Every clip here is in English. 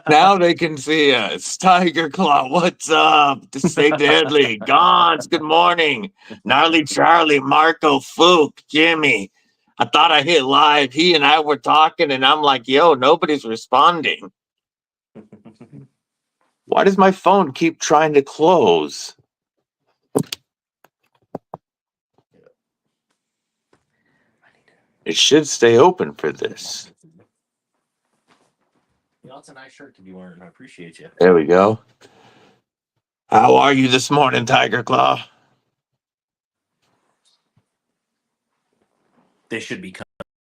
Now they can see us. Tiger Claw, what's up? To stay deadly. Gons, good morning. Gnarly Charlie, Marco, Fook, Jimmy. I thought I hit live. He and I were talking, and I'm like, yo, nobody's responding. Why does my phone keep trying to close? It should stay open for this. That's a nice shirt to be wearing. I appreciate you. There we go. How are you this morning, Tiger Claw? They should be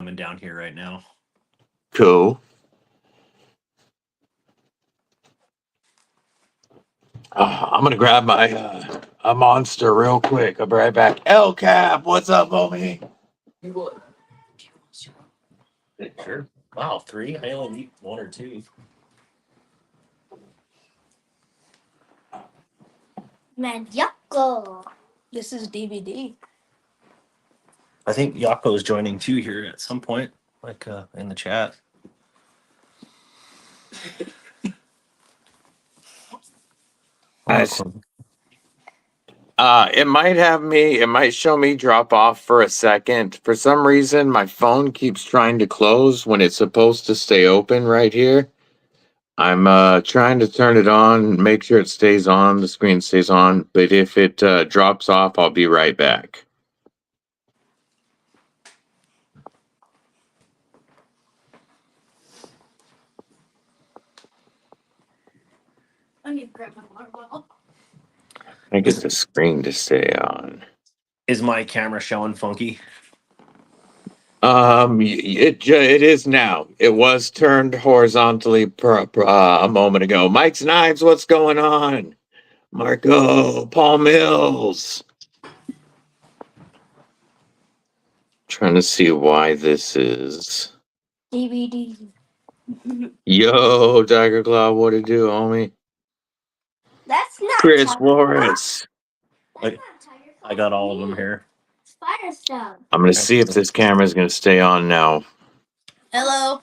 coming down here right now. Cool. I'm gonna grab my a monster real quick. I'll be right back. El Cap, what's up, homie? You would. Sure. Wow, 3? I only need 1 or 2. Man, Yucko. This is DVD. I think Yako is joining too here at some point, like in the chat. Nice. It might show me drop off for a second. For some reason, my phone keeps trying to close when it's supposed to stay open right here. I'm trying to turn it on, make sure it stays on, the screen stays on, but if it drops off, I'll be right back. I need to grab my water bottle. I get the screen to stay on. Is my camera showing funky? It is now. It was turned horizontally a moment ago. Mike's Knives, what's going on? Marco, Paul Mills. Trying to see why this is. DVD. Yo, Tiger Claw, what it do, homie? That's not Chris Tiger Warris. Claw. That's not Tiger Claw. I got all of them here. Spider stuff. I'm gonna see if this camera is gonna stay on now. Hello.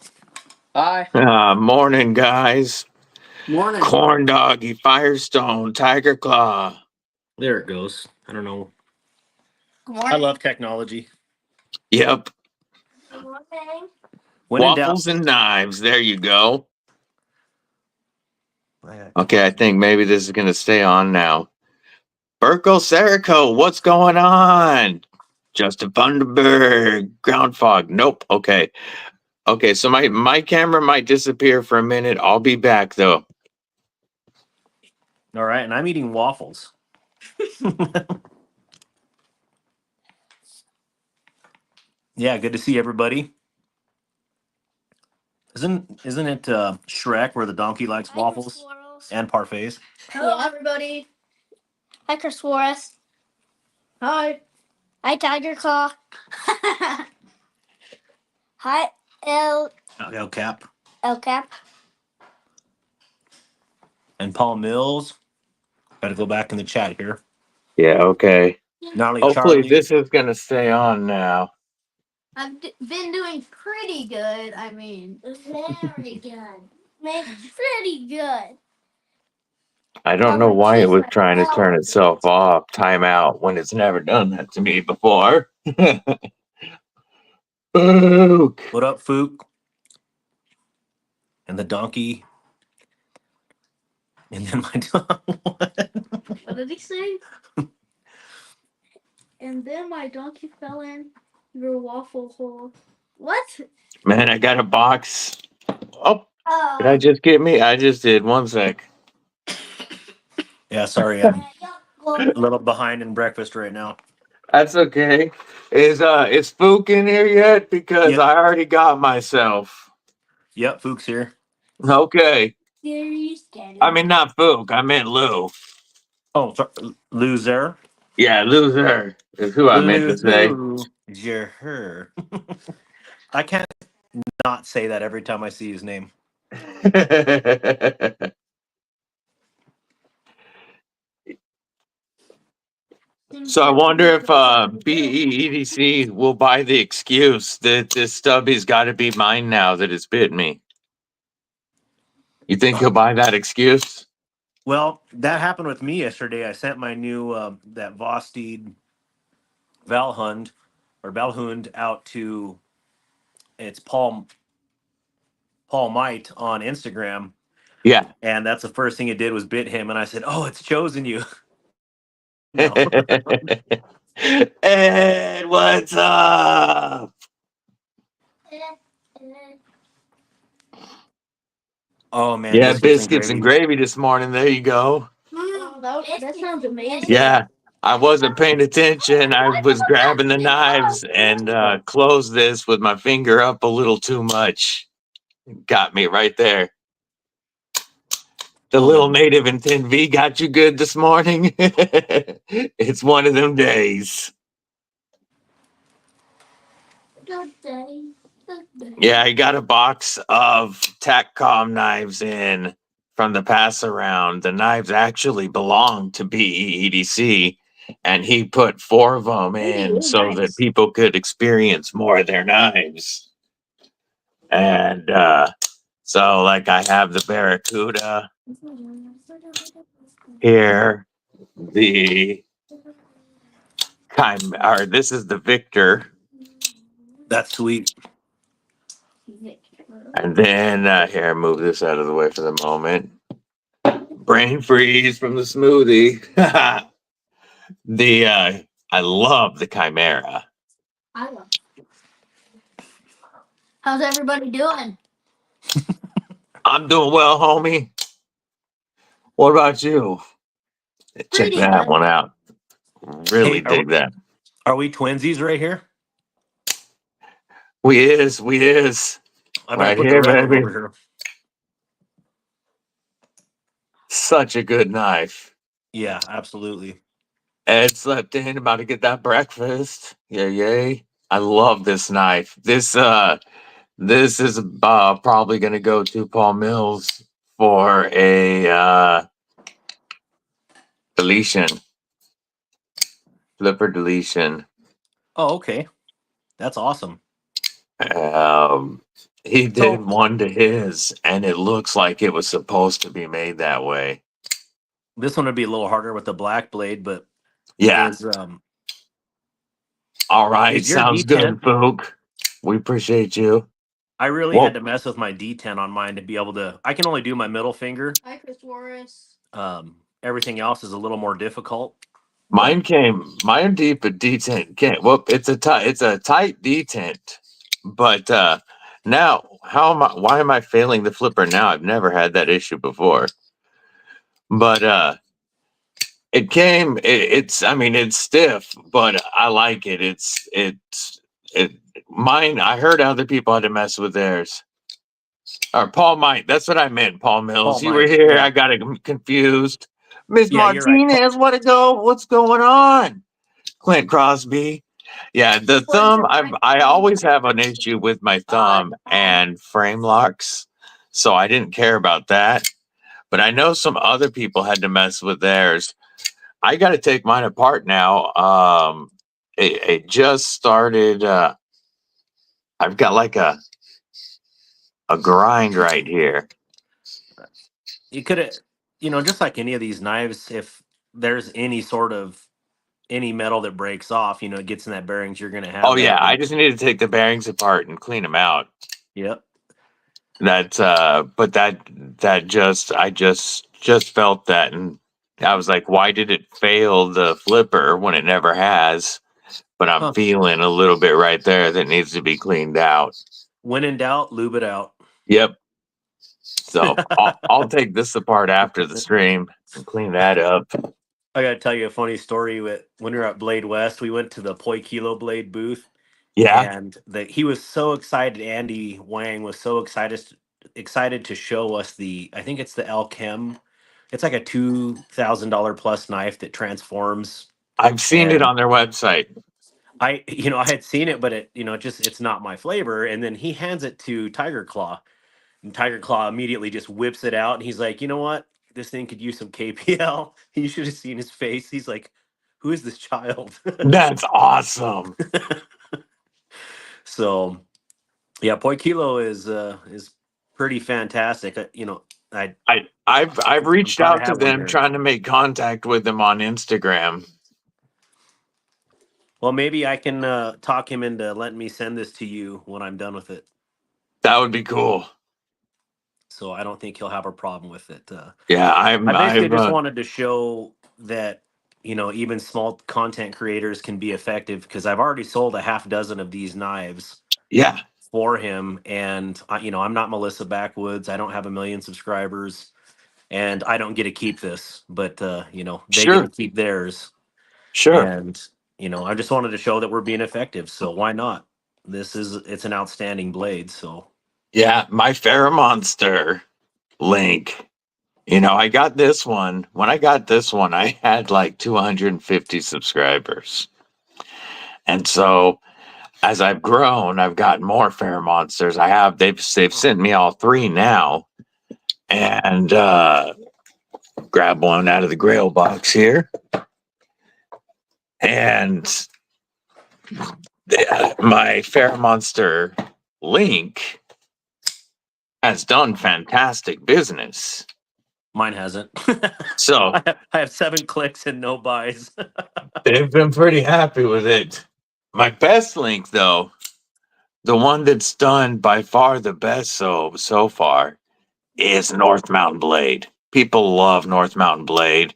Hi. Morning, guys. Morning. Corn Doggy, Firestone, Tiger Claw. There it goes. I don't know. Good morning. I love technology. Yep. Good morning. When in doubt- Waffles and Knives. There you go. Okay, I think maybe this is gonna stay on now. Burko Serico, what's going on? Justin Funderberg, Ground Fog. Nope. Okay. Okay, so my camera might disappear for a minute. I'll be back though. All right, and I'm eating waffles. Yeah, good to see everybody. Isn't it Shrek where the donkey likes waffles and parfaits? Hello, everybody. Hi, Chris Warris. Hi. Hi, Tiger Claw. Hi, El Cap. El Cap. And Paul Mills. Got to go back in the chat here. Yeah, okay. Gnarly Hopefully Charlie. this is gonna stay on now. I've been doing pretty good. I mean, very good. Pretty good. I don't know why it was trying to turn itself off, timeout, when it's never done that to me before. Book. What up, Fook? And the donkey. And then my dog. What did he say? And then my donkey fell in your waffle hole. What? Man, I got a box. Oh, did I just get me? I just did. 1 sec. Yeah, sorry, I'm a little behind in breakfast right now. That's okay. Is Spook in here yet? Because Yep. I already got myself. Yep, Fook's here. Okay. I mean, not Fook. I meant Lou. Oh, sorry. Loser. Yeah, loser is who I meant to say. You're her. I can't not say that every time I see his name. So I wonder if BEDC will buy the excuse that this stubby's got to be mine now that it's bit me. You think he'll buy that excuse? Well, that happened with me yesterday. I sent my new that Vosteed Valhund or Valhund out to it's Paul Might on Instagram, Yeah. and that's the first thing it did was bit him, and I said, "Oh, it's chosen you." No. Ed, what's up? Oh man, Yeah, biscuits and biscuits and gravy. gravy this morning. There you go. Oh, that sounds amazing. Yeah, I wasn't paying attention. I was grabbing the knives and closed this with my finger up a little too much. Got me right there. The little native in 10V got you good this morning. It's one of them days. Good day. Good day. Yeah, I got a box of TACCOM knives in from the pass around. The knives actually belong to BE EDC, and he put 4 of them in so that people could experience more of their knives. And so, like, I have the Barracuda here, the or this is the Victor, That's sweet. and then here, move this out of the way for the moment. Brain freeze from the smoothie. The I love the Chimera. I love. How's everybody doing? I'm doing well, homie. What about you? Check Pretty that good. one out. Really Hey, dig that. Are we twinsies right here? We is. I better Right put the here, red one baby. over here. Such a good knife. Yeah, absolutely. Ed slept in, about to get that breakfast. Yay. I love this knife. This is probably gonna go to Paul Mills for a deletion. Flipper deletion. Oh, okay. That's awesome. He did So- one to his, and it looks like it was supposed to be made that way. This one would be a little harder with the black blade, but Yeah. is All right. is your Sounds D10? good, Fook. We appreciate you. I really Whoa. had to mess with my D10 on mine to be able to. I can only do my middle finger. Hi, Chris Morris. Everything else is a little more difficult. Mine deep a detent came. Well, it's a tight detent, but now why am I failing the flipper now? I've never had that issue before. But it's stiff, but I like it. Mine, I heard other people had to mess with theirs. Or Paul Might, that's what I meant, Paul Mills. Paul You were Might, here, yeah. I got it confused. Miss Yeah, you're right. Martinez, what to go? What's going on? Clint Crosby. Yeah, the thumb, I always have an issue with my thumb and frame locks. So I didn't care about that. But I know some other people had to mess with theirs. I got to take mine apart now. It just started. I've got like a grind right here. You could have, just like any of these knives, if there's any metal that breaks off, it gets in that bearings, you're gonna have Oh that. yeah, I just need to take the bearings apart and clean them out. Yep. But I just felt that, and I was like, why did it fail the flipper when it never has? But I'm feeling a little bit right there that needs to be cleaned out. When in doubt, lube it out. Yep. So I'll take this apart after the stream and clean that up. I gotta tell you a funny story. When we were at Blade West, we went to the Poi Kilo Blade booth. Yeah. And he was so excited. Andy Wang was so excited to show us I think it's the El Chem. It's like a $2,000 plus knife that transforms. I've seen it on their website. I had seen it, but it's not my flavor. And then he hands it to Tiger Claw, and Tiger Claw immediately just whips it out. And he's like, you know what? This thing could use some KPL. You should have seen his face. He's like, who is this child? That's awesome. So, yeah, Poi Kilo is pretty fantastic. I've reached trying to out to have one them, here. trying to make contact with them on Instagram. Well, maybe I can talk him into letting me send this to you when I'm done with it. That would be cool. So I don't think he'll have a problem with it. Yeah, I basically I've just wanted to show that, even small content creators can be effective, because I've already sold a half dozen of these knives yeah, for him. And, I'm not Melissa Backwoods. I don't have 1 million subscribers, and I don't get to keep this, but, they get to sure, keep theirs. sure. And, I just wanted to show that we're being effective. So why not? It's an outstanding blade. So Yeah, my Monster link. I got this one. When I got this one, I had like 250 subscribers. And so as I've grown, I've gotten more Monsters. They've sent me all 3 now. And grab one out of the Grail box here. And my Monster link has done fantastic business. mine hasn't. So I have 7 clicks and no buys. they've been pretty happy with it. My best link, though, the one that's done by far the best so far, is North Mountain Blade. People love North Mountain Blade.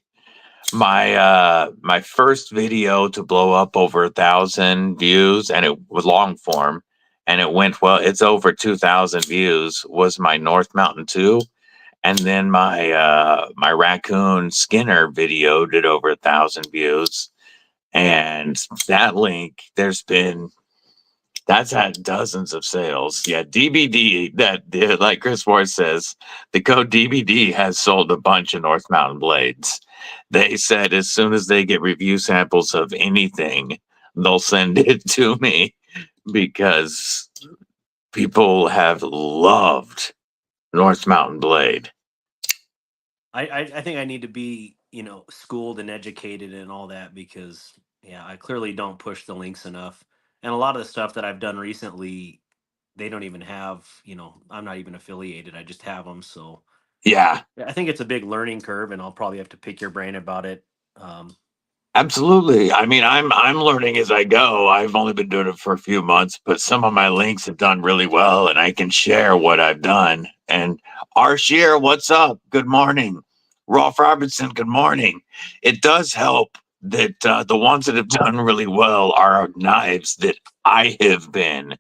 My first video to blow up over 1,000 views, and it was long form, and it went well. It's over 2,000 views. Was my North Mountain 2. And then my raccoon Skinner video did over 1,000 views. And that link, that's had dozens of sales. Yeah, DBD, like Chris Ward says, the code DBD has sold a bunch of North Mountain blades. They said as soon as they get review samples of anything, they'll send it to me, because people have loved North Mountain Blade. I think I need to be, schooled and educated and all that, because I clearly don't push the links enough. And a lot of the stuff that I've done recently, they don't even have, I'm not even affiliated. I just have them. So Yeah, I think it's a big learning curve, and I'll probably have to pick your brain about it. absolutely. I mean, I'm learning as I go. I've only been doing it for a few months, but some of my links have done really well, and I can share what I've done. And Arshier, what's up? Good morning. Rolf Robertson, good morning. It does help that the ones that have done really well are knives that I have been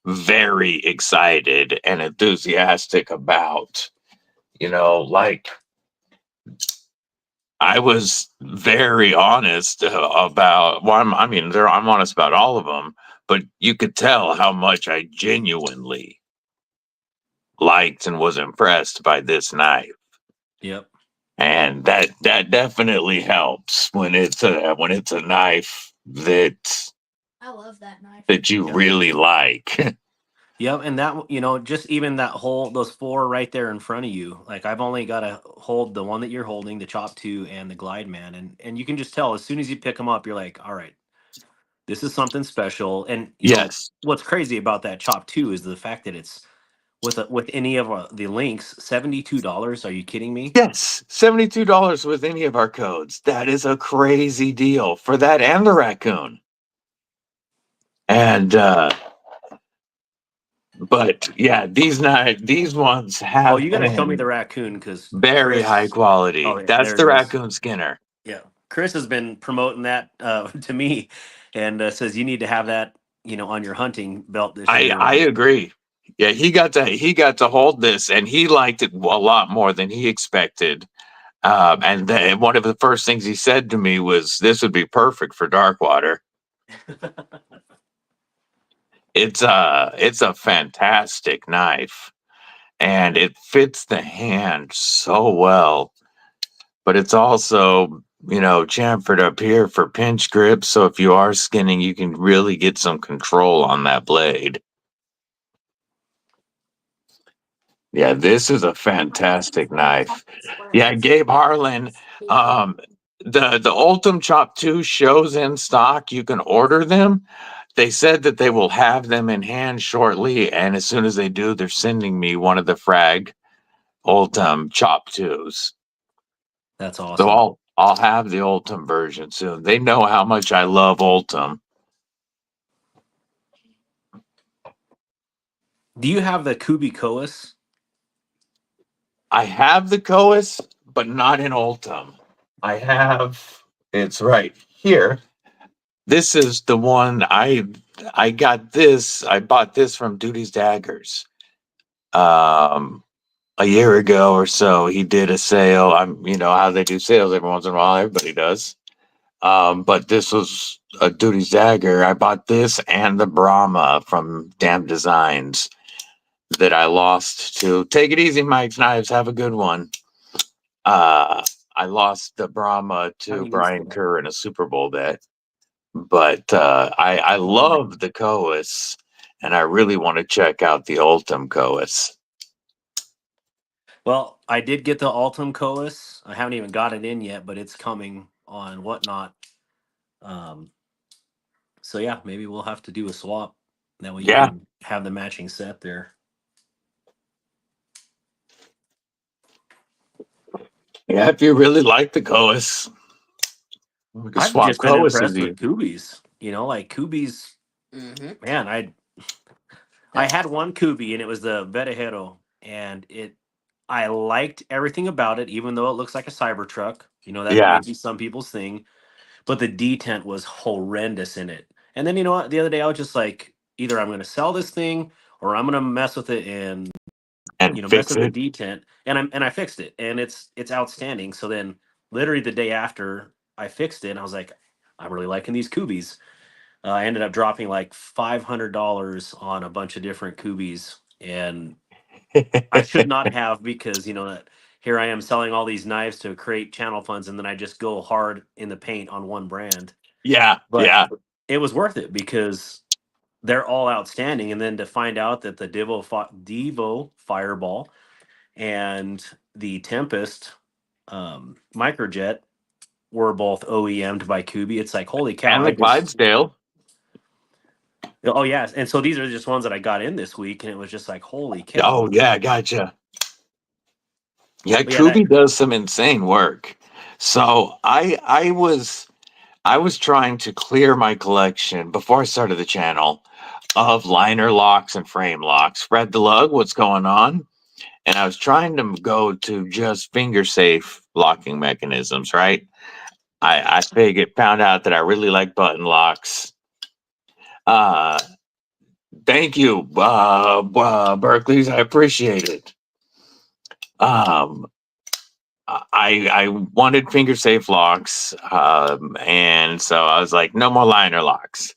very excited and enthusiastic about. Like, I was very honest about. Well, I'm honest about all of them, but you could tell how much I genuinely liked and was impressed by this knife, Yep. and that definitely helps when it's a knife that I love that knife. you Yep. really like. Yep. And that, just even those 4 right there in front of you, like I've only got to hold the one that you're holding, the Chop 2 and the Glide Man. And you can just tell as soon as you pick them up, you're like, all right, this is something special. And, Yes, what's crazy about that Chop 2 is the fact that it's with any of the links, $72. Are you kidding me? yes, $72 with any of our codes. That is a crazy deal for that and the raccoon. And but yeah, these ones Oh, have you got to show me the been raccoon, because very high Oh, quality. yeah, That's there the it is. raccoon Skinner. Yeah, Chris has been promoting that to me, and says you need to have that, on your hunting belt this year. I agree. Yeah, he got to hold this, and he liked it a lot more than he expected. And then one of the first things he said to me was, "This would be perfect for dark water." It's a fantastic knife, and it fits the hand so well. But it's also, chamfered up here for pinch grip. So if you are skinning, you can really get some control on that blade. Yeah, this is a fantastic knife. Yeah, Gabe Harlan. The Ultim Chop 2 shows in stock. You can order them. They said that they will have them in hand shortly, and as soon as they do, they're sending me one of the frag Ultim Chop 2s. That's awesome. So I'll have the Ultim version soon. They know how much I love Ultim. Do you have the Kubie Coas? I have the Coas, but not in Ultim. It's right here. This is the one I got this. I bought this from Duty's Daggers. A year ago or so, he did a sale. You know how they do sales every once in a while. Everybody does. But this was a Duty's Dagger. I bought this and the Brahma from Damn Designs that I lost to. Take it easy, Mike's Knives. Have a good one. I lost the Brahma to Brian Kerr in a Super Bowl bet. But I love the Coas, and I really want to check out the Ultim Coas. Well, I did get the Ultim Coas. I haven't even got it in yet, but it's coming on Whatnot. So yeah, maybe we'll have to do a swap. That way you can have the matching set there. Yeah, if you really like the Coas, we can I've swap just been Coas impressed with Kubies. You know, like Kubies. Man, I had one Kubie and it was the Vedejero, and I liked everything about it, even though it looks like a Cybertruck. You know, that may be some people's thing, but the detent was horrendous in it. And then you know what? The other day I was just like, either I'm going to sell this thing or I'm going to mess with it and mess with the detent. And I fixed it, and it's outstanding. So then, literally the day after I fixed it, and I was like, I'm really liking these Kubies. I ended up dropping like $500 on a bunch of different Kubies, and I should not have, because that here I am selling all these knives to create channel funds, and then I just go hard in the paint on one brand. But it was worth it because they're all outstanding. And then to find out that the Devo Fireball and the Tempest Microjet were both OEM'd by Kubie, it's like, holy cow. And the Clydesdale. Oh, yeah. And so these are just ones that I got in this week, and it was just like, holy cow. Oh, yeah, gotcha. Yeah, Kubie does some insane work. So I was trying to clear my collection before I started the channel of liner locks and frame locks. Fred the Lug, what's going on? And I was trying to go to just finger safe locking mechanisms, right? I found out that I really like button locks. Thank you, Berkeley's. I appreciate it. I wanted finger safe locks, and so I was like, no more liner locks.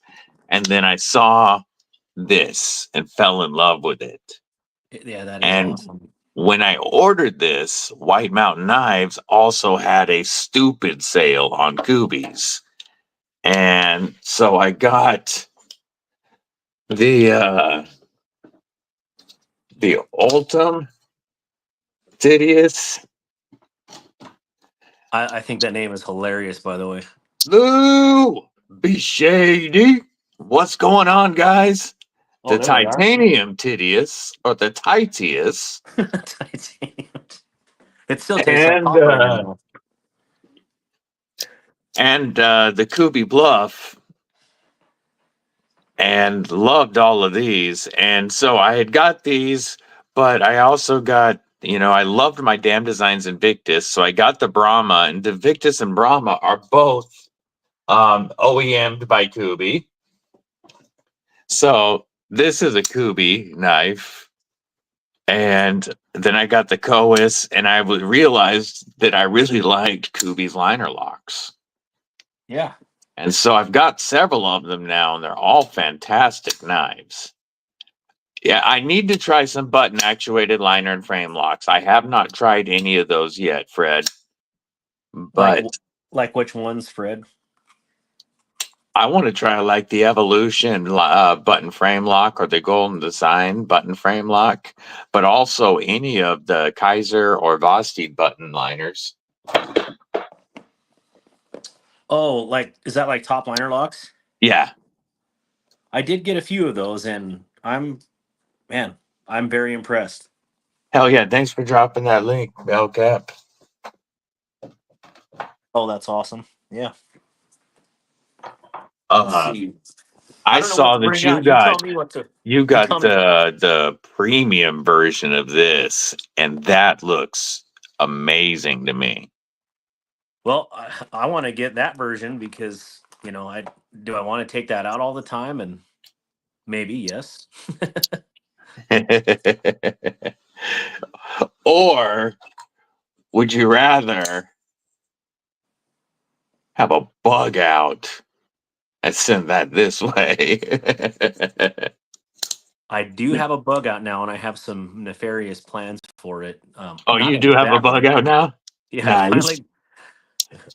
And then I saw this and fell in love with it. Yeah, that is awesome. When I ordered this, White Mountain Knives also had a stupid sale on Kubies. And so I got the Ultim Tidius. I think that name is hilarious, by the way. Lou, be shady. What's going on, guys? The titanium Tidius, or the Titius. Titanium. It still tastes like copper in your mouth. And the Kubie Bluff, and loved all of these. And so I had got these, but I also got, I loved my Damn Designs Invictus. So I got the Brahma, and the Victus and Brahma are both OEM'd by Kubie. So this is a Kubie knife. And then I got the Coas, and I realized that I really liked Kubie's liner locks. Yeah. And so I've got several of them now, and they're all fantastic knives. Yeah, I need to try some button actuated liner and frame locks. I have not tried any of those yet, Fred. But like which ones, Fred? I want to try like the Evolution button frame lock or the Golden Design button frame lock, but also any of the Kaiser or Vosteed button liners. Oh, is that like top liner locks? Yeah. I did get a few of those, and I'm very impressed. Hell yeah! Thanks for dropping that link, Bellcap. Oh, that's awesome. Yeah. Uh, See. I don't know what saw to that bring out. You tell me what to. you You got tell me. the premium version of this, and that looks amazing to me. Well, I want to get that version because I want to take that out all the time, and maybe yes. Or would you rather have a bug out and send that this way? I do have a bug out now, and I have some nefarious plans for it. Oh, Not you do have a bug exactly. out now? Yeah, Nice. I was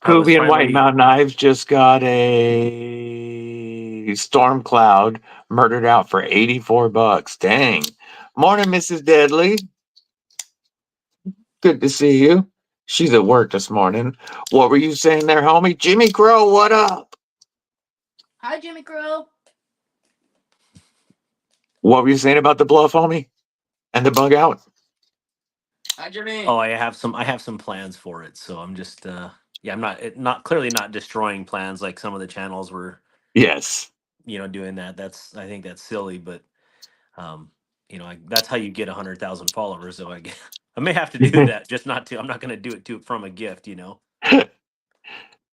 Kubie and White finally. Mountain Knives just got a Storm Cloud murdered out for $84. Dang. Morning, Mrs. Deadly. Good to see you. She's at work this morning. What were you saying there, homie? Jimmy Crow, what up? Hi, Jimmy Crow. What were you saying about the bluff, homie? And the bug out? Hi, Jimmy. Oh, I have some plans for it, so I'm just I'm not clearly not destroying plans like some of the channels were Yes. doing that. I think that's silly, but that's how you get 100,000 followers. So I may have to do that, just not to. I'm not going to do it from a gift.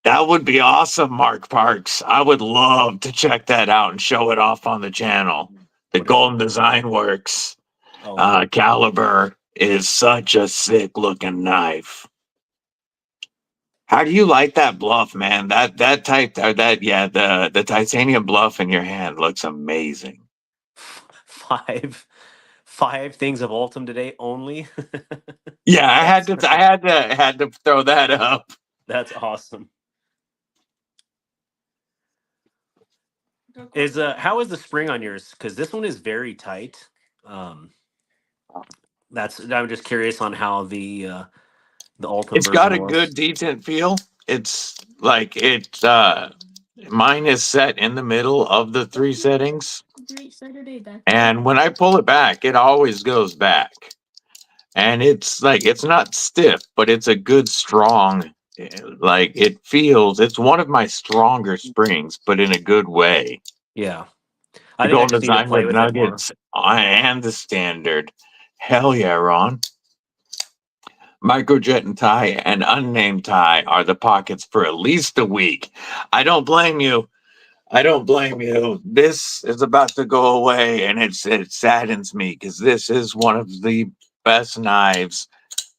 That would be awesome, Mark Parks. I would love to check that out and show it off on the channel. The What is it? Golden Design Works Oh, caliber is such a sick looking knife. How do you like that bluff, man? That type or that yeah, the titanium bluff in your hand looks amazing. five things of Ultim today only. Yeah, That's I had to throw that up. that's awesome. How is the spring on yours? Because this one is very tight. Um, I'm just curious on how the Ultim It's got version a was. good decent feel. It's like mine is set in the middle of the three settings. Great Saturday back. And when I pull it back, it always goes back. And it's like it's not stiff, but it's a good strong like it's one of my stronger springs, but in a good way. Yeah, The I think I Golden just need to Design play with with it more. nuggets and the standard. Hell yeah, Ron. Microjet and tie and unnamed tie are the pockets for at least a week. I don't blame you. I don't blame you. This is about to go away, and it saddens me because this is one of the best knives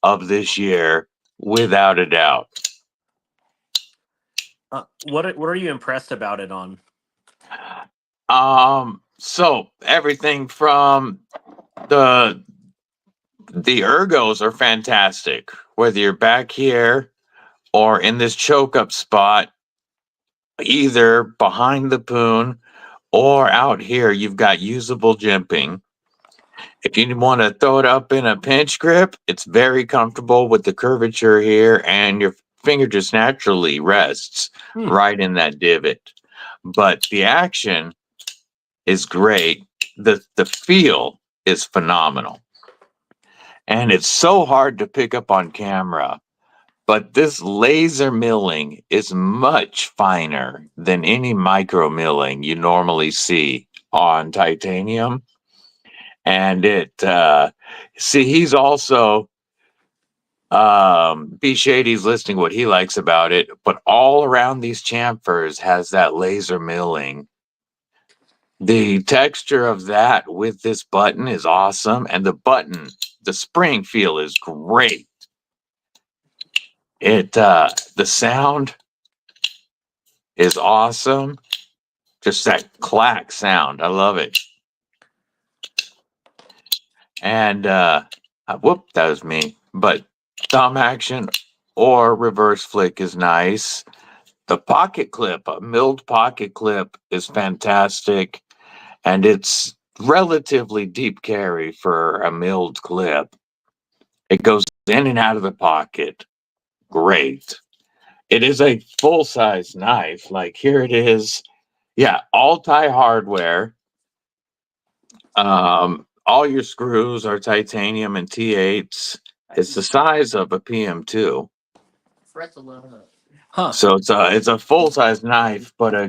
of this year, without a doubt. What are you impressed about it on? So everything from the ergos are fantastic. Whether you're back here or in this choke up spot, either behind the poon or out here, you've got usable jimping. If you want to throw it up in a pinch grip, it's very comfortable with the curvature here, and your finger just naturally rests right in that divot. But the action is great. The feel is phenomenal. And it's so hard to pick up on camera. But this laser milling is much finer than any micro milling you normally see on titanium. And he's also, B Shady's listing what he likes about it, but all around these chamfers has that laser milling. The texture of that with this button is awesome. And the spring feel is great. The sound is awesome. Just that clack sound. I love it. And whoop, that was me. But thumb action or reverse flick is nice. The pocket clip, a milled pocket clip, is fantastic. And it's relatively deep carry for a milled clip. It goes in and out of the pocket. Great. It is a full-size knife. Like here it is. Yeah, all tie hardware. all your screws are titanium and T8s. It's the size of a PM2. Huh. So it's a full size knife, but a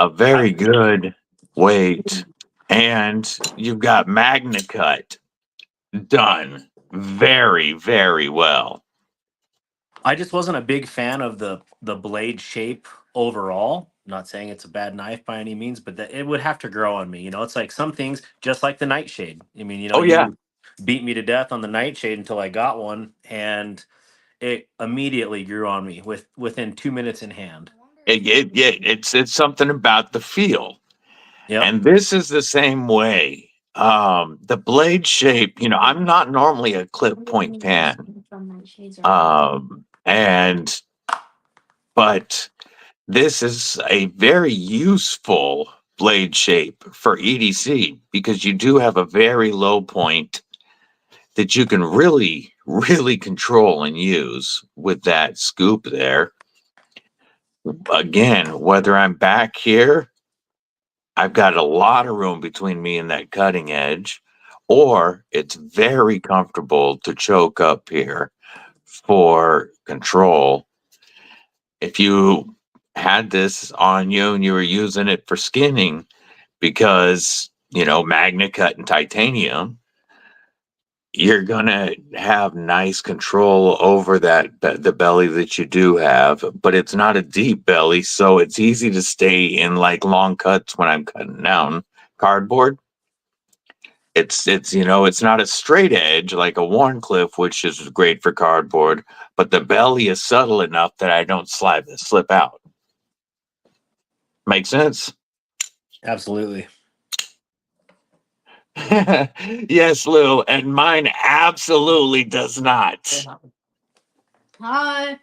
very good weight. And you've got Magna Cut done very, very well. I just wasn't a big fan of the blade shape overall. Not saying it's a bad knife by any means, but it would have to grow on me. You know, it's like some things, just like the nightshade. I mean, you know, Oh yeah, you beat me to death on the nightshade until I got one, and it immediately grew on me within 2 minutes in hand. it's something about the feel. Yep. And this is the same way. The blade shape, I'm not normally a clip point fan. But this is a very useful blade shape for EDC because you do have a very low point that you can really, really control and use with that scoop there. Again, whether I'm back here, I've got a lot of room between me and that cutting edge, or it's very comfortable to choke up here for control. If you had this on you and you were using it for skinning because, Magna Cut and titanium, you're gonna have nice control over the belly that you do have, but it's not a deep belly, so it's easy to stay in like long cuts when I'm cutting down cardboard. It's not a straight edge like a Warncliffe, which is great for cardboard, but the belly is subtle enough that I don't slip out. Make sense? Absolutely. Yes, Lou, and mine absolutely does not. Hi.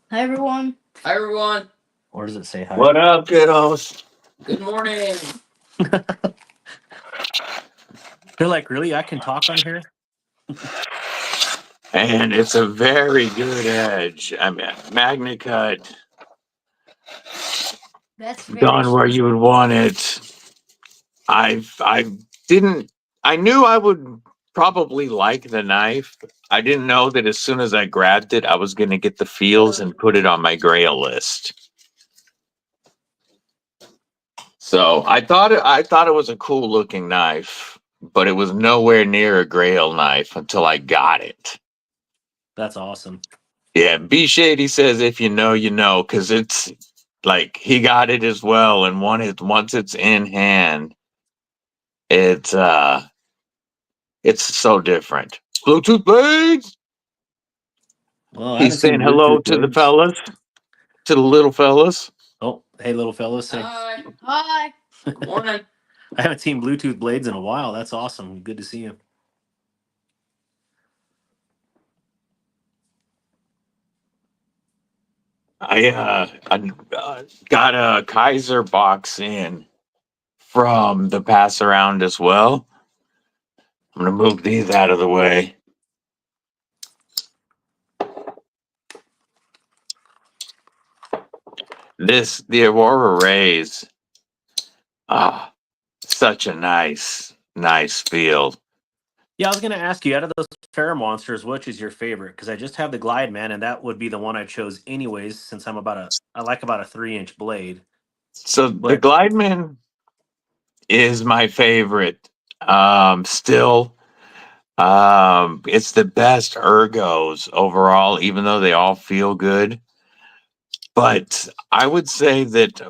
Hi, everyone. Hi, everyone. Or does it say hi? What up, kiddos? Good morning. They're like, really? I can talk on here? And it's a very good edge. I mean, Magna Cut That's very done where you would want it. I knew I would probably like the knife. I didn't know that as soon as I grabbed it, I was going to get the feels and put it on my grail list. So I thought it was a cool looking knife, but it was nowhere near a grail knife until I got it. That's awesome. Yeah, B Shady says if you know, you know, because it's like he got it as well, and once it's in hand, it's so different. Bluetooth blades. Well, I haven't He's seen saying hello Bluetooth to the blades. fellas, to the little fellas. Oh, hey, little fellas. Hey. Hi. Hi. Good morning. I haven't seen Bluetooth blades in a while. That's awesome. Good to see you. I got a Kaiser box in from the pass around as well. I'm gonna move these out of the way. The Aurora Rays. Such a nice field. Yeah, I was gonna ask you, out of those Fair Monsters, which is your favorite? Because I just have the Glide Man, and that would be the one I chose anyways, since I like about a 3-inch blade. So the But Glideman is my favorite. Still, it's the best ergos overall, even though they all feel good. But I would say that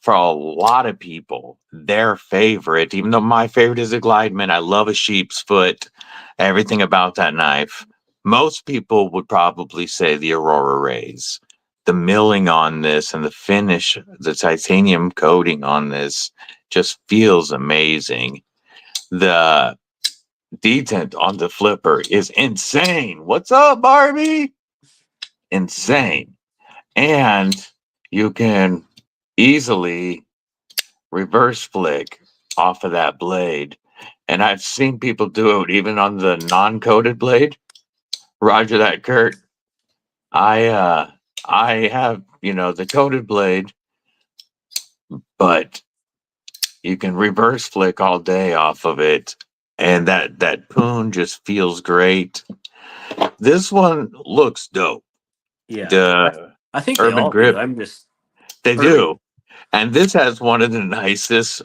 for a lot of people, their favorite, even though my favorite is a Glideman, I love a sheep's foot, everything about that knife. Most people would probably say the Aurora Rays. The milling on this and the finish, the titanium coating on this just feels amazing. The detent on the flipper is insane. What's up, Barbie? Insane. And you can easily reverse flick off of that blade. And I've seen people do it even on the non-coated blade. Roger that, Kurt. I have, the coated blade, but You can reverse flick all day off of it, and that poon just feels great. This one looks dope. Yeah, The I think they Urban all do. Grip, I'm just they Irving. do. And this has one of the nicest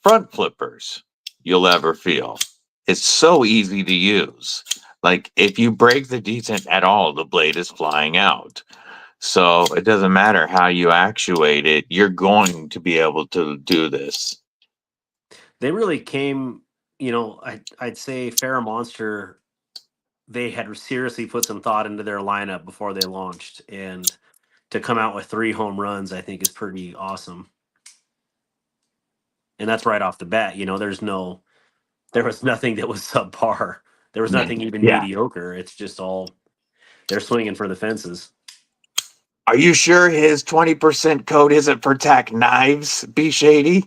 front flippers you'll ever feel. It's so easy to use. Like if you break the decent at all, the blade is flying out. So it doesn't matter how you actuate it, you're going to be able to do this. They really came. I'd say Farrah Monster. They had seriously put some thought into their lineup before they launched, and to come out with 3 home runs, I think is pretty awesome. And that's right off the bat. There was nothing that was subpar. There was nothing even Yeah. mediocre. It's just all they're swinging for the fences. Are you sure his 20% code isn't for tack knives, B Shady?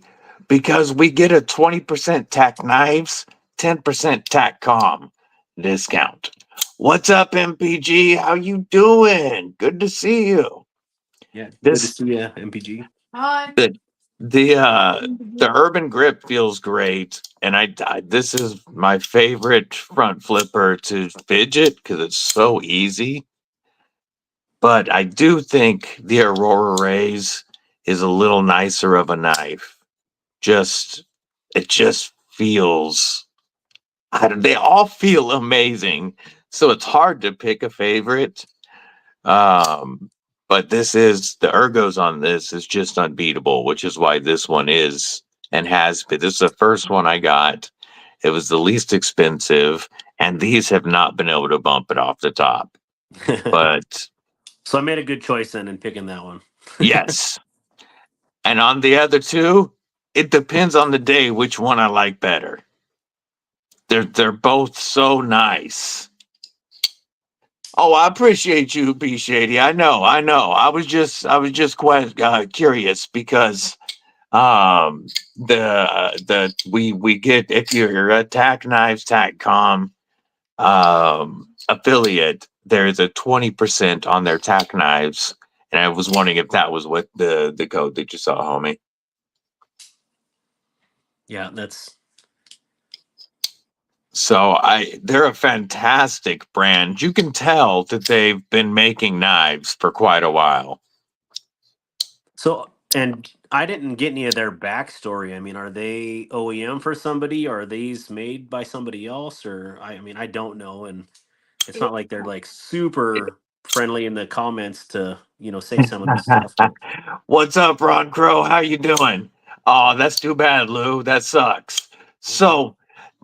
Because we get a 20% tack knives, 10% tack com discount. What's up, MPG? How you doing? Good to see you. Yeah, good to This see you, MPG. Hi. the Urban Grip feels great, and this is my favorite front flipper to fidget because it's so easy. But I do think the Aurora Rays is a little nicer of a knife. It just feels. They all feel amazing, so it's hard to pick a favorite. Um, but the ergos on this is just unbeatable, which is why this one is and has been. This is the first one I got. It was the least expensive, and these have not been able to bump it off the top. But So I made a good choice then in picking that one. yes. And on the other two, it depends on the day which one I like better. They're both so nice. Oh, I appreciate you, B Shady. I know. I was just quite curious because we get, if you're a Tack Knives Tackcom affiliate, there's a 20% on their tack knives, and I was wondering if that was what the code that you saw, homie. Yeah, that's So they're a fantastic brand. You can tell that they've been making knives for quite a while. so. And I didn't get any of their backstory. I mean, are they OEM for somebody? Or are these made by somebody else? Or I mean, I don't know. And it's not like they're like super friendly in the comments to say some of this stuff. But What's up, Ron Crow? How you doing? Oh, that's too bad, Lou. That sucks. So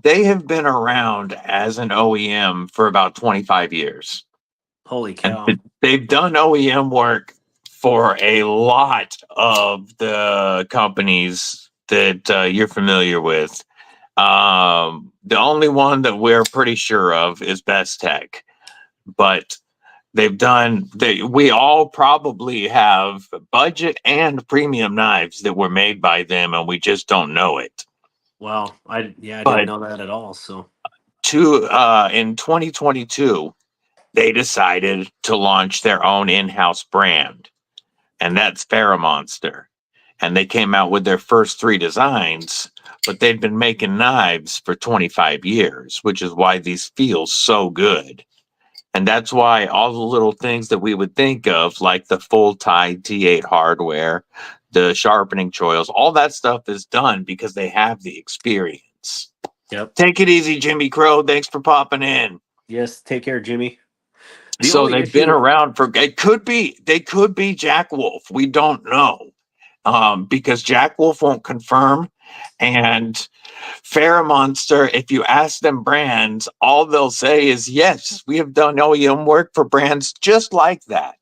they have been around as an OEM for about 25 years. holy And cow! they've done OEM work for a lot of the companies that you're familiar with. The only one that we're pretty sure of is Best Tech, but we all probably have budget and premium knives that were made by them, and we just don't know it. Wow, I didn't But know that at all. So in 2022, they decided to launch their own in-house brand, and that's Monster. And they came out with their first 3 designs, but they'd been making knives for 25 years, which is why these feel so good. And that's why all the little things that we would think of, like the full tide T8 hardware, the sharpening choils, all that stuff is done because they have the experience. yep. Take it easy, Jimmy Crow. Thanks for popping in. Yes, take care, Jimmy. The So only they've been issue, around they could be Jack Wolf. We don't know. Because Jack Wolf won't confirm. And Farrah Monster, if you ask them brands, all they'll say is, yes, we have done OEM work for brands just like that.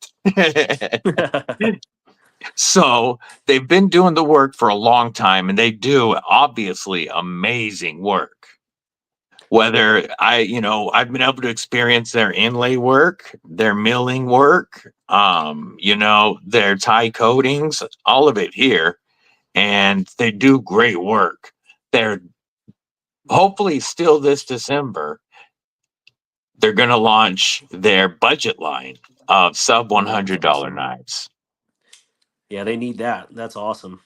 So they've been doing the work for a long time, and they do obviously amazing work. Whether I've been able to experience their inlay work, their milling work, their tie coatings, all of it here, and they do great work. They're hopefully still this December, they're going to launch their budget line of sub $100 knives. yeah, they need that. That's awesome.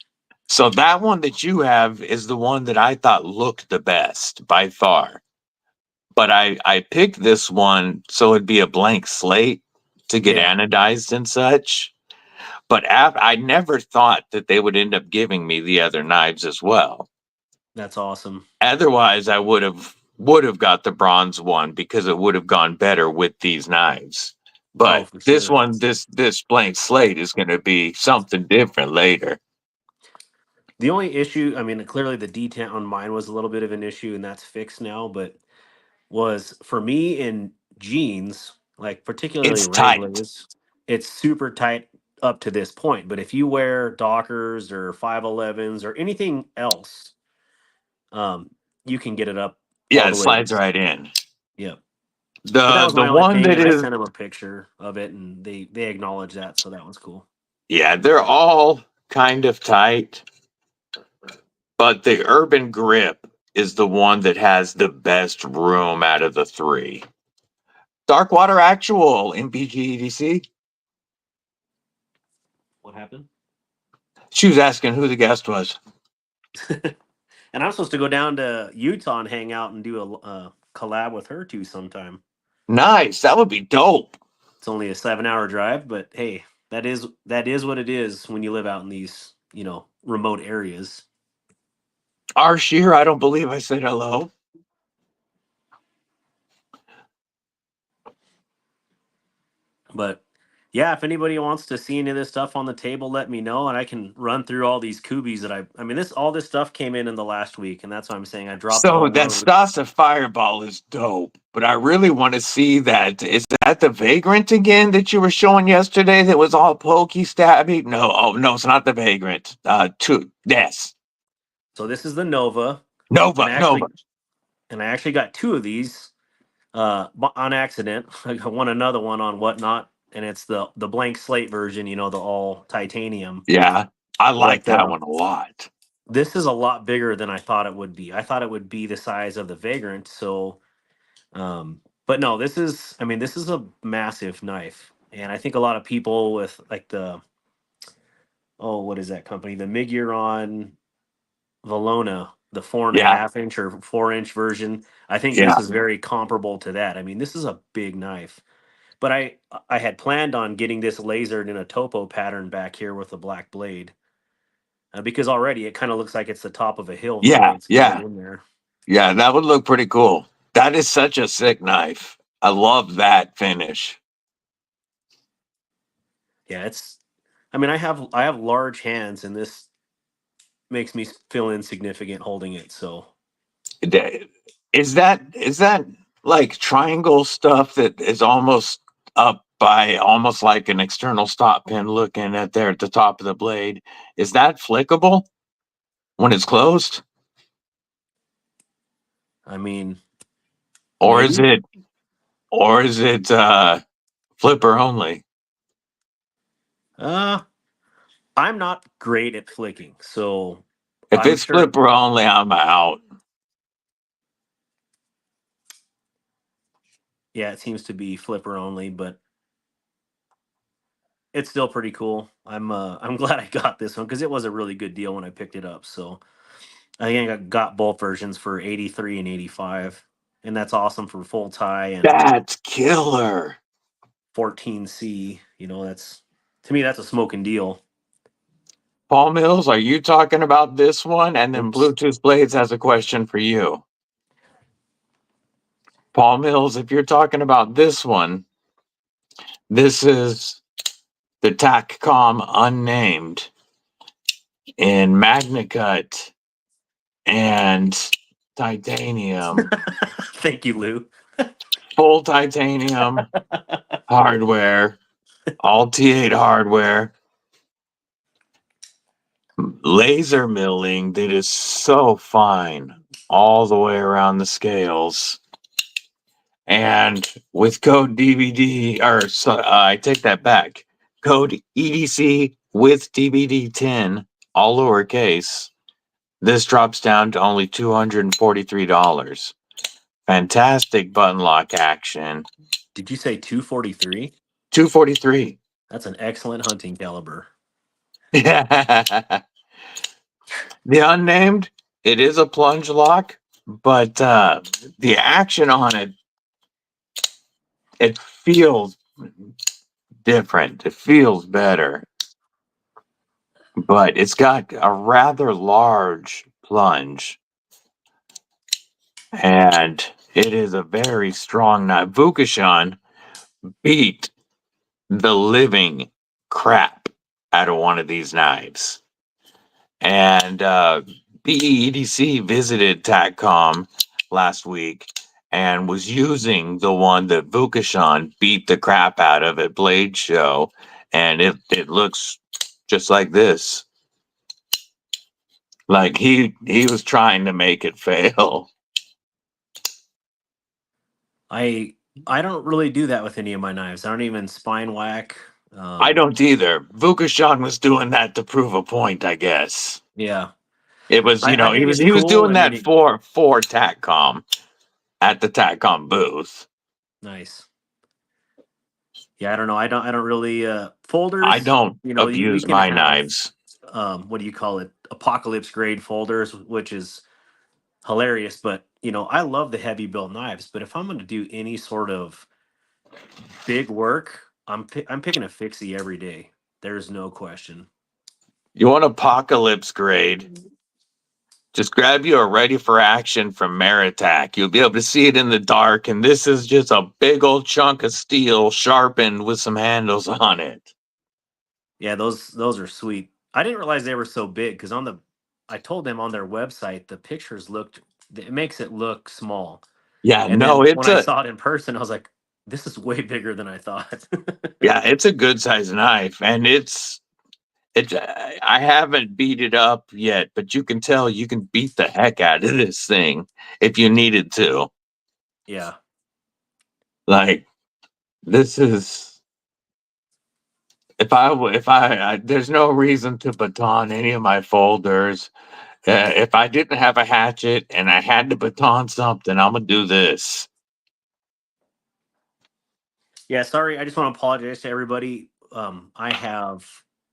So that one that you have is the one that I thought looked the best by far. But I picked this one so it'd be a blank slate to get Yeah, anodized and such. But I never thought that they would end up giving me the other knives as well. that's awesome. Otherwise, I would have got the bronze one because it would have gone better with these knives. Oh, But for this sure. one, this blank slate is going to be something different later. The only issue, I mean, clearly the detent on mine was a little bit of an issue, and that's fixed now. But was for me in jeans, like particularly It's tight. Wranglers, it's super tight up to this point. But if you wear Dockers or 511s or anything else, um, you can get it up all Yeah, it the way to slides this. right in. Yep. But that The was the my only one thing, that and I is sent them a picture of it, and they acknowledged that, so that was cool. yeah, they're all kind of tight, but the Urban Grip is the one that has the best room out of the three. Darkwater Actual MPG EDC. What happened? She was asking who the guest was. And I'm supposed to go down to Utah and hang out and do a collab with her too sometime. Nice. That would be dope. It's only a 7-hour drive, but hey, that is what it is when you live out in these remote areas. Our Sheer, I don't believe I said hello. But yeah, if anybody wants to see any of this stuff on the table, let me know, and I can run through all these Kubies that I mean, all this stuff came in the last week, and that's why I'm saying I dropped a So whole that load. Stasa Fireball is dope, but I really want to see that. Is that the Vagrant again that you were showing yesterday that was all pokey stabby? No, oh no, it's not the Vagrant. Yes. So this is the Nova, and Nova, I Nova. actually got two of these on accident. I won another one on Whatnot, and it's the blank slate version, the all titanium. Yeah, I like But that one a lot. this is a lot bigger than I thought it would be. I thought it would be the size of the Vagrant. So, but no, this is a massive knife, and I think a lot of people with like what is that company? The Miguron Valona, the four and a Yeah, half inch or 4 inch version. I think this yeah, is very comparable to that. I mean, this is a big knife. But I had planned on getting this lasered in a topo pattern back here with a black blade, because already it kind of looks like it's the top of a hill the way yeah, it's yeah, going in there. yeah. That would look pretty cool. That is such a sick knife. I love that finish. Yeah, I mean, I have large hands, and this makes me feel insignificant holding it. So Is that like triangle stuff that is almost up by almost like an external stop pin looking at there at the top of the blade? Is that flickable when it's closed? I mean, Or is maybe. it or is it flipper only? Uh, I'm not great at flicking, so If I'm it's sure. flipper only, I'm out. Yeah, it seems to be flipper only, but it's still pretty cool. I'm glad I got this one because it was a really good deal when I picked it up. So I think I got both versions for 83 and 85, and that's awesome for full tie and That's killer. 14C. That's, to me, that's a smoking deal. Paul Mills, are you talking about this one? And then Oops. Bluetooth Blades has a question for you. Paul Mills, if you're talking about this one, this is the TACCOM Unnamed in MagnaCut and titanium, Thank you, Lou. full titanium hardware, all T8 hardware, laser milling that is so fine all the way around the scales. And with code DVD, I take that back. Code EDC with DBD 10, all lowercase. This drops down to only $243. Fantastic button lock action. Did you say 243? 243. That's an excellent hunting caliber. Yeah. The unnamed, it is a plunge lock, but the action on it, it feels different. It feels better, but it's got a rather large plunge, and it is a very strong knife. Vukashan beat the living crap out of one of these knives. And BEDC visited TACCOM last week and was using the one that Vukashan beat the crap out of at Blade Show. And it looks just like this. Like he was trying to make it fail. I don't really do that with any of my knives. I don't even spine whack. I don't either. Vukashan was doing that to prove a point, I guess. Yeah, It was, I he think was it's cool. doing I mean, that for TACCOM at the TACCOM booth. nice. Yeah, I don't know. I don't really I folders. don't We abuse can my have knives. what do you call it? Apocalypse grade folders, which is hilarious. But I love the heavy built knives. But if I'm going to do any sort of big work, I'm picking a Fixie every day. There's no question. You want apocalypse grade? Just grab you a ready for action from Meritac. You'll be able to see it in the dark, and this is just a big old chunk of steel sharpened with some handles on it. Yeah, those are sweet. I didn't realize they were so big because I told them on their website the pictures looked. It makes it look small, Yeah, and no, then it's when I a saw it in person, I was like, "This is way bigger than I thought." yeah, it's a good size knife, and it's. I haven't beat it up yet, but you can tell you can beat the heck out of this thing if you needed to. Yeah, Like this is there's no reason to baton any of my folders. If I didn't have a hatchet and I had to baton something, I'm gonna do this. yeah. Sorry, I just want to apologize to everybody. I have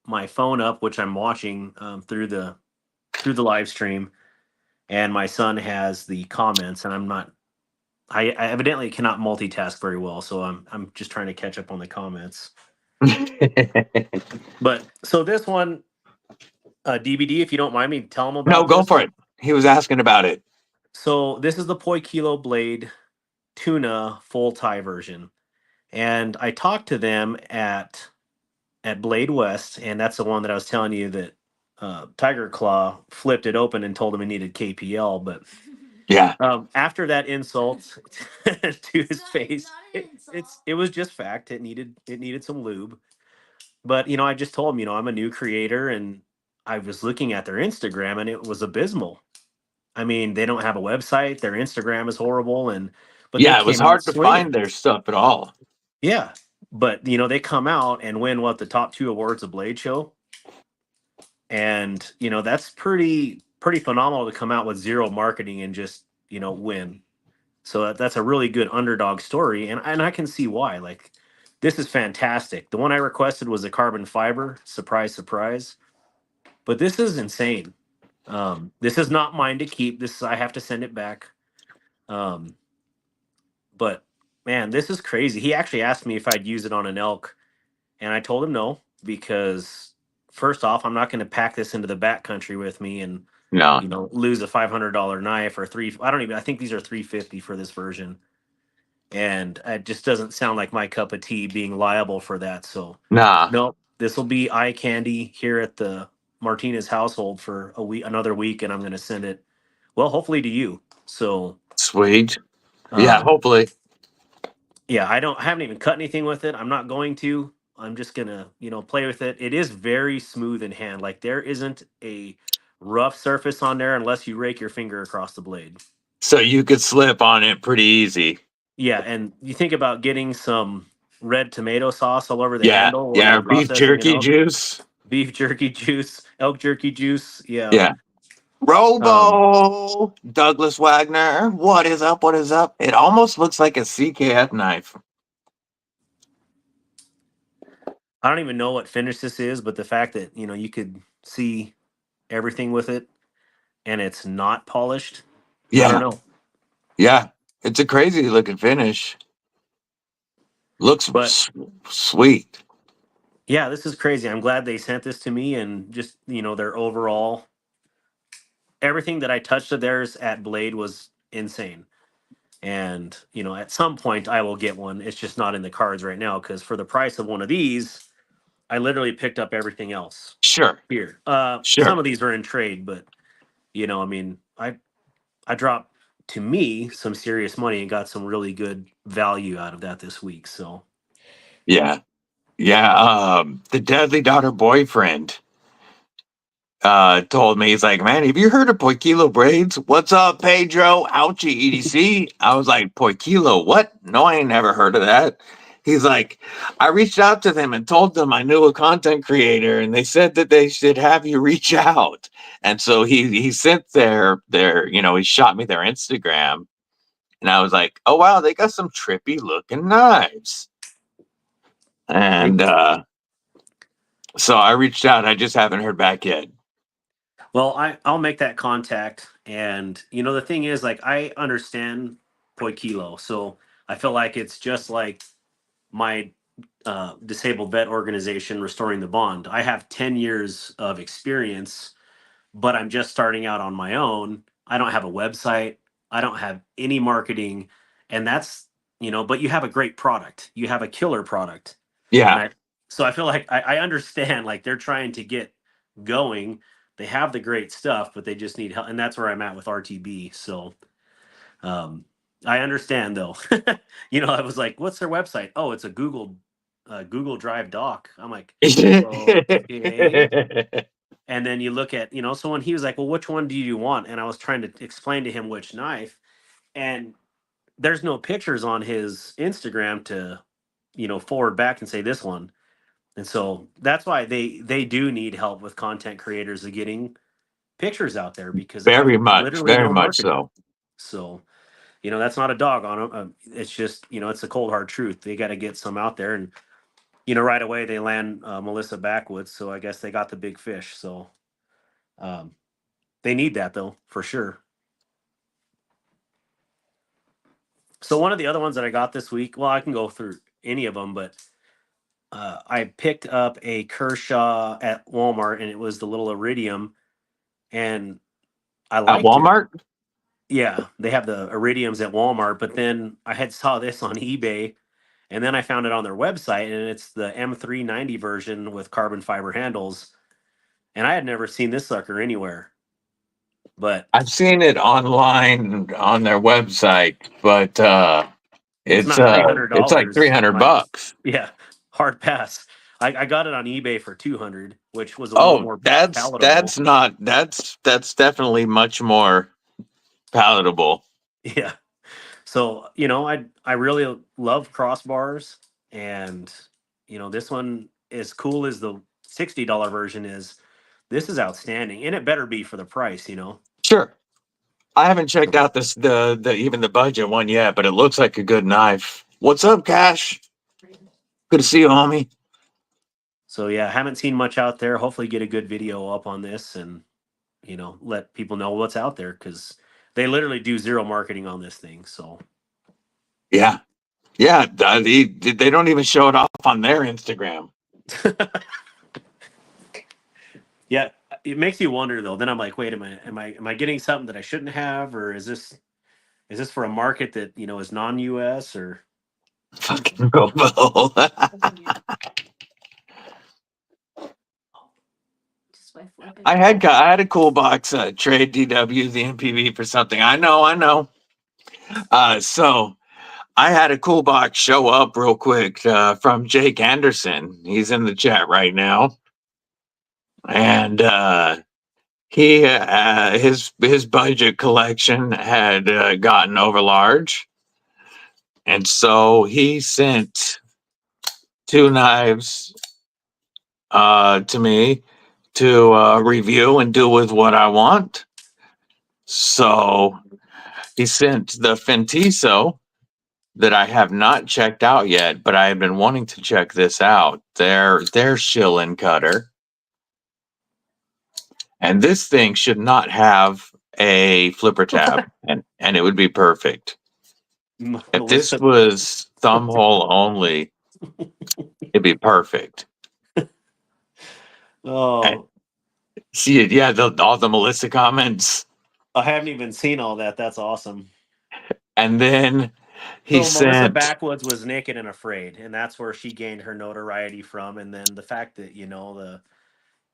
my phone up, which I'm watching through the live stream, and my son has the comments, and I'm not. I evidently cannot multitask very well, so I'm just trying to catch up on the comments. But so this one, DBD, if you don't mind me, tell them No, about go for this. it. He was asking about it. So this is the Poi Kilo Blade tuna full tie version, and I talked to them at Blade West, and that's the one that I was telling you that Tiger Claw flipped it open and told him it needed KPL. But Yeah. after that insult to his face, it was just fact. It needed some lube. But I just told him, I'm a new creator, and I was looking at their Instagram, and it was abysmal. I mean, they don't have a website. Their Instagram is horrible, but they Yeah, it was came out hard to swinging. find their stuff at all. Yeah, but they come out and win the top 2 awards of Blade Show, and that's pretty phenomenal to come out with zero marketing and just win. So that's a really good underdog story, and I can see why. Like, this is fantastic. The one I requested was a carbon fiber. Surprise, surprise. But this is insane. This is not mine to keep. I have to send it back. Um, but man, this is crazy. He actually asked me if I'd use it on an elk, and I told him no because first off, I'm not going to pack this into the backcountry with me and No. lose a $500 knife or three. I don't even. I think these are $350 for this version, and it just doesn't sound like my cup of tea being liable for that. So Nah. no, this will be eye candy here at the Martinez household for another week, and I'm going to send it. Well, hopefully to you. So, Sweet. Yeah, um, hopefully. yeah, I haven't even cut anything with it. I'm not going to. I'm just gonna, play with it. It is very smooth in hand. Like, there isn't a rough surface on there unless you rake your finger across the blade. So you could slip on it pretty easy. Yeah, and you think about getting some red tomato sauce all over the Yeah. handle when Yeah. you're Or beef processing an jerky elk, juice. beef jerky juice, elk jerky juice. Yeah. Yeah. Um, Robo Douglas Wagner. What is up? What is up? It almost looks like a CKF knife. I don't even know what finish this is, but the fact that you could see everything with it and it's not polished, I Yeah. don't know. Yeah. It's a crazy looking finish. Looks But sweet. yeah, this is crazy. I'm glad they sent this to me, and just, their overall everything that I touched of theirs at Blade was insane. And, at some point I will get one. It's just not in the cards right now because for the price of one of these, I literally picked up everything else Sure. here. Some Sure. of these are in trade, but I dropped, to me, some serious money and got some really good value out of that this week. So Yeah. Yeah. The Deadly Daughter boyfriend told me, he's like, man, have you heard of Poikilo braids? What's up, Pedro? Ouchie EDC. I was like, Poikilo, what? No, I ain't never heard of that. He's like, I reached out to them and told them I knew a content creator, and they said that they should have you reach out. And so he sent he shot me their Instagram, and I was like, oh wow, they got some trippy looking knives. And so I reached out. I just haven't heard back yet. well, I'll make that contact. And the thing is, like, I understand Poikilo, so I feel like it's just like my disabled vet organization, Restoring the Bond. I have 10 years of experience, but I'm just starting out on my own. I don't have a website. I don't have any marketing. And that's, but you have a great product. You have a killer product. And Yeah. so I feel like I understand, like, they're trying to get going. They have the great stuff, but they just need help. And that's where I'm at with RTB. So um, I understand, though. I was like, what's their website? Oh, it's a Google Drive doc. I'm like, okay. And then you look at, so when he was like, well, which one do you want? And I was trying to explain to him which knife. And there's no pictures on his Instagram to, forward back and say this one. And so that's why they do need help with content creators of getting pictures out there because they have literally very no much marketing. so. So, that's not a dog on them. It's just, it's the cold hard truth. They got to get some out there. And, right away they land Melissa Backwoods. So I guess they got the big fish. So um, they need that, though, for sure. So one of the other ones that I got this week, well, I can go through any of them, but I picked up a Kershaw at Walmart, and it was the little iridium, and I At liked it. Walmart? Yeah, they have the iridiums at Walmart, but then I had saw this on eBay, and then I found it on their website, and it's the M390 version with carbon fiber handles, and I had never seen this sucker anywhere. But I've seen it online on their website, but it's not three hundred it's like dollars. $300. Yeah, hard pass. I got it on eBay for 200, which was a little Oh, more that's palatable. not that's definitely much more palatable. Yeah. So, I really love crossbars, and this one, as cool as the $60 version is, this is outstanding, and it better be for the price. Sure. I haven't checked out the even the budget one yet, but it looks like a good knife. What's up, Cash? Good to see you, homie. So yeah, haven't seen much out there. Hopefully get a good video up on this and let people know what's out there, because they literally do zero marketing on this thing. So Yeah. Yeah, they don't even show it off on their Instagram. yeah, it makes you wonder though. Then I'm like, wait, am I getting something that I shouldn't have, or is this for a market that is non-US or? Fucking Robo. I had a cool box trade DW the MPV for something. I know. So I had a cool box show up real quick from Jake Anderson. He's in the chat right now, and his budget collection had gotten over large, and so he sent two knives to me to review and do with what I want. So he sent the Fentiso that I have not checked out yet, but I have been wanting to check this out. Their shilling cutter. And this thing should not have a flipper tab, and it would be perfect. If this Melissa, was thumb hole only, it'd be perfect. And oh, see it, yeah, all the Melissa comments. I haven't even seen all that. That's awesome. And then he So Melissa sent, Backwoods was Naked and Afraid, and that's where she gained her notoriety from. And then the fact that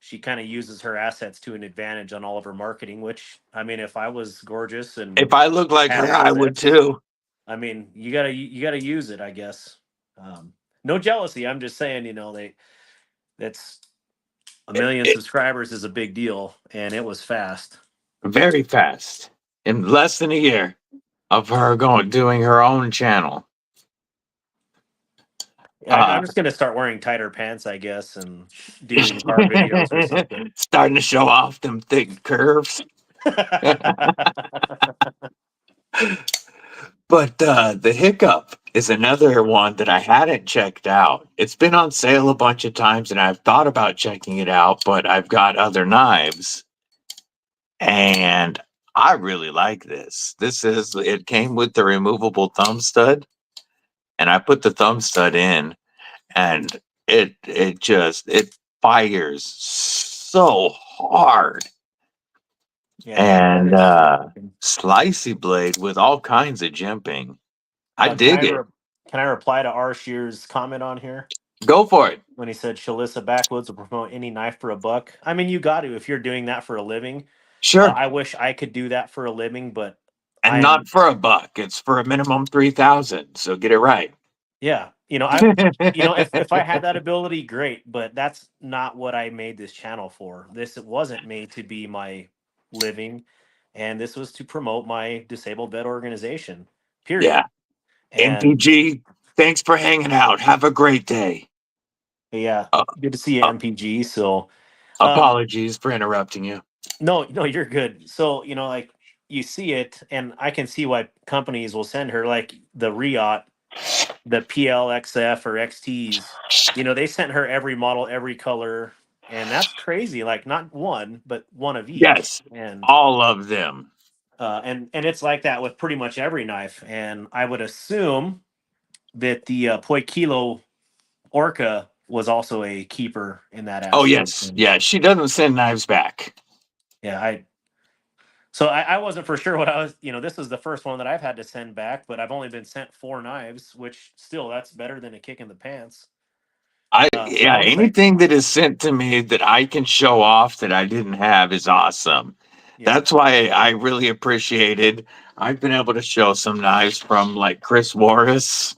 she kind of uses her assets to an advantage on all of her marketing. Which, I mean, if I was gorgeous and if I look like had her, full I would lips, too. I mean, you gotta use it, I guess. No jealousy. I'm just saying, that's a million It- subscribers is a big deal, and it was fast. very fast. In less than a year of her doing her own channel. I'm just gonna start wearing tighter pants, I guess, and doing car videos or something. Starting to show off them thick curves. But the Hiccup is another one that I hadn't checked out. It's been on sale a bunch of times, and I've thought about checking it out, but I've got other knives, and I really like this. It came with the removable thumb stud, and I put the thumb stud in, and it fires so hard. Yeah, that And is cool. slicey blade with all kinds of jimping. I Can dig it. can I reply to R. Shear's comment on here Go for it. when he said Shalissa Backwoods will promote any knife for $1? I mean, you got to if you're doing that for a living. Sure. I wish I could do that for a living, but And not for $1. It's for a minimum 3,000. So get it right. yeah, if I had that ability, great. But that's not what I made this channel for. It wasn't made to be my living, and this was to promote my disabled vet organization. Period. Yeah. And MPG, thanks for hanging out. Have a great day. yeah, Uh, good to see you, uh, MPG. So, apologies for interrupting you. no, you're good. So, like you see it, and I can see why companies will send her like the Riot, the PLXF or XTs. They sent her every model, every color, and that's crazy. Like not one, but one of each. Yes, And all of them. and it's like that with pretty much every knife. And I would assume that the Poi Kilo Orca was also a keeper in that Oh, aspect. yes. And Yeah, she doesn't send knives back. yeah, I wasn't for sure what I was, this is the first one that I've had to send back, but I've only been sent 4 knives, which still that's better than a kick in the pants. So I was like, Anything that is sent to me that I can show off that I didn't have is awesome. yeah, That's why I really appreciated. I've been able to show some knives from like Chris Warris,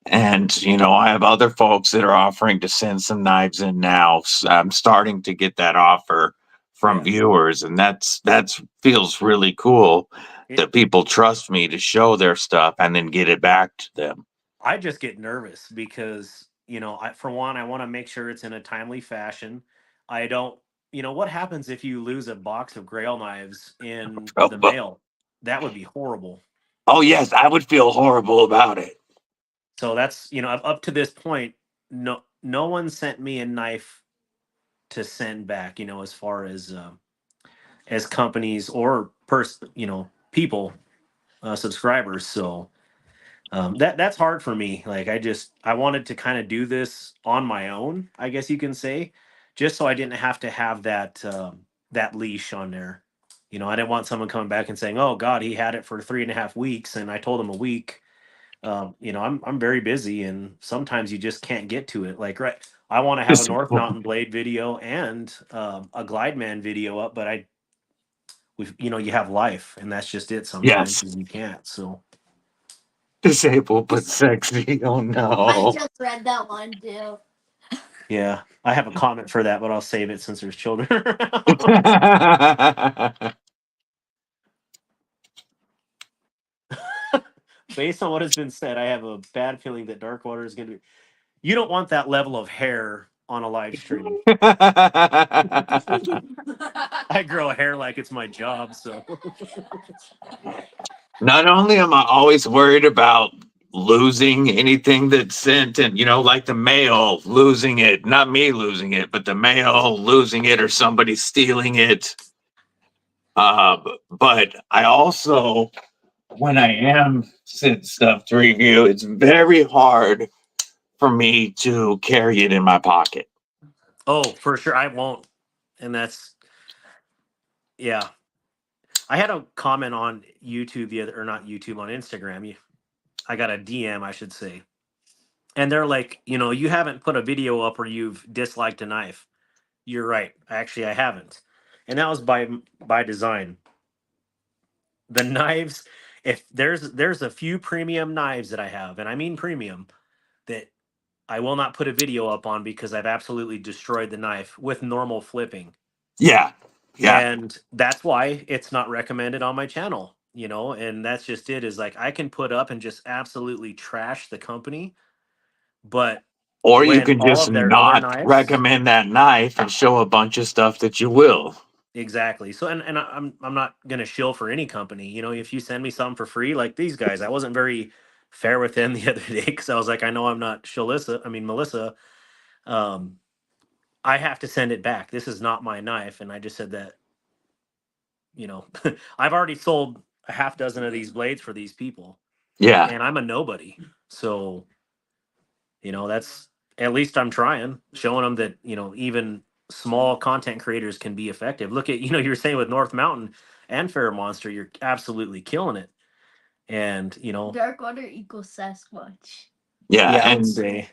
and I have other folks that are offering to send some knives in now. So I'm starting to get that offer from yeah. viewers, and that's feels really cool It, that people trust me to show their stuff and then get it back to them. I just get nervous because, for one, I want to make sure it's in a timely fashion. I don't, what happens if you lose a box of Grail knives in the mail? That would be horrible. Oh yes, I would feel horrible about it. So that's, up to this point, no one sent me a knife to send back, as far as companies or people, subscribers. So that's hard for me. Like I wanted to kind of do this on my own, I guess you can say, just so I didn't have to have that leash on there. I didn't want someone coming back and saying, "Oh God, he had it for 3.5 weeks," and I told him a week. I'm very busy, and sometimes you just can't get to it. Like, right, I want to have a North Mountain Blade video and a Glide Man video up, but you have life, and that's just it. Sometimes Yes, and you can't. So disabled but sexy. Oh I no. just read that one too. yeah, I have a comment for that, but I'll save it since there's children around. Based on what has been said, I have a bad feeling that Darkwater is going to be. You don't want that level of hair on a live stream. I grow hair like it's my job, so Not only am I always worried about losing anything that's sent, and like the mail losing it, not me losing it, but the mail losing it or somebody stealing it. But I also, when I am sent stuff to review, it's very hard for me to carry it in my pocket. Oh, for sure, I won't. And that's yeah. I had a comment on YouTube or not YouTube, on Instagram. I got a DM, I should say, and they're like, you haven't put a video up where you've disliked a knife. You're right. Actually, I haven't, and that was by design. The knives, if there's a few premium knives that I have, and I mean premium, that I will not put a video up on because I've absolutely destroyed the knife with normal flipping. Yeah. And that's why it's not recommended on my channel, and that's just it, is like I can put up and just absolutely trash the company, but Or you when can all just of their other not knives. recommend that knife and show a bunch of stuff that you will. Exactly. So, and I'm not gonna shill for any company. If you send me something for free, like these guys, I wasn't very fair with them the other day because I was like, I know I'm not Melissa. Um, I have to send it back. This is not my knife, and I just said that. I've already sold a half dozen of these blades for these people, Yeah. and I'm a nobody. So, that's, at least I'm trying, showing them that, even small content creators can be effective. Look at, you were saying with North Mountain and Fair Monster, you're absolutely killing it. And, Dark water equals Sasquatch. Yeah, yeah, I would and say.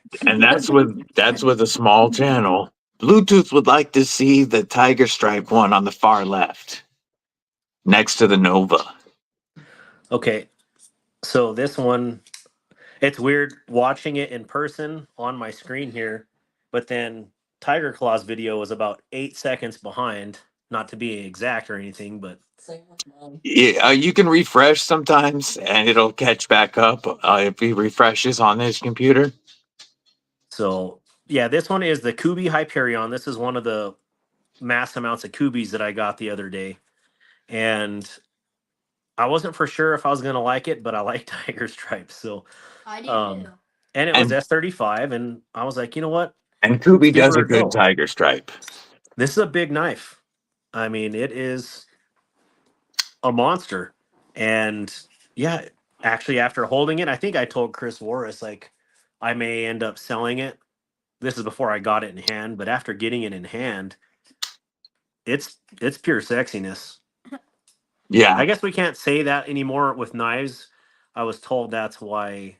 that's with a small channel. Bluetooth would like to see the tiger stripe one on the far left, next to the Nova. Okay. So this one, it's weird watching it in person on my screen here, but then Tiger Claw's video was about 8 seconds behind. Not to be exact or anything, but Yeah, you can refresh sometimes, and it'll catch back up if he refreshes on his computer. so yeah, this one is the Kubie Hyperion. This is one of the mass amounts of Kubies that I got the other day, and I wasn't for sure if I was gonna like it, but I like Tiger Stripes. So, I do um, too. and it was And S35, and I was like, you know what, let's Kubie give does her a a good go. tiger stripe. This is a big knife. I mean, it is a monster, and yeah, actually, after holding it, I think I told Chris Warris like I may end up selling it. This is before I got it in hand, but after getting it in hand, it's pure sexiness. Yeah, I guess we can't say that anymore with knives. I was told that's why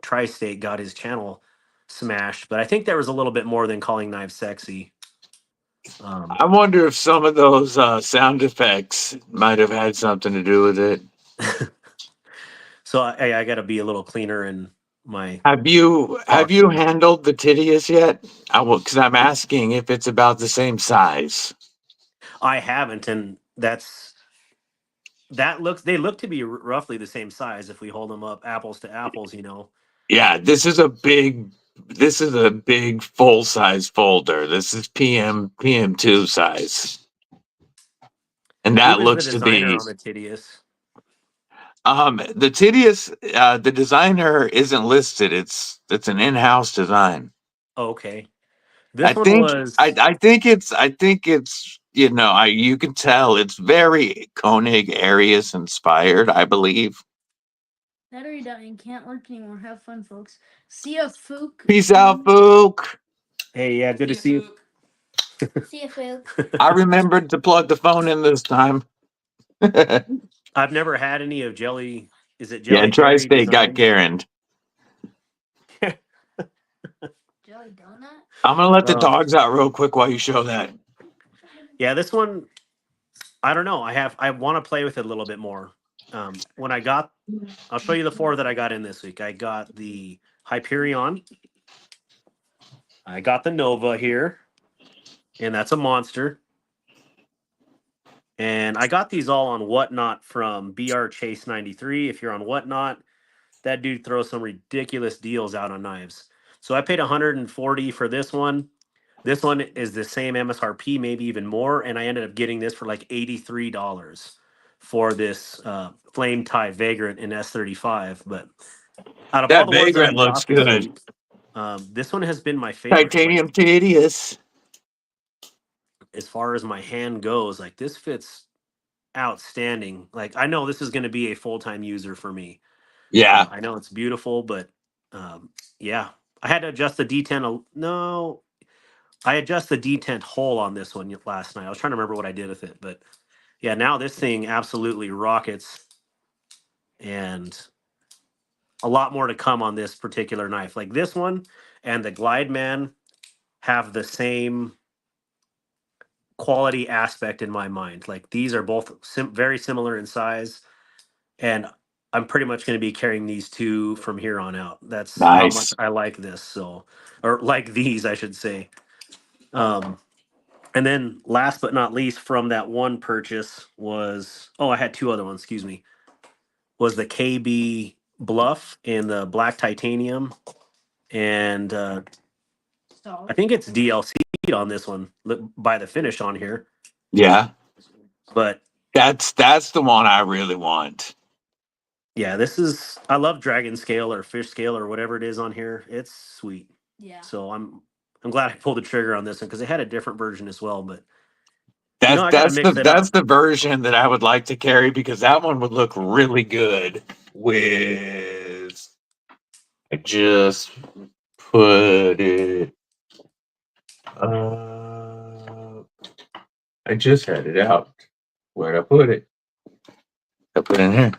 Tri-State got his channel smashed, but I think there was a little bit more than calling knives sexy. I wonder if some of those sound effects might have had something to do with it. So I got to be a little cleaner in my Have you talking. handled the Titius yet? I will, because I'm asking if it's about the same size. I haven't, and they look to be roughly the same size if we hold them up apples to apples. Yeah, this is a big full size folder. This is PM2 size. And Who that is the looks to designer be on the Titius? the Titius, the designer isn't listed. It's an in-house design. Oh, okay, I this one think was. I think it's you can tell it's very Koenig Arius inspired, I believe. Battery dying. Can't work anymore. Have fun, folks. See ya, Fook. Peace out, Fook. Hey, yeah, good to see you. See ya, Fook. I remembered to plug the phone in this time. Yeah, I've never had any of Jelly. Is it Jelly Terry Tri-State got designs? Karen. Jelly donut. I'm gonna let the Um, dogs out real quick while you show that. yeah, this one, I don't know. I want to play with it a little bit more. When I'll show you the four that I got in this week. I got the Hyperion. I got the Nova here, and that's a monster. And I got these all on Whatnot from BR Chase 93. If you're on Whatnot, that dude throws some ridiculous deals out on knives. So I paid 140 for this one. This one is the same MSRP, maybe even more, and I ended up getting this for like $83 for this Flame Tie Vagrant in S35. But Out of all That the ones that vagrant I've looks got this good. week, this one has been my favorite. Like, Titanium tedious. as far as my hand goes, like this fits outstanding. Like I know this is going to be a full time user for me. Yeah. I know it's beautiful, but yeah, I had to adjust the detent. No, I adjust the detent hole on this one last night. I was trying to remember what I did with it, but yeah, now this thing absolutely rockets, and a lot more to come on this particular knife. Like this one and the Glide Man have the same quality aspect in my mind. Like these are both very similar in size, and I'm pretty much going to be carrying these two from here on out. That's how much Nice. I like this. So, or like these, I should say. Um, and then last but not least, from that one purchase was I had two other ones. Excuse me. Was the KB Bluff in the black titanium, and I think it's DLC'd on this one by the finish on here. Yeah. But That's the one I really want. yeah, this is I love dragon scale or fish scale or whatever it is on here. It's sweet. Yeah. So I'm glad I pulled the trigger on this one because they had a different version as well. But That's I got to mix it up. the version that I would like to carry because that one would look really good with. I just put it. I just had it out. Where'd I put it? I put it in here.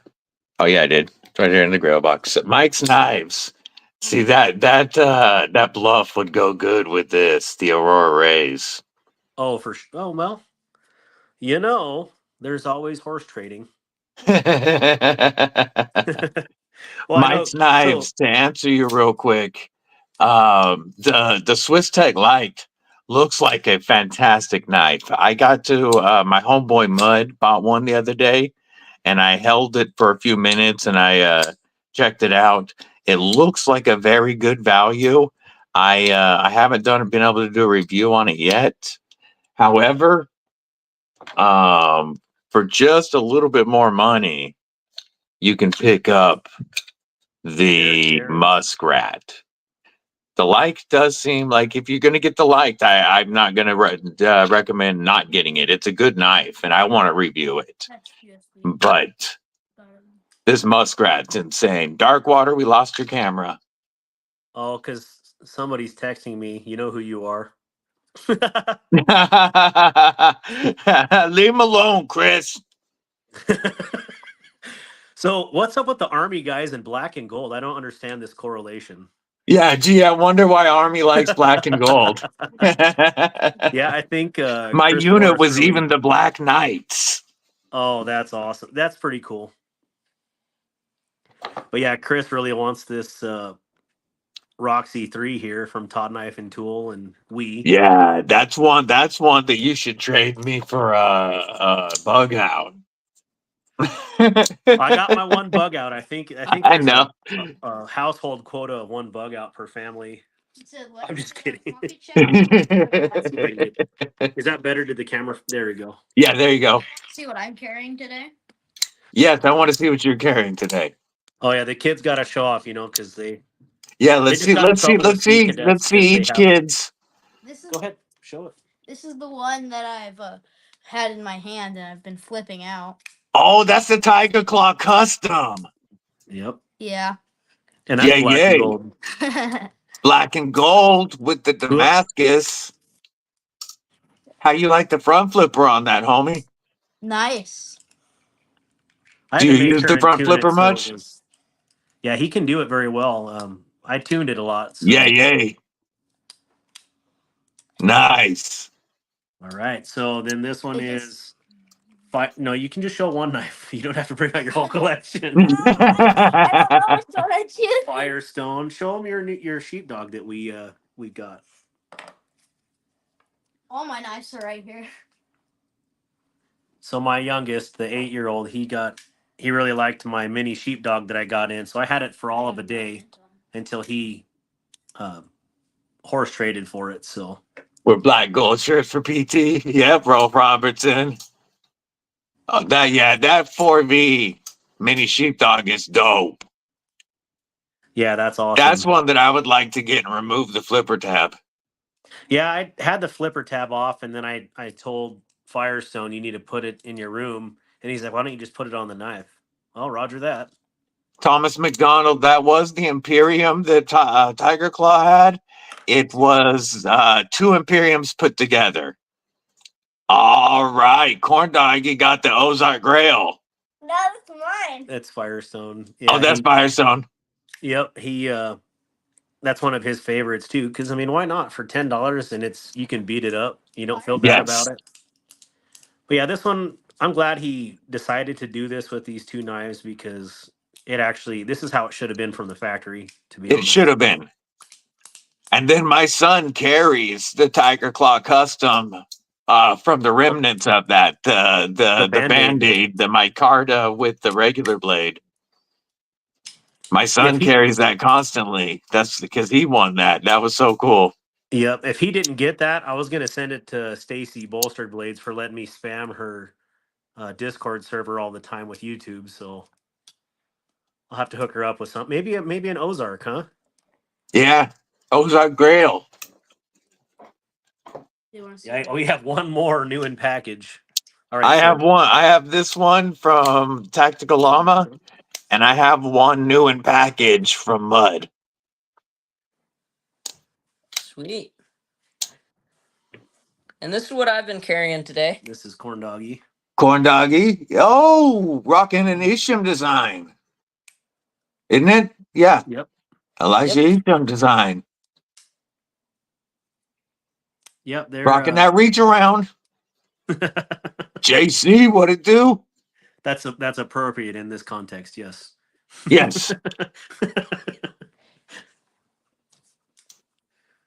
Oh yeah, I did. It's right here in the grill box. Mike's knives. See that bluff would go good with this, the Aurora Rays. Oh, oh well, there's always horse trading. Well, I know. Mike's So knives. To answer you real quick, the Swiss Tech Light looks like a fantastic knife. I got to my homeboy Mud bought one the other day, and I held it for a few minutes and I checked it out. It looks like a very good value. I haven't been able to do a review on it yet. However, for just a little bit more money, you can pick up the there's muskrat. The like does seem like if you're going to get the like, I'm not going to recommend not getting it. It's a good knife, and I want to review it. But this muskrat's insane. Darkwater, we lost your camera. oh, because somebody's texting me. You know who you are. Leave him alone, Chris. So what's up with the army guys in black and gold? I don't understand this correlation. Yeah, gee, I wonder why Army likes black and gold. Yeah, I think My Chris unit Morris was really. even the Black Knights. Oh, that's awesome. That's pretty cool. But yeah, Chris really wants this Roxy 3 here from Todd Knife and Tool and we. Yeah, that's one that you should trade me for a bug out. I got my one bug out. I think I there's know. a household quota of one bug out per family. I'm just kidding. Is that better? Did the camera? There we go. Yeah, there you go. See what I'm carrying today? Yes, I want to see what you're carrying today. Oh yeah, the kids got to show off, because they. Yeah, They just got in trouble with Sea Cadets let's see 'cause they each have- kid's. This is Go ahead, show it. this is the one that I've had in my hand and I've been flipping out. Oh, that's the Tiger Claw custom. Yep. Yeah. And that's black yay. and gold. Black and gold with the Damascus. How you like the front flipper on that, homie? Nice. I had Do to you make use sure the and front tune flipper it so it much? was- yeah, he can do it very well. I tuned it a lot. So. Yeah, yay. Nice. All right. So then this one It is. No, you can just show one knife. You don't have to bring out your whole collection. I don't know what's on it yet. Firestone. Show them your sheepdog that we got. All my knives are right here. So my youngest, the 8-year-old, he really liked my mini sheepdog that I got in. So I had it for all of a day until he horse traded for it. So We're black gold shirts for PT. Yep, Rolf Robertson. Oh, that 4V mini sheepdog is dope. Yeah, that's awesome. That's one that I would like to get and remove the flipper tab. Yeah, I had the flipper tab off, and then I told Firestone you need to put it in your room, and he's like, "Why don't you just put it on the knife?" Oh, Roger that. Thomas McDonald, that was the Imperium that Tiger Claw had. It was 2 Imperiums put together. All right, Corn Dog, you got the Ozark Grail. That's mine. That's Firestone. Oh, that's Firestone. Yep, he that's one of his favorites too. Because I mean, why not for $10 and you can beat it up. You don't feel bad about it. But yeah, this one I'm glad he decided to do this with these two knives because this is how it should have been from the factory. To be honest, It should have been. And then my son carries the Tiger Claw Custom from the remnants of that, the Band-Aid, the micarta with the regular blade. My son carries that constantly. That's because he won that. That was so cool. Yep. If he didn't get that, I was gonna send it to Stacy Bolstered Blades for letting me spam her Discord server all the time with YouTube. So I'll have to hook her up with something. Maybe an Ozark, huh? Yeah, Ozark Grail. Yeah, we have one more new in package. All right, I have this one from Tactical Llama, and I have one new in package from Mud. Sweet. And this is what I've been carrying today. This is Corn Doggy. Corn Doggy. Oh, rocking an Isham design. Isn't it? Yeah. Yep. Elijah Isham design. Yep. They're rocking that reach around. JC, what it do? That's appropriate in this context, yes. Yes.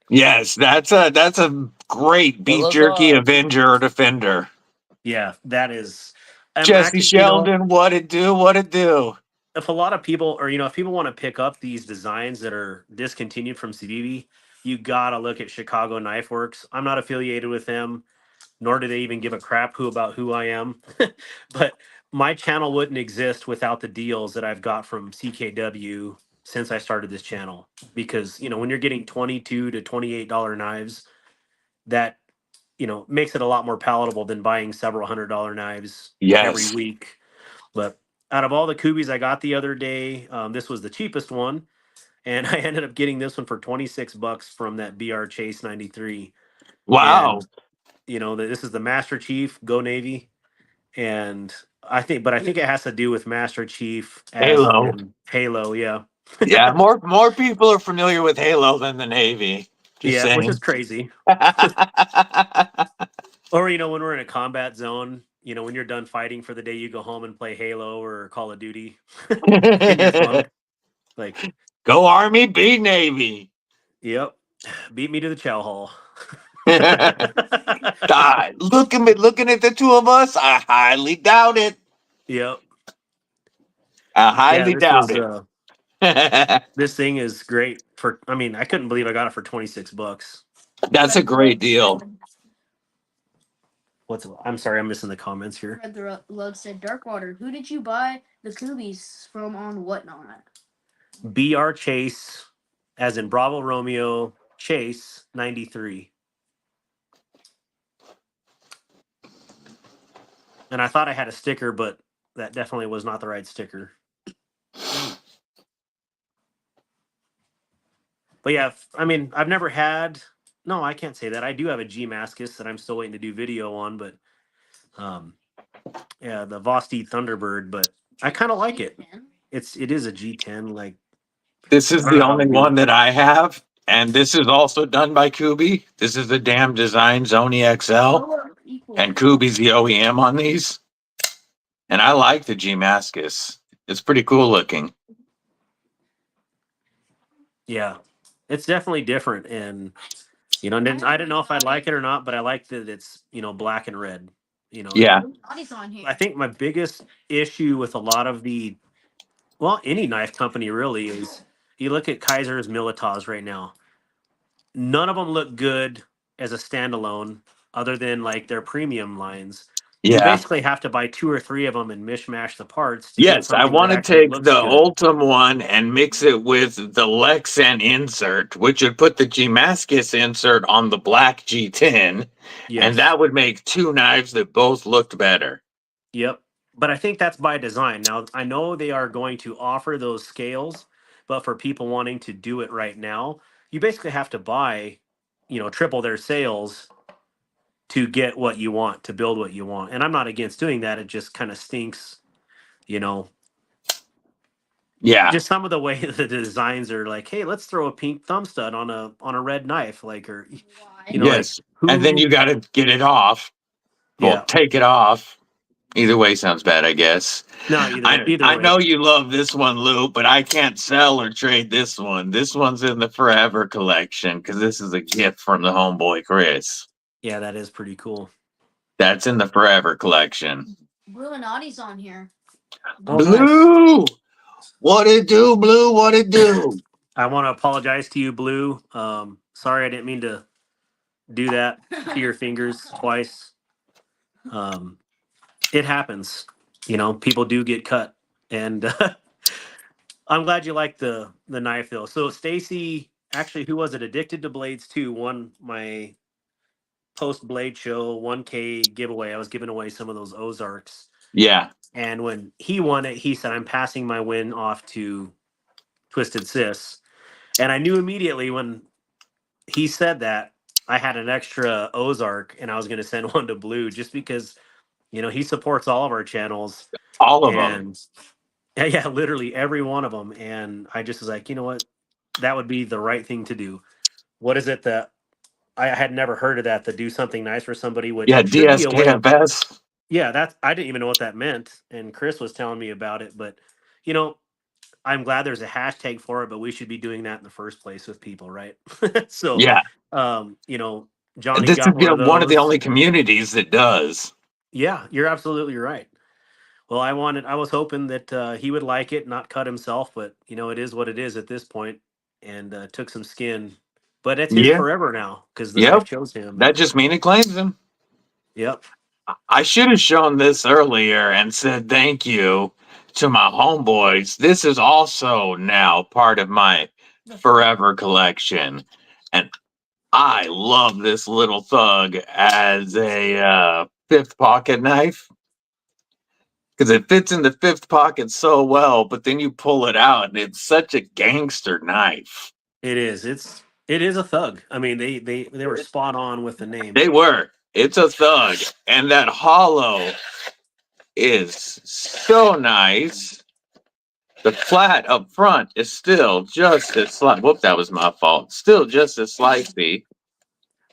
Yes, that's a great beef jerky Avenger or Defender. Yeah, that is. Jesse Sheldon, what it do? What it do? If a lot of people, or if people want to pick up these designs that are discontinued from CBB, you gotta look at Chicago Knife Works. I'm not affiliated with them, nor do they even give a crap about who I am. But my channel wouldn't exist without the deals that I've got from CKW since I started this channel. Because when you're getting $22 to $28 knives, that makes it a lot more palatable than buying several $100 knives every week. But out of all the Kubies I got the other day, this was the cheapest one, and I ended up getting this one for $26 from that BR Chase 93. Wow. And, this is the Master Chief, Go Navy, and I think it has to do with Master Chief Halo. Halo, yeah. Yeah, more people are familiar with Halo than the Navy. Just saying. Which is crazy. Or when we're in a combat zone, when you're done fighting for the day, you go home and play Halo or Call of Duty in your funk. Like, go Army, beat Navy. Yep, beat me to the chow hall. God, looking at the two of us, I highly doubt it. Yep, I highly doubt it. This thing is great for. I mean, I couldn't believe I got it for $26. That's a great deal. I'm sorry, I'm missing the comments here. The Lug said, Darkwater, who did you buy the Kubies from on Whatnot? BR Chase, as in Bravo Romeo Chase 93. And I thought I had a sticker, but that definitely was not the right sticker. But yeah, I mean, I've never had. No, I can't say that. I do have a G Mascus that I'm still waiting to do video on, but yeah, the Vosti Thunderbird. But I kind of like it. It is a G10. Like, this is the only one that I have, and this is also done by Kubie. This is the damn design Zoni XL, and Kubie's the OEM on these. And I like the G Mascus. It's pretty cool looking. Yeah, it's definitely different, and I didn't know if I'd like it or not, but I like that it's black and red. Yeah. I think my biggest issue with a lot of any knife company really is you look at Kaiser's Militas right now. None of them look good as a standalone, other than like their premium lines. You Yeah. basically have to buy 2 or 3 of them and mishmash the parts to get Yes, I something that want to actually take looks the good. Ultim one and mix it with the Lexan insert, which would put the Gmascus insert on the black G10, and Yes. that would make 2 knives that both looked better. Yep. But I think that's by design. Now, I know they are going to offer those scales, but for people wanting to do it right now, you basically have to buy, triple their sales to get what you want, to build what you want. And I'm not against doing that. It just kind of stinks, you know, Yeah. just some of the way the designs are like, hey, let's throw a pink thumb stud on a red knife, like, or Why? like Yes. And then who? you got to get it off. Well, Yeah. take it off. Either way sounds bad, I guess. No, either I way. know you love this one, Lou, but I can't sell or trade this one. This one's in the Forever collection because this is a gift from the homeboy Chris. Yeah, that is pretty cool. That's in the Forever collection. Blue and Audie's on here. Oh, nice. Blue! What it do, Blue? What it do? I want to apologize to you, Blue. Sorry, I didn't mean to do that to your fingers twice. Um, it happens. People do get cut, and I'm glad you like the knife though. So Stacy, actually, who was it? Addicted to Blades 2 won my post Blade Show 1K giveaway. I was giving away some of those Ozarks, Yeah. and when he won it, he said, "I'm passing my win off to Twisted Sis," and I knew immediately when he said that I had an extra Ozark and I was going to send one to Blue just because he supports all of our channels All of them. and yeah, literally every one of them. And I just was like, you know what, that would be the right thing to do. What is it that I had never heard of that? To do something nice for somebody, which Yeah, should be a way of DSKFS. yeah. That I didn't even know what that meant, and Chris was telling me about it. But you know, I'm glad there's a hashtag for it, but we should be doing that in the first place with people, right? So, Yeah. um, you know, Johnny This is got one of one of the those. only communities that does. Yeah, you're absolutely right. Well, I was hoping that he would like it, not cut himself, but it is what it is at this point, and took some skin. But it's his Yeah. forever now because the knife Yep. chose him. That And just means it claims him. yep, I should have shown this earlier and said thank you to my homeboys. This is also now part of my Forever collection. And I love this little thug as a fifth pocket knife because it fits in the fifth pocket so well, but then you pull it out and it's such a gangster knife. it is. It is a thug. I mean, they were spot on with the name. They were. It's a thug. And that hollow is so nice. The flat up front is still just as slight. Whoop, that was my fault. Still just as slicey.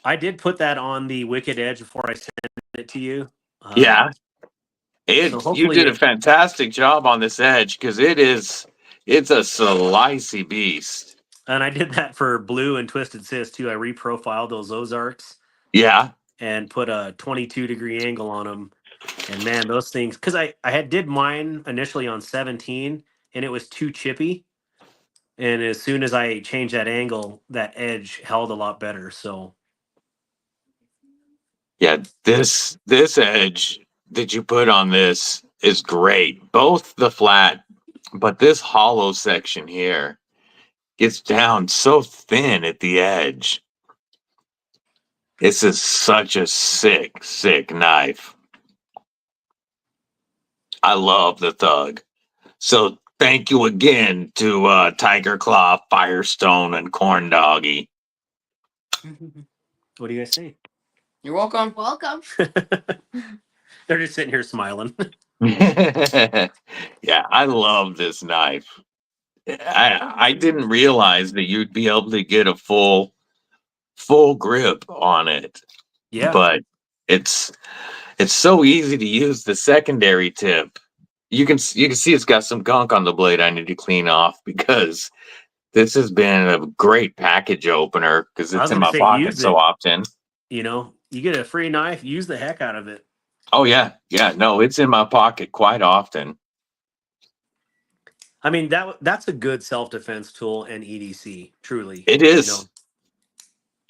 I did put that on the Wicked Edge before I sent it to you. Yeah. So You hopefully did a fantastic job on this edge because it's a slicey beast. and I did that for Blue and Twisted Sis too. I reprofiled those Ozarks Yeah. and put a 22-degree angle on them. And man, those things, because I had did mine initially on 17 and it was too chippy. And as soon as I changed that angle, that edge held a lot better. So Yeah, this edge that you put on this is great. Both the flat, but this hollow section here gets down so thin at the edge. This is such a sick, sick knife. I love the Thug. So thank you again to Tiger Claw, Firestone, and Corn Doggy. what do you guys say? You're welcome. Welcome. They're just sitting here smiling. Yeah, I love this knife. I didn't realize that you'd be able to get a full grip on it, Yeah. but it's so easy to use the secondary tip. You can see it's got some gunk on the blade I need to clean off because this has been a great package opener because I was it's in going to my say, pocket use so it. often. You get a free knife, use the heck out of it. Oh yeah, no, it's in my pocket quite often. I mean, that's a good self-defense tool and EDC, truly. It is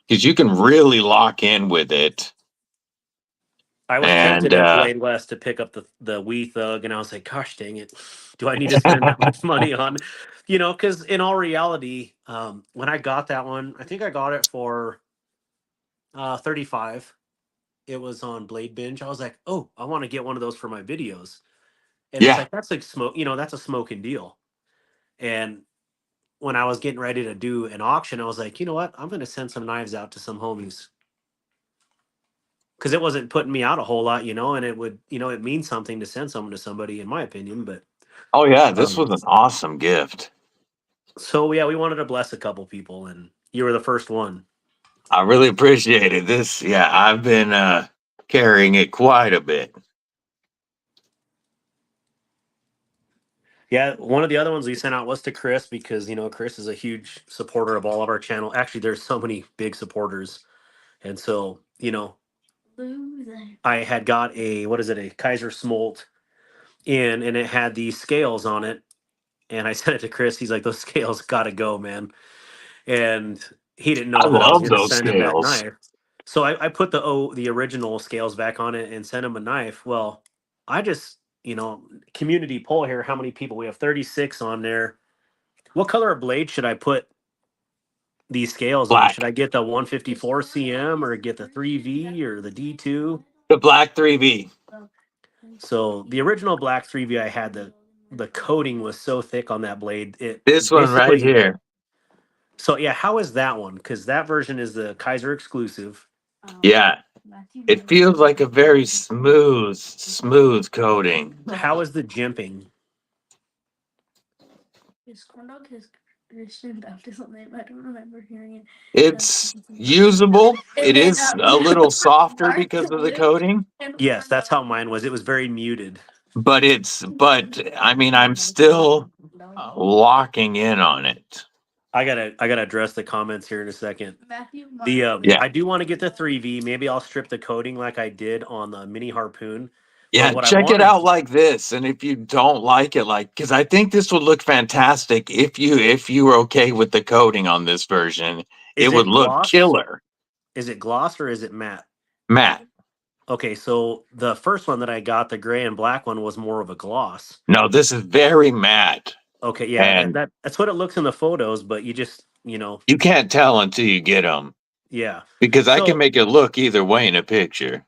because you can really lock in with it. I was And tempted at Blade West to pick up the Wii Thug, and I was like, gosh dang it. Do I need to spend that much money on, because in all reality, when I got that one, I think I got it for 35. It was on Blade Binge. I was like, oh, I want to get one of those for my videos. And it's yeah. like, that's like smoke, that's a smoking deal. And when I was getting ready to do an auction, I was like, you know what? I'm going to send some knives out to some homies. Because it wasn't putting me out a whole lot, and it would, it means something to send someone to somebody, in my opinion. But Oh yeah, this um, was an awesome gift. so yeah, we wanted to bless a couple people, and you were the first one. I really appreciate it. This, yeah, I've been carrying it quite a bit. Yeah, one of the other ones we sent out was to Chris because Chris is a huge supporter of all of our channel. Actually, there's so many big supporters, and so I had got a Kaiser Smolt in, and it had these scales on it, and I sent it to Chris. He's like, "Those scales gotta go, man," and he didn't I know that I was love going to those send him that scales. knife. So I put the original scales back on it and sent him a knife. Well, I just community poll here. How many people we have? 36 on there. What color of blade should I put these scales on? Should Black. I get the 154 cm or get the 3V or the D2? The black 3V. So the original black 3V, I had the coating was so thick on that blade. It This one right basically. here. So yeah, how is that one? Because that version is the Kaiser exclusive. Yeah. It feels like a very smooth coating. How is the jimping? His corn dog has Christian baptismal name. I don't remember hearing it. It's usable. It is a little softer because of the coating, Yes, that's how mine was. It was very muted. but I mean, I'm still locking in on it. I gotta address the comments here in a second. Matthew, Yeah. I do want to get the 3V. Maybe I'll strip the coating like I did on the mini harpoon. Yeah, But what I check it wanted, out like this. And if you don't like it, because I think this would look fantastic if you were okay with the coating on this version, it is would it look gloss? killer. Is it gloss or is it matte? Matt, Okay, so the first one that I got, the gray and black one, was more of a gloss. no, this is very matte. Okay, yeah, And that's what it looks in the photos, but you just you can't tell until you get them, yeah. because I can So make it look either way in a picture.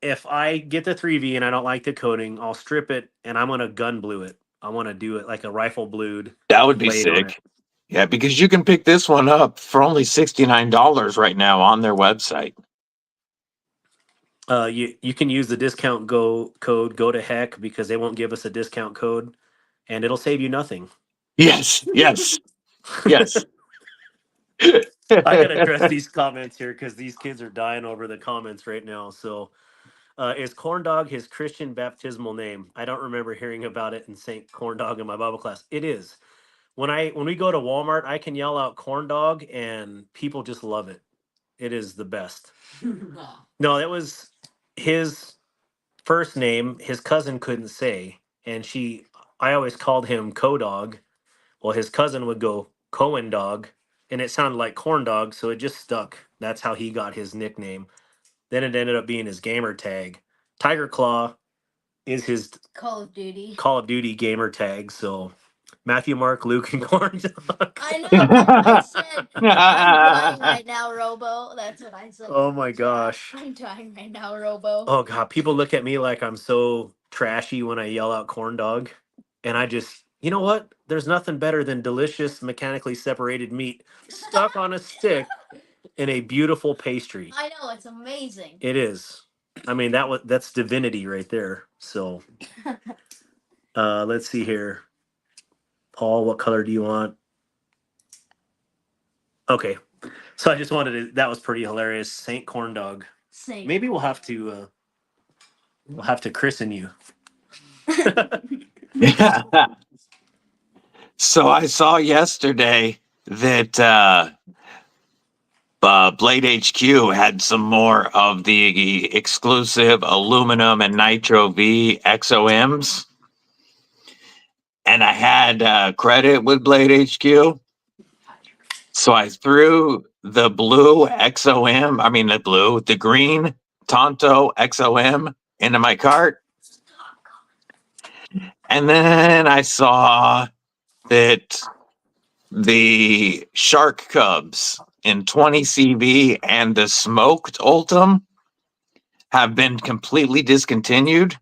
if I get the 3V and I don't like the coating, I'll strip it and I'm gonna gun blue it. I want to do it like a rifle blued That would be blade on it. sick. Yeah, because you can pick this one up for only $69 right now on their website. You can use the discount code go to heck because they won't give us a discount code, and it'll save you nothing. Yes, yes, yes. I gotta address these comments here because these kids are dying over the comments right now. So, is corn dog his Christian baptismal name? I don't remember hearing about it in Saint Corn Dog in my Bible class. It is. When we go to Walmart, I can yell out corn dog and people just love it. It is the best. No, that was his first name. His cousin couldn't say, and I always called him Co-Dog. Well, his cousin would go Cohen Dog, and it sounded like corn dog, so it just stuck. That's how he got his nickname. Then it ended up being his gamer tag. Tiger Claw is his Call of Duty. Call of Duty gamer tag. So Matthew, Mark, Luke, and Corn Dog. I know. I said I'm dying right now, Robo. That's what I said. Oh my gosh. I'm dying right now, Robo. Oh god, people look at me like I'm so trashy when I yell out corn dog. And I just, you know what? There's nothing better than delicious mechanically separated meat stuck on a stick in a beautiful pastry. I know, it's amazing. It is. I mean, that's divinity right there. So let's see here. Paul, what color do you want? Okay. So I just wanted to, that was pretty hilarious. Saint Corn Dog. Same. Maybe we'll have to christen you. Yeah. So I saw yesterday that Blade HQ had some more of the exclusive aluminum and nitro V XOMs. And I had credit with Blade HQ. So I threw the blue XOM, the green Tonto XOM into my cart. And then I saw that the Shark Cubs in 20 CV and the smoked Ultim have been completely discontinued.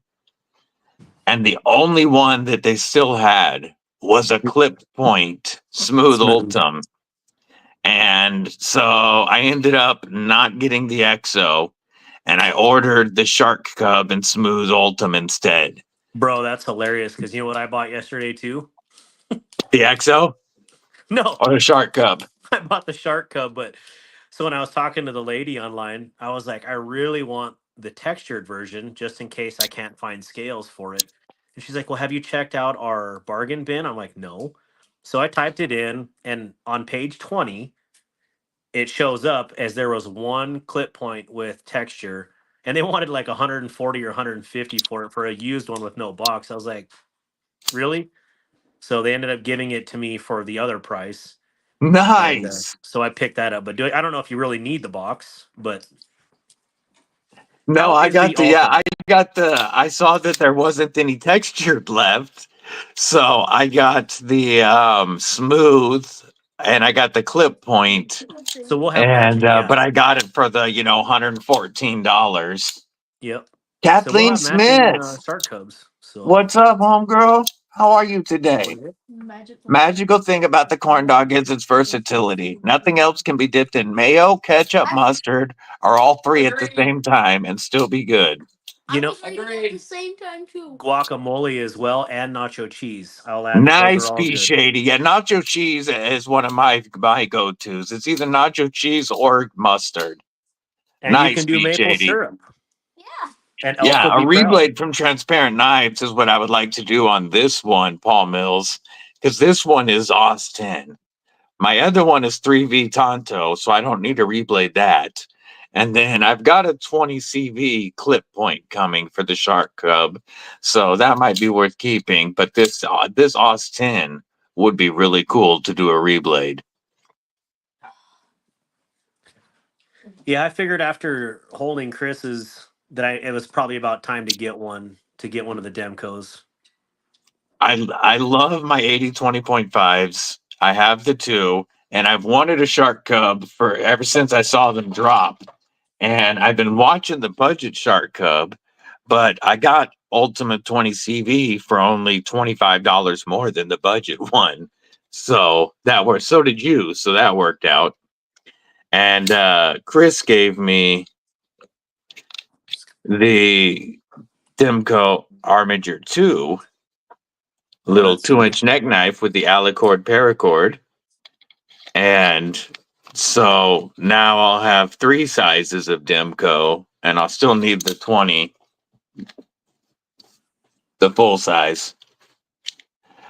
And the only one that they still had was a clip point smooth Ultim. And so I ended up not getting the XO, and I ordered the Shark Cub and smooth Ultim instead. Bro, that's hilarious because you know what I bought yesterday too? The XO No, or the Shark Cub? I bought the Shark Cub, but so when I was talking to the lady online, I was like, I really want the textured version just in case I can't find scales for it. And she's like, well, have you checked out our bargain bin? I'm like, no. So I typed it in, and on page 20, it shows up as there was one clip point with texture, and they wanted like 140 or 150 for it for a used one with no box. I was like, really? So they ended up giving it to me for the other price. And Nice. so I picked that up. But I don't know if you really need the box, but No, how I is the got the Ultim? I saw that there wasn't any texture left. So I got the smooth and I got the clip point. So we'll have And matching. Yeah. but I got it for the $114. Yep. So we'll Kathleen have matching Smith, Shark Cubs. So what's up, homegirl? How are you today? Magical. Magical thing about the corn dog is its versatility. Nothing else can be dipped in mayo, ketchup, mustard, or all three at the same time and still be good. you know, I was eating at the same time too. guacamole as well and nacho cheese. I'll add that. Those Nice, are all P good. Shady. Yeah, nacho cheese is one of my go-tos. It's either nacho cheese or mustard. And you Nice, can do P maple Shady. syrup. Yeah. And Elf Yeah, would a be proud. reblade from Transparent Knives is what I would like to do on this one, Paul Mills, because this one is OS 10. My other one is 3V Tonto, so I don't need to reblade that. And then I've got a 20 CV clip point coming for the Shark Cub, so that might be worth keeping. But this OS 10 would be really cool to do a reblade. Yeah, I figured after holding Chris's that it was probably about time to get one of the Demcos. I love my 80-20.5s. I have the two, and I've wanted a Shark Cub for ever since I saw them drop. And I've been watching the budget Shark Cub, but I got Ultimate 20 CV for only $25 more than the budget one. So so did you. So that worked out. And Chris gave me the Demco Armiger 2 little Let's see. 2-inch neck knife with the alicord paracord. And so now I'll have 3 sizes of Demco, and I'll still need the 20, the full size.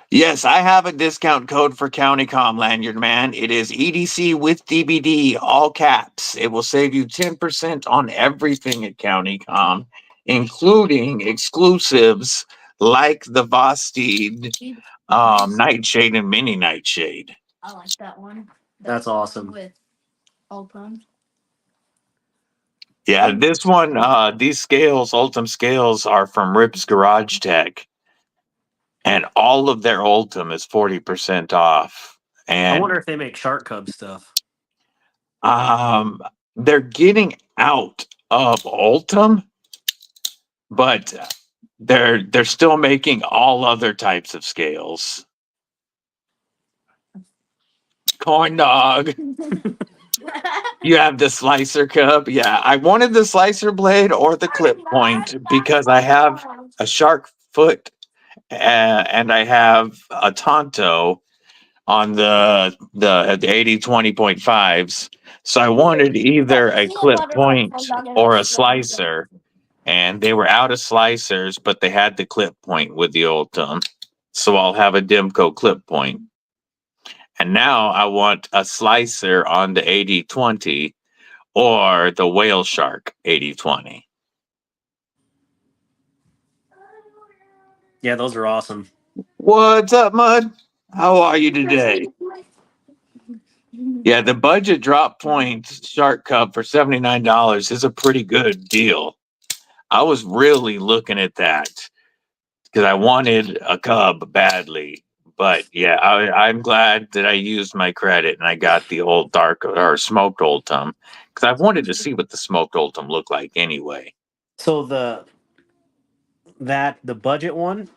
Yes, I have a discount code for CountyCom, Lanyard Man. It is EDCwithDBD, all caps. It will save you 10% on everything at CountyCom, including exclusives like the Vosteed Nightshade and Mini Nightshade. I like that one. That's awesome. With Ultim. Yeah, this one, these scales, Ultim scales, are from Rip's Garage Tech, and all of their Ultim is 40% off. And I wonder if they make Shark Cub stuff. they're getting out of Ultim, but they're still making all other types of scales. Corn dog. You have the slicer cup. Yeah, I wanted the slicer blade or the clip point because I have a shark foot and I have a Tonto on the 80-20.5s. So I wanted either a clip point or a slicer, and they were out of slicers, but they had the clip point with the Ultim. So I'll have a Demco clip point. And now I want a slicer on the 80-20 or the Whale Shark 80-20. Yeah, those are awesome. What's up, Mud? How are you today? Yeah, the budget drop point Shark Cup for $79 is a pretty good deal. I was really looking at that because I wanted a cub badly. But yeah, I'm glad that I used my credit and I got the old dark or smoked Oldtum because I wanted to see what the smoked Oldtum looked like anyway. So the budget one,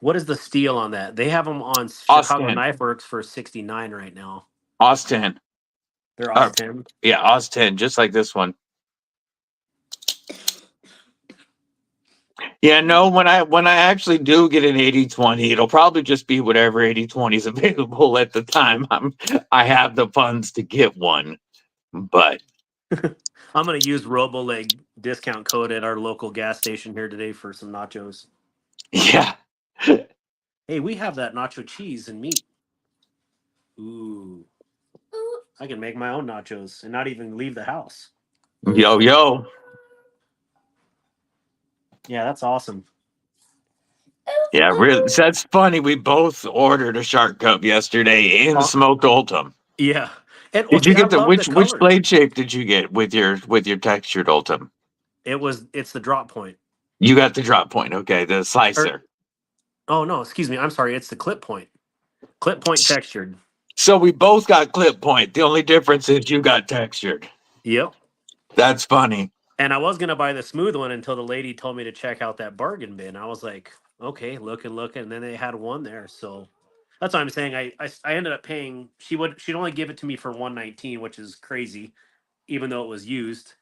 what is the steal on that? They have them on Chicago Austin, Knife Works for 69 right now. Austin, They're or, Austin. yeah, Austin, just like this one. Yeah, no, when I actually do get an 80/20, it'll probably just be whatever 80/20 is available at the time. I have the funds to get one. But I'm gonna use RoboLeg discount code at our local gas station here today for some nachos. yeah. Hey, we have that nacho cheese and meat. Ooh, I can make my own nachos and not even leave the house. Yo, yo. Yeah, that's awesome. Yeah, really. That's funny. We both ordered a Shark Cup yesterday in Oh. smoked Oldtum. Yeah, and Did you see, I get the love the which colors. blade shape did you get with your textured Oldtum? It's the drop point. You got the drop point, okay, the slicer. Oh no, excuse me. I'm sorry. It's the clip point. Clip point textured. So we both got clip point. The only difference is you got textured. Yep. That's funny. And I was gonna buy the smooth one until the lady told me to check out that bargain bin. I was like, okay, look, and then they had one there. So that's what I'm saying. I ended up paying. She'd only give it to me for 119, which is crazy, even though it was used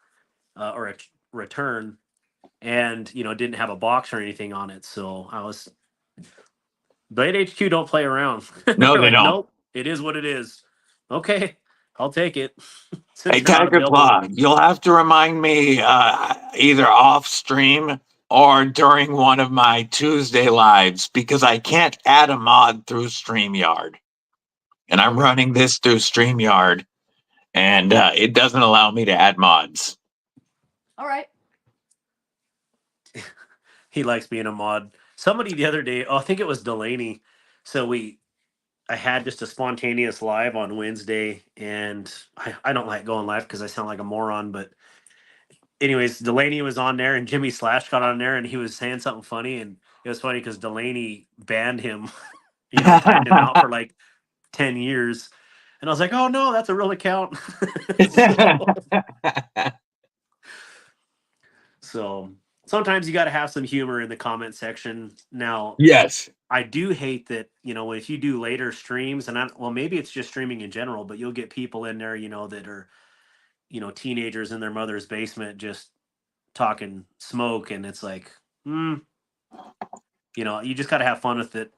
or a return, and didn't have a box or anything on it. So I was Blade HQ don't play around. No, They're they like, don't. nope, it is what it is. Okay, I'll take it. Since Hey, you're not Tiger available. Claw, you'll have to remind me either off stream or during one of my Tuesday lives because I can't add a mod through StreamYard. And I'm running this through StreamYard and it doesn't allow me to add mods. All right. He likes being a mod. Somebody the other day, I think it was Delaney. So I had just a spontaneous live on Wednesday, and I don't like going live because I sound like a moron. But anyways, Delaney was on there, and Jimmy Slash got on there, and he was saying something funny, and it was funny because Delaney banned him, timed him out for like 10 years. And I was like, oh no, that's a real account. So sometimes you got to have some humor in the comment section. Now, Yes. I do hate that, if you do later streams, and maybe it's just streaming in general, but you'll get people in there, that are, teenagers in their mother's basement just talking smoke, and it's like, you just got to have fun with it.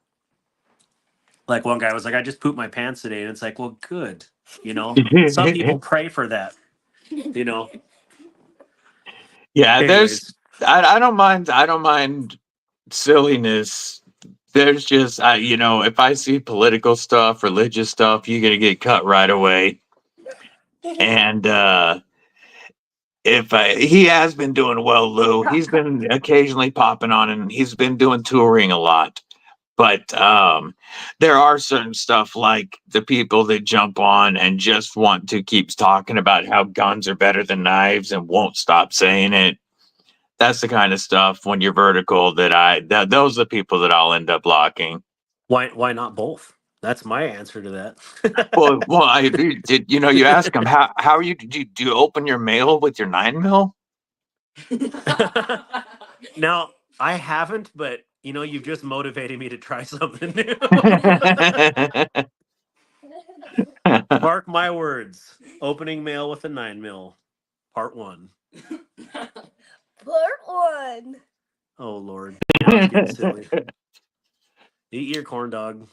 Like one guy was like, I just pooped my pants today, and it's like, well, good, some people pray for that, Yeah, Anyways. I don't mind silliness. There's just if I see political stuff, religious stuff, you're gonna get cut right away. And he has been doing well, Lou. He's been occasionally popping on and he's been doing touring a lot. But there are certain stuff like the people that jump on and just want to keep talking about how guns are better than knives and won't stop saying it. That's the kind of stuff when you're vertical that those are the people that I'll end up blocking. Why not both? That's my answer to that. Well, I did. You ask them how are you? Do you open your mail with your 9mm? Now I haven't, but you've just motivated me to try something new. Mark my words. Opening mail with a 9mm, part 1. Part 1. Oh Lord, now it's getting silly. Eat your corn dog.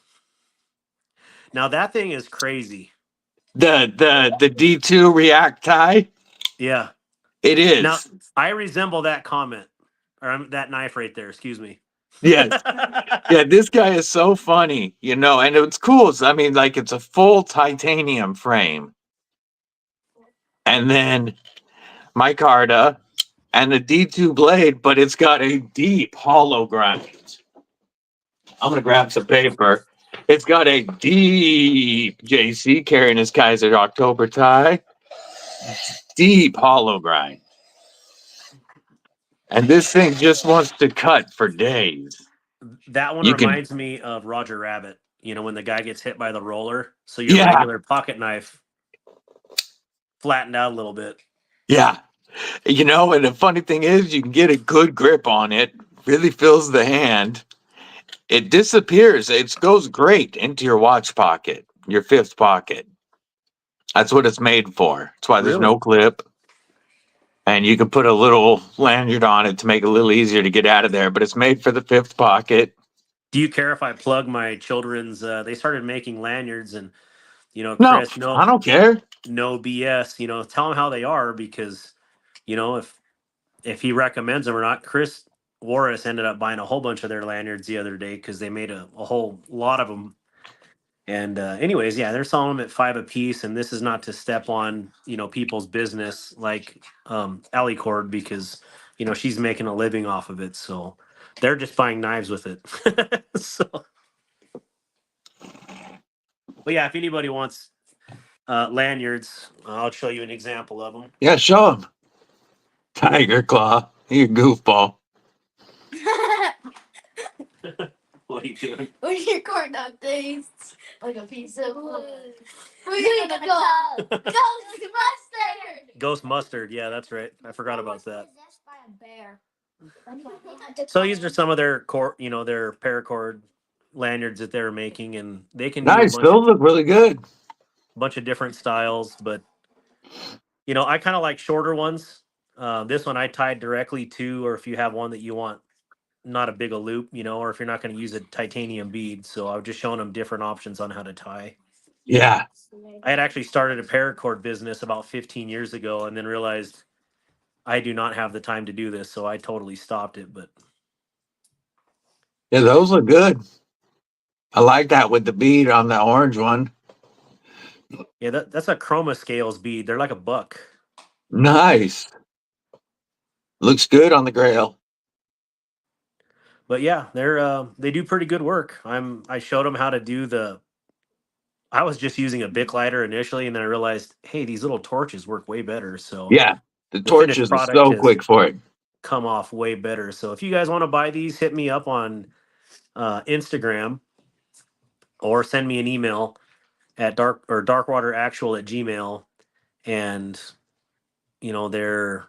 Now that thing is crazy. The D2 React tie. Yeah, it is. Now I resemble that comment or that knife right there. Excuse me. Yes. Yeah, this guy is so funny, and it's cool. I mean, like it's a full titanium frame. And then micarta and the D2 blade, but it's got a deep hollow grind. I'm gonna grab some paper. It's got a deep JC carrying his Kaiser October tie. Deep hollow grind. And this thing just wants to cut for days. That one You can, reminds me of Roger Rabbit. You know, when the guy gets hit by the roller. So your yeah, regular pocket knife flattened out a little bit. yeah. You know, and the funny thing is, you can get a good grip on it, really fills the hand. It disappears. It goes great into your watch pocket, your fifth pocket. That's what it's made for. That's why there's Really? no clip. And you can put a little lanyard on it to make it a little easier to get out of there, but it's made for the fifth pocket. Do you care if I plug my children's? They started making lanyards, and No, Chris, I don't care. no BS. Tell them how they are because, if he recommends them or not. Chris Warris ended up buying a whole bunch of their lanyards the other day because they made a whole lot of them. And anyways, yeah, they're selling them at $5 a piece, and this is not to step on people's business like Allie Cord because she's making a living off of it, so they're just buying knives with it. So, but yeah, if anybody wants lanyards, I'll show you an example of them. Yeah, show him. Tiger Claw. You goofball. What are you doing? What do your corn dog tastes? Like a piece of wood. We go. Ghost mustard. Ghost mustard. Yeah, that's right. I forgot about that. Possessed by a bear. So these are some of their their paracord lanyards that they're making, and they can do a Nice. Those look really good. bunch of different styles. But I kind of like shorter ones. This one I tied directly to, or if you have one that you want not a big a loop, or if you're not going to use a titanium bead. So I was just showing them different options on how to tie. Yeah. I had actually started a paracord business about 15 years ago, and then realized I do not have the time to do this, so I totally stopped it. But Yeah, those look good. I like that with the bead on the orange one. yeah, that's a chroma scales bead. They're like $1. Nice. Looks good on the grail. But yeah, they do pretty good work. I showed them how to do the. I was just using a Bic lighter initially, and then I realized, hey, these little torches work way better. So Yeah. The the finished torches are product so has quick for it. come off way better. So if you guys want to buy these, hit me up on Instagram or send me an email at darkwateracual@gmail, and they're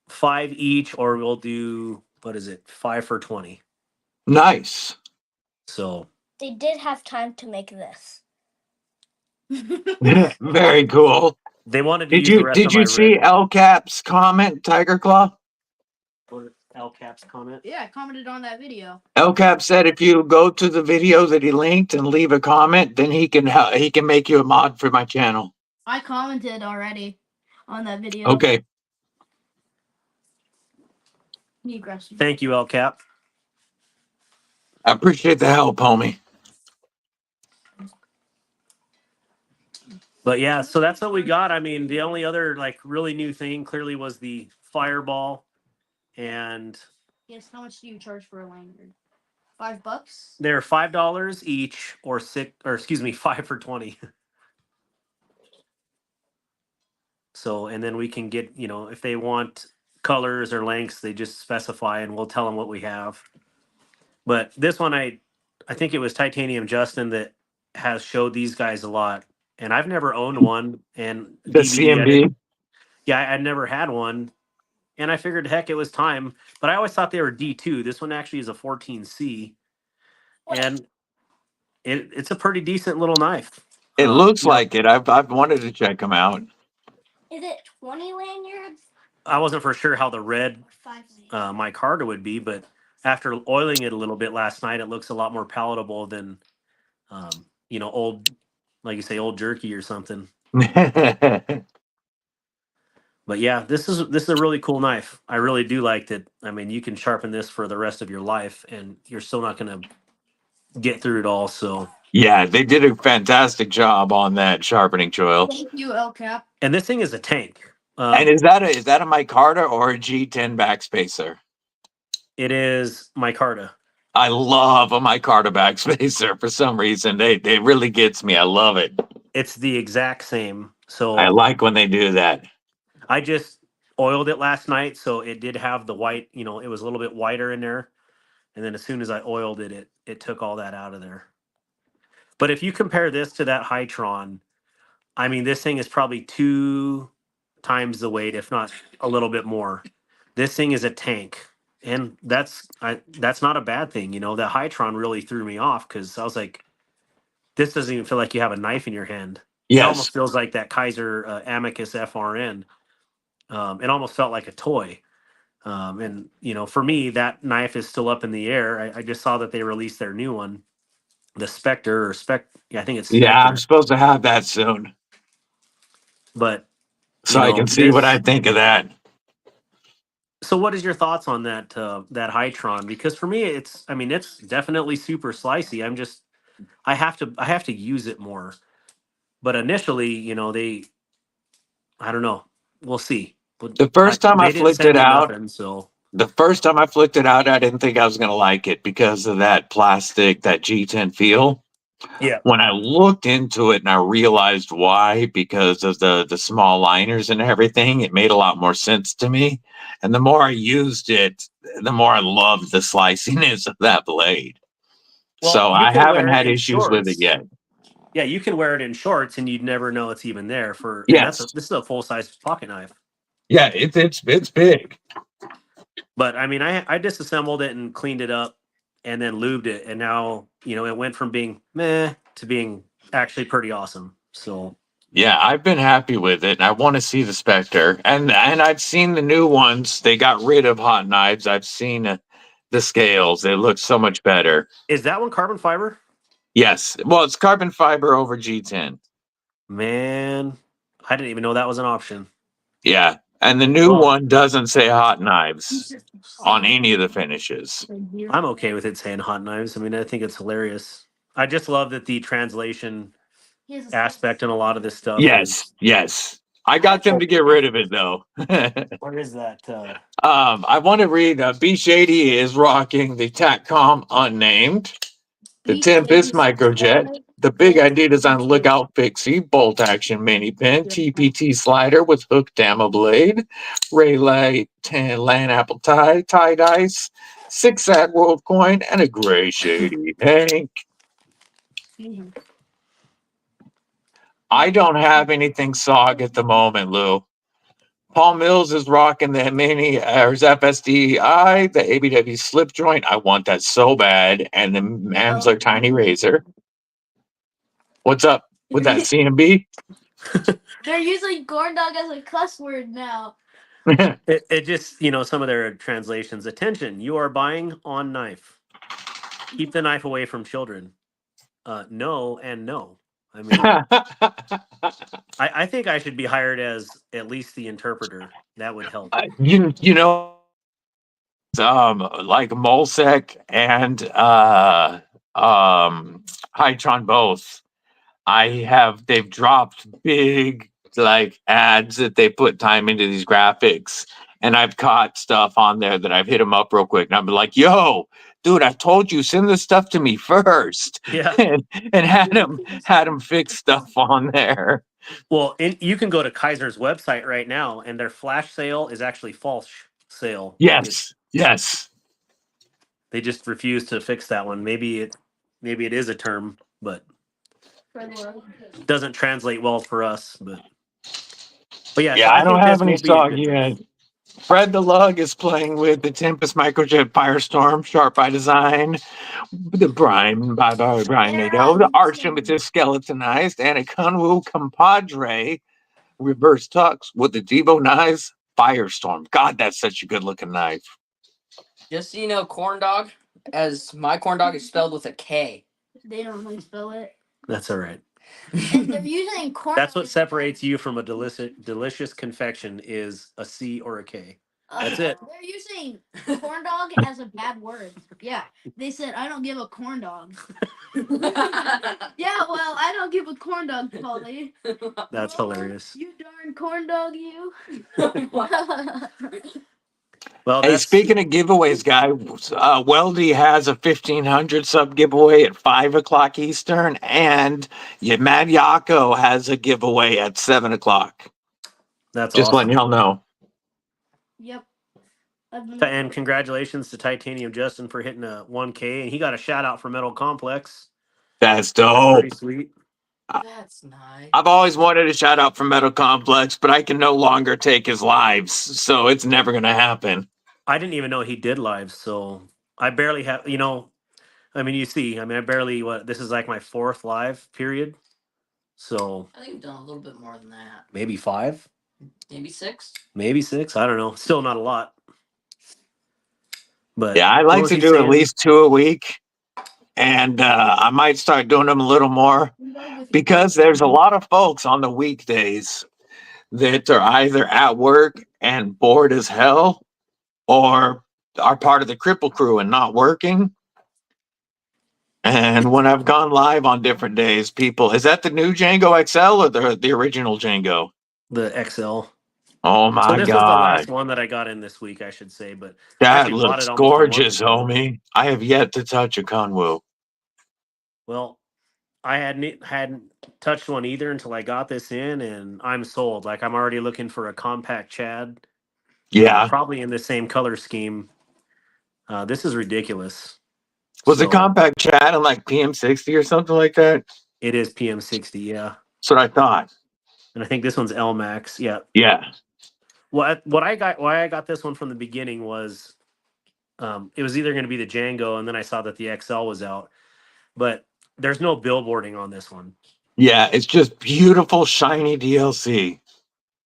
5 each, or we'll do, what is it, 5 for 20. Nice. So They did have time to make this. Very cool. they wanted to use the rest Did of my you see red. El Cap's comment, Tiger Claw? L Cap's comment. Yeah, I commented on that video. El Cap said if you go to the video that he linked and leave a comment, then he can make you a mod for my channel. I commented already on that video. Okay. Thank you, L Cap. I appreciate the help, homie. But yeah, so that's what we got. I mean, the only other really new thing clearly was the fireball. And yes, how much do you charge for a lanyard? $5? they're $5 each, or 5 for 20. So, and then we can get, if they want colors or lengths, they just specify and we'll tell them what we have. But this one, I think it was Titanium Justin that has showed these guys a lot. And I've never owned one. And The CMB. I'd never had one. And I figured, heck, it was time. But I always thought they were D2. This one actually is a 14C. And it's a pretty decent little knife. It looks like it. I've wanted to check them out. Is it 20 lanyards? I wasn't for sure how the red 5 micarta would be, but after oiling it a little bit last night, it looks a lot more palatable than, old, like you say, old jerky or something. But yeah, this is a really cool knife. I really do like that. I mean, you can sharpen this for the rest of your life, and you're still not going to get through it all. So yeah, they did a fantastic job on that sharpening choil. Thank you, El Cap. And this thing is a tank. And is that a micarta or a G10 backspacer? It is micarta. I love a micarta backspacer for some reason. They really gets me. I love it. It's the exact same. I So like when they do that. I just oiled it last night, so it did have the white. It was a little bit whiter in there, and then as soon as I oiled it, it took all that out of there. But if you compare this to that Hytron, I mean, this thing is probably 2 times the weight, if not a little bit more. This thing is a tank, and that's not a bad thing. That Hytron really threw me off because I was like, this doesn't even feel like you have a knife in your hand. It Yes. almost feels like that Kaiser Amicus FRN. It almost felt like a toy. And for me, that knife is still up in the air. I just saw that they released their new one, the Spectre or Spec. Yeah, I think it's Yeah, I'm Spectre. supposed to have that soon. But So I can see what I think of that. So, what is your thoughts on that Hytron? Because for me, it's definitely super slicey. I have to use it more. But initially, I don't know. We'll see. But The first time I they didn't flicked send it me out, nothing. So I didn't think I was going to like it because of that plastic, that G10 feel. yeah, When I looked into it and I realized why, because of the small liners and everything, it made a lot more sense to me. And the more I used it, the more I loved the sliciness of that blade. well, So you I can haven't wear it had in issues with it shorts. yet. Yeah, you can wear it in shorts, and you'd never know it's even there. And Yes. this is a full size pocket knife. Yeah, it's big. But I disassembled it and cleaned it up, and then lubed it, and now it went from being meh to being actually pretty awesome. So Yeah, I've been happy with it. And I want to see the Spectre, and I've seen the new ones. They got rid of hot knives. I've seen the scales. They look so much better. is that one carbon fiber? Yes, well, it's carbon fiber over G10. Man, I didn't even know that was an option. Yeah, and the new Well, one doesn't say hot knives on any of the finishes. I'm okay with it saying hot knives. I think it's hilarious. I just love that the translation aspect in a lot of this stuff Yes, is. yes. I got them to get rid of it though. Where is that? I want to read. B Shady is rocking the TACCOM unnamed, the Tempest microjet, the Big Idea Design Lookout Fixie bolt action mini pin, TPT slider with hook dama blade, Rayleigh 10 land apple tie dice, 6 world coin, and a gray shady tank. I don't have anything SOG at the moment, Lou. Paul Mills is rocking the mini or his FSDI, the ABW slip joint. I want that so bad. And the Manzler Tiny Razor. What's up with that CMB? They're using corn dog as a cuss word now. It just some of their translations. Attention, you are buying on knife. Keep the knife away from children. No and no. I think I should be hired as at least the interpreter. That would help. you know, like Molsec and Hytron both. They've dropped big like ads that they put time into these graphics, and I've caught stuff on there that I've hit them up real quick, and I'm like, "Yo, dude, I told you send this stuff to me first." Yeah. and had them fix stuff on there. Well, you can go to Kaiser's website right now, and their flash sale is actually false sale. Yes. They just refuse to fix that one. Maybe it is a term, but doesn't translate well for us. But yeah, so Yeah, I I don't think have this any will be a stock good. yet. Fred the Lug is playing with the Tempest Microjet Firestorm, Sharp by Design, the Brian Nadeau, the Arch Amethyst Skeletonized, and a Kunwu Compadre reverse tux with the Devo Knives Firestorm. God, that's such a good looking knife. Just so you know, corn dog, as my corn dog is spelled with a K. They don't really spell it. That's all right. And they're using corn. That's what separates you from a delicious confection is a C or a K. That's it. They're using corn dog as a bad word. Yeah. They said, I don't give a corn dog. Yeah, well, I don't give a corn dog, Polly. That's hilarious. You darn corn dog, you. Well, Hey, that's speaking of giveaways, guys, Weldy has a 1,500 sub giveaway at 5 o'clock Eastern, and Mad Yako has a giveaway at 7 o'clock. that's Just letting awesome. y'all know. Yep. And congratulations to Titanium Justin for hitting a 1K, and he got a shout out from Metal Complex. That's That's dope. pretty sweet. That's nice. I've always wanted a shout out from Metal Complex, but I can no longer take his lives, so it's never gonna happen. I didn't even know he did live, so I barely have. I mean, you see, I mean, I barely. This is like my 4th live period, so I think we've done a little bit more than that. maybe 5, Maybe 6. maybe 6. I don't know. Still not a lot. But Yeah, I what like was to he do at saying? least 2 a week, and I might start doing them a little more because there's a lot of folks on the weekdays that are either at work and bored as hell or are part of the Kripple crew and not working. And when I've gone live on different days, people, is that the new Django XL or the original Django? The XL. Oh So my this was the last God. one that I got in this week, I should say. But I That actually bought looks it almost a month gorgeous, ago. homie. I have yet to touch a Conwu. Well, I hadn't touched one either until I got this in, and I'm sold. Like I'm already looking for a compact Chad, Yeah. probably in the same color scheme. This is ridiculous. Was the So compact chat in like PM60 or something like that? it is PM60, yeah, That's what I thought. and I think this one's L Max, yeah. Yeah. What I got, why I got this one from the beginning was, it was either going to be the Django, and then I saw that the XL was out, but there's no billboarding on this one. Yeah, it's just beautiful, shiny DLC.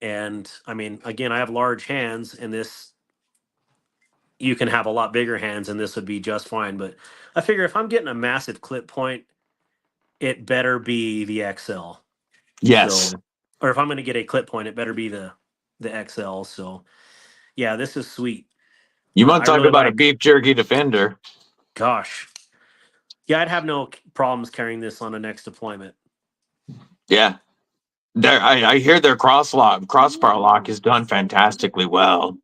And I mean, again, I have large hands, and this you can have a lot bigger hands, and this would be just fine. But I figure if I'm getting a massive clip point, it better be the XL. Yes. So, or if I'm going to get a clip point, it better be the XL. So, yeah, this is sweet. You want I to talk really about a like. beef jerky defender? Gosh, yeah, I'd have no problems carrying this on a next deployment. Yeah. I hear their crossbar lock is done fantastically well.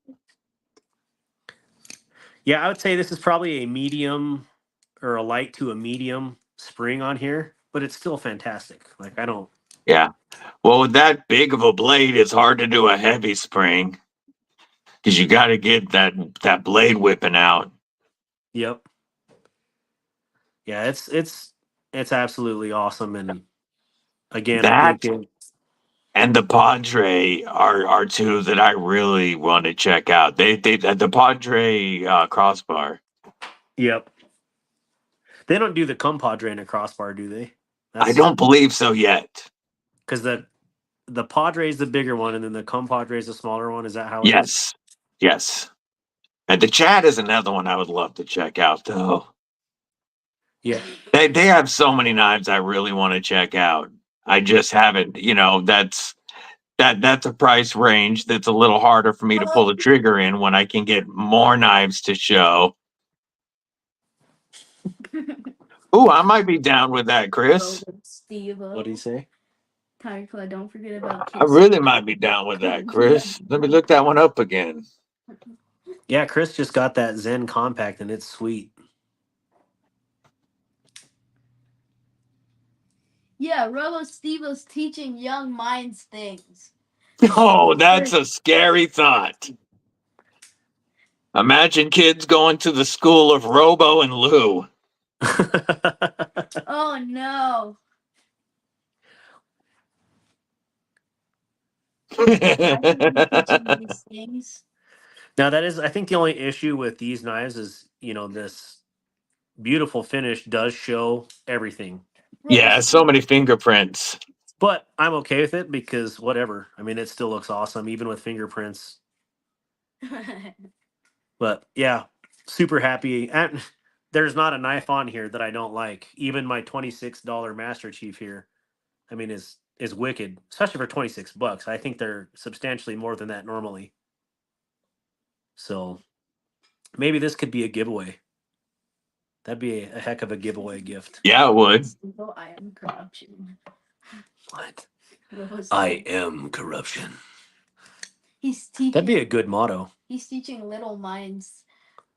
Yeah, I would say this is probably a medium or a light to a medium spring on here, but it's still fantastic. Like I don't. Yeah. Well, with that big of a blade, it's hard to do a heavy spring because you got to get that blade whipping out. Yep. Yeah, it's absolutely awesome, and again, I That think it, and the Padre are two that I really want to check out. They the Padre crossbar. yep. They don't do the compadre in a crossbar, do they? I That's don't believe so yet. because the Padre is the bigger one, and then the compadre is the smaller one. Is that how it is? Yes. Yes. And the Chad is another one I would love to check out though. Yeah. They have so many knives I really want to check out. I just haven't, that's a price range that's a little harder for me to pull the trigger in when I can get more knives to show. Ooh, I might be down with that, Chris. Steve. What do you say? Tiger Claw, don't forget about I really might be down with that, Chris. Let me look that one up again. Yeah, Chris just got that Zen compact, and it's sweet. Yeah, Robo Steve was teaching young minds things. Oh, that's a scary thought. Imagine kids going to the school of Robo and Lou. Oh no. These things. Now that is, I think, the only issue with these knives is this beautiful finish does show everything. Yeah, so many fingerprints. But I'm okay with it because whatever. I mean, it still looks awesome even with fingerprints. But yeah, super happy. And there's not a knife on here that I don't like. Even my $26 Master Chief here, I mean, is wicked, especially for $26. I think they're substantially more than that normally. So maybe this could be a giveaway. That'd be a heck of a giveaway gift. Yeah, it would. I am corruption. What? I am corruption. He's teaching. That'd be a good motto. He's teaching little minds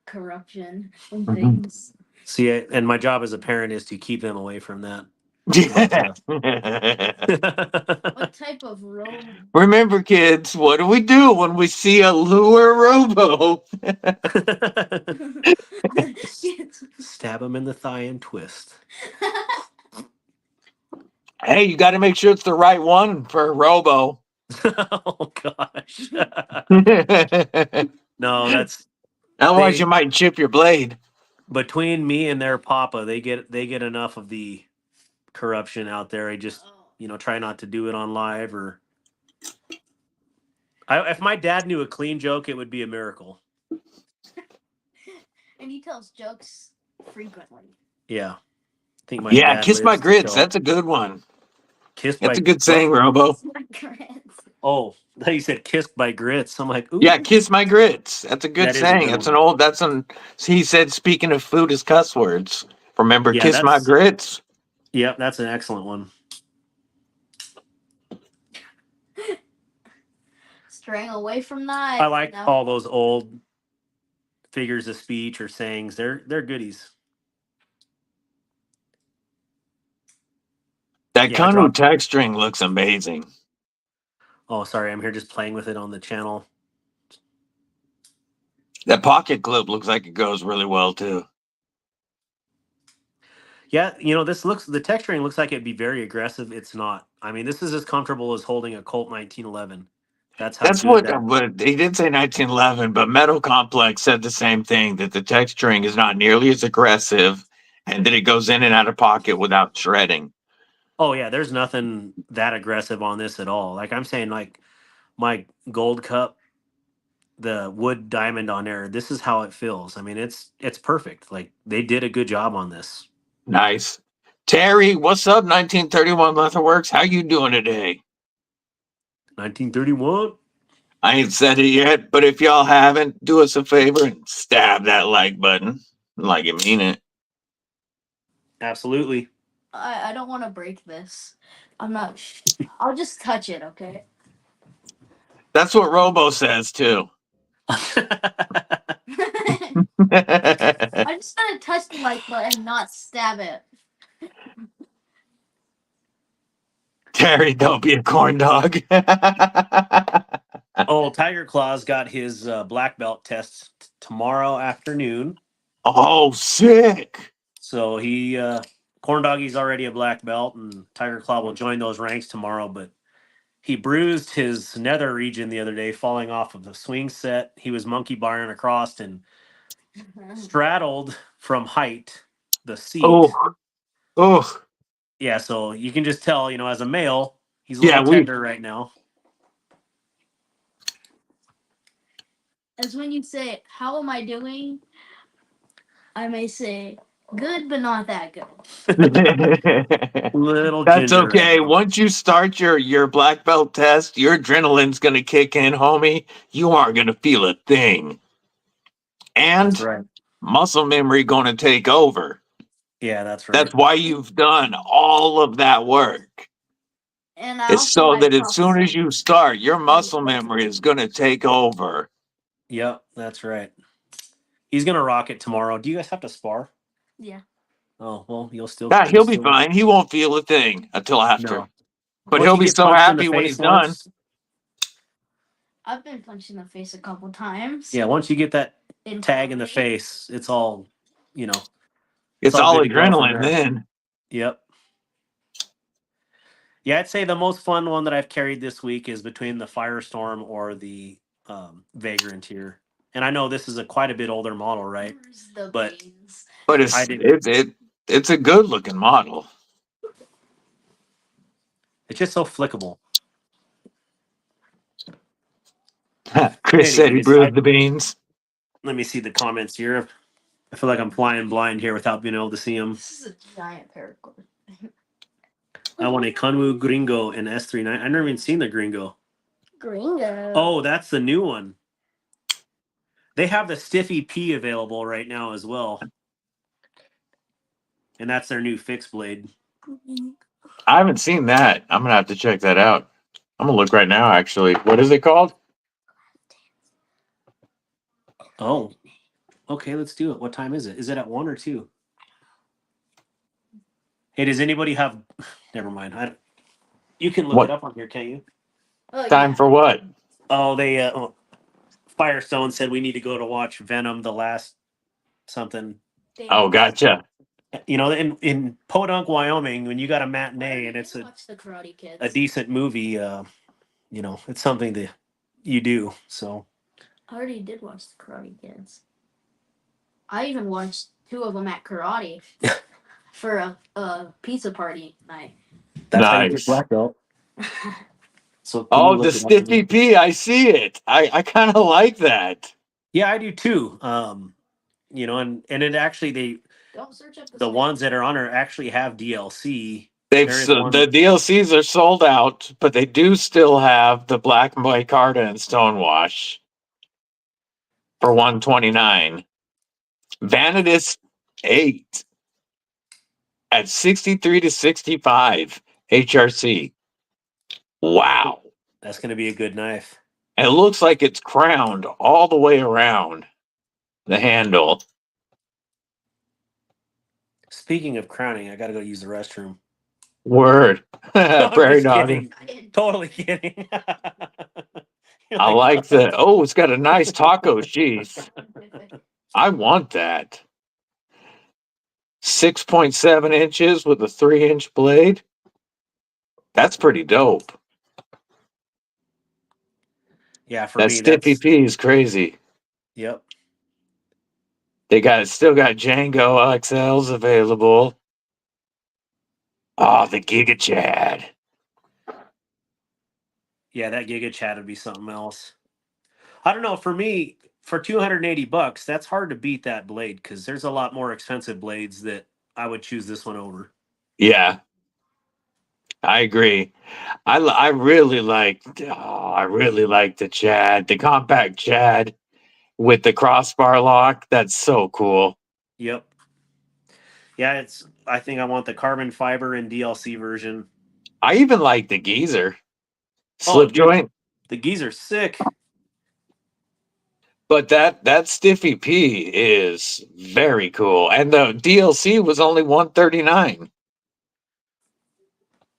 corruption and Mhm. things. See, and my job as a parent is to keep them away from that. What type of robe? Remember, kids, what do we do when we see a lure robo? Stab him in the thigh and twist. Hey, you got to make sure it's the right one for a robo. Oh gosh. No, that's Otherwise, they you might chip your blade. between me and their papa, they get enough of the corruption out there. I just try not to do it on live or if my dad knew a clean joke, it would be a miracle. And he tells jokes frequently. Yeah. I think my Yeah, dad kiss my lives to grits. tell. That's a good one. Kissed That's by a good saying, Robo. Oh, you said kissed by grits. I'm like, ooh, Yeah, kiss my grits. That's a good that is a saying. good That's one. an old. That's an. He said, speaking of food as cuss words. Remember, Yeah, kiss my grits. Yep, that's an excellent one. Straying away from that. I like all those old figures of speech or sayings. They're goodies. That Yeah, I Kanu dropped. text string looks amazing. Oh, sorry, I'm here just playing with it on the channel. That pocket clip looks like it goes really well too. Yeah, the texturing looks like it'd be very aggressive. It's not. I mean, this is as comfortable as holding a Colt 1911. That's how That's good what. that. But he did say 1911, but Metal Complex said the same thing, that the text string is not nearly as aggressive, and that it goes in and out of pocket without shredding. Oh yeah, there's nothing that aggressive on this at all. Like I'm saying, like my Gold Cup, the wood diamond on there. This is how it feels. I mean, it's perfect. Like they did a good job on this. Nice. Terry, what's up? 1931 Leatherworks. How you doing today? 1931. I ain't said it yet, but if y'all haven't, do us a favor and stab that like button like you mean it. Absolutely. I don't want to break this. I'm not. I'll just touch it, okay? That's what Robo says too. I'm just gonna touch the like button, not stab it. Terry, don't be a corn dog. Oh, Tiger Claw's got his black belt test tomorrow afternoon. Oh, sick. So he Corn Doggy's already a black belt, and Tiger Claw will join those ranks tomorrow. But he bruised his nether region the other day, falling off of the swing set. He was monkey barring across and straddled from height the seat. Oh, oh. Yeah, so you can just tell, as a male, he's a Yeah, little tender right now. As when you say, "How am I doing?" I may say, "Good, but not that good." Little That's ginger right okay. now. Once you start your black belt test, your adrenaline's gonna kick in, homie. You aren't gonna feel a thing. That's And right. muscle memory gonna take over. Yeah, that's right. That's why you've done all of that work. And I It's also so like that as soon as you start, your muscle memory is gonna take over. Yep, that's right. He's gonna rock it tomorrow. Do you guys have to spar? Yeah. Oh well, you'll Yeah, you'll he'll be still fine. He won't feel a thing until after. no. But Once he'll you be get so punched in the happy when he's face done. once, I've been punched in the face a couple times. yeah, once you get that tag in the face, it's all it's It's all all good to go from adrenaline there. then. Yep. Yeah, I'd say the most fun one that I've carried this week is between the Firestorm or the Vagrant here. And I know this is a quite a bit older model, right? But But I it's didn't. it's a good looking model. It's just so flickable. Chris said he Anyways, brewed the beans. let me see the comments here. I feel like I'm flying blind here without being able to see them. This is a giant paracord. I want a Kunwu Gringo and S39. I've never even seen the Gringo. Gringo. Oh, that's the new one. They have the Stiffy P available right now as well. And that's their new fixed blade. I haven't seen that. I'm gonna have to check that out. I'm gonna look right now. Actually, what is it called? Oh, okay, let's do it. What time is it? Is it at 1 or 2? Hey, does anybody have? Never mind. You can look it What up on here, can't you? Oh time yeah. for what? Oh, they Firestone said we need to go to watch Venom, the last something. Oh, gotcha. You know, in Podunk, Wyoming, when you got a matinee and it's Watch the Karate Kids. a decent movie, you know, it's something that you do. So I already did watch the Karate Kids. I even watched 2 of them at karate for a pizza party night. that's how you get Nice. black belt. So can you Oh, the look it up for me? Stiffy P. I see it. I kind of like that. Yeah, I do too. You know, and it actually Don't search up the ones that are on her actually have DLC. There is The one. DLCs are sold out, but they do still have the Black Micarta and Stonewash for $129. Vanitas 8 at 63 to 65 HRC. Wow. That's going to be a good knife. And it looks like it's crowned all the way around the handle. Speaking of crowning, I got to go use the restroom. Word. I'm Prairie just dog. kidding. Totally kidding. You're I like "What?" the, oh, it's got a nice taco sheath. I want that. 6.7 inches with a 3-inch blade. That's pretty dope. Yeah, for That me, Stiffy that's P is crazy. yep. They still got Django XLs available. Oh, the Giga Chad. Yeah, that Giga Chat would be something else. I don't know. For me, for $280, that's hard to beat that blade because there's a lot more expensive blades that I would choose this one over. Yeah, I agree. I really like the Chad, the compact Chad with the crossbar lock. That's so cool. Yep. Yeah, it's. I think I want the carbon fiber and DLC version. I even like the Geezer Oh, slip dude, joint, the geezer's sick. but that Stiffy P is very cool. And the DLC was only $139.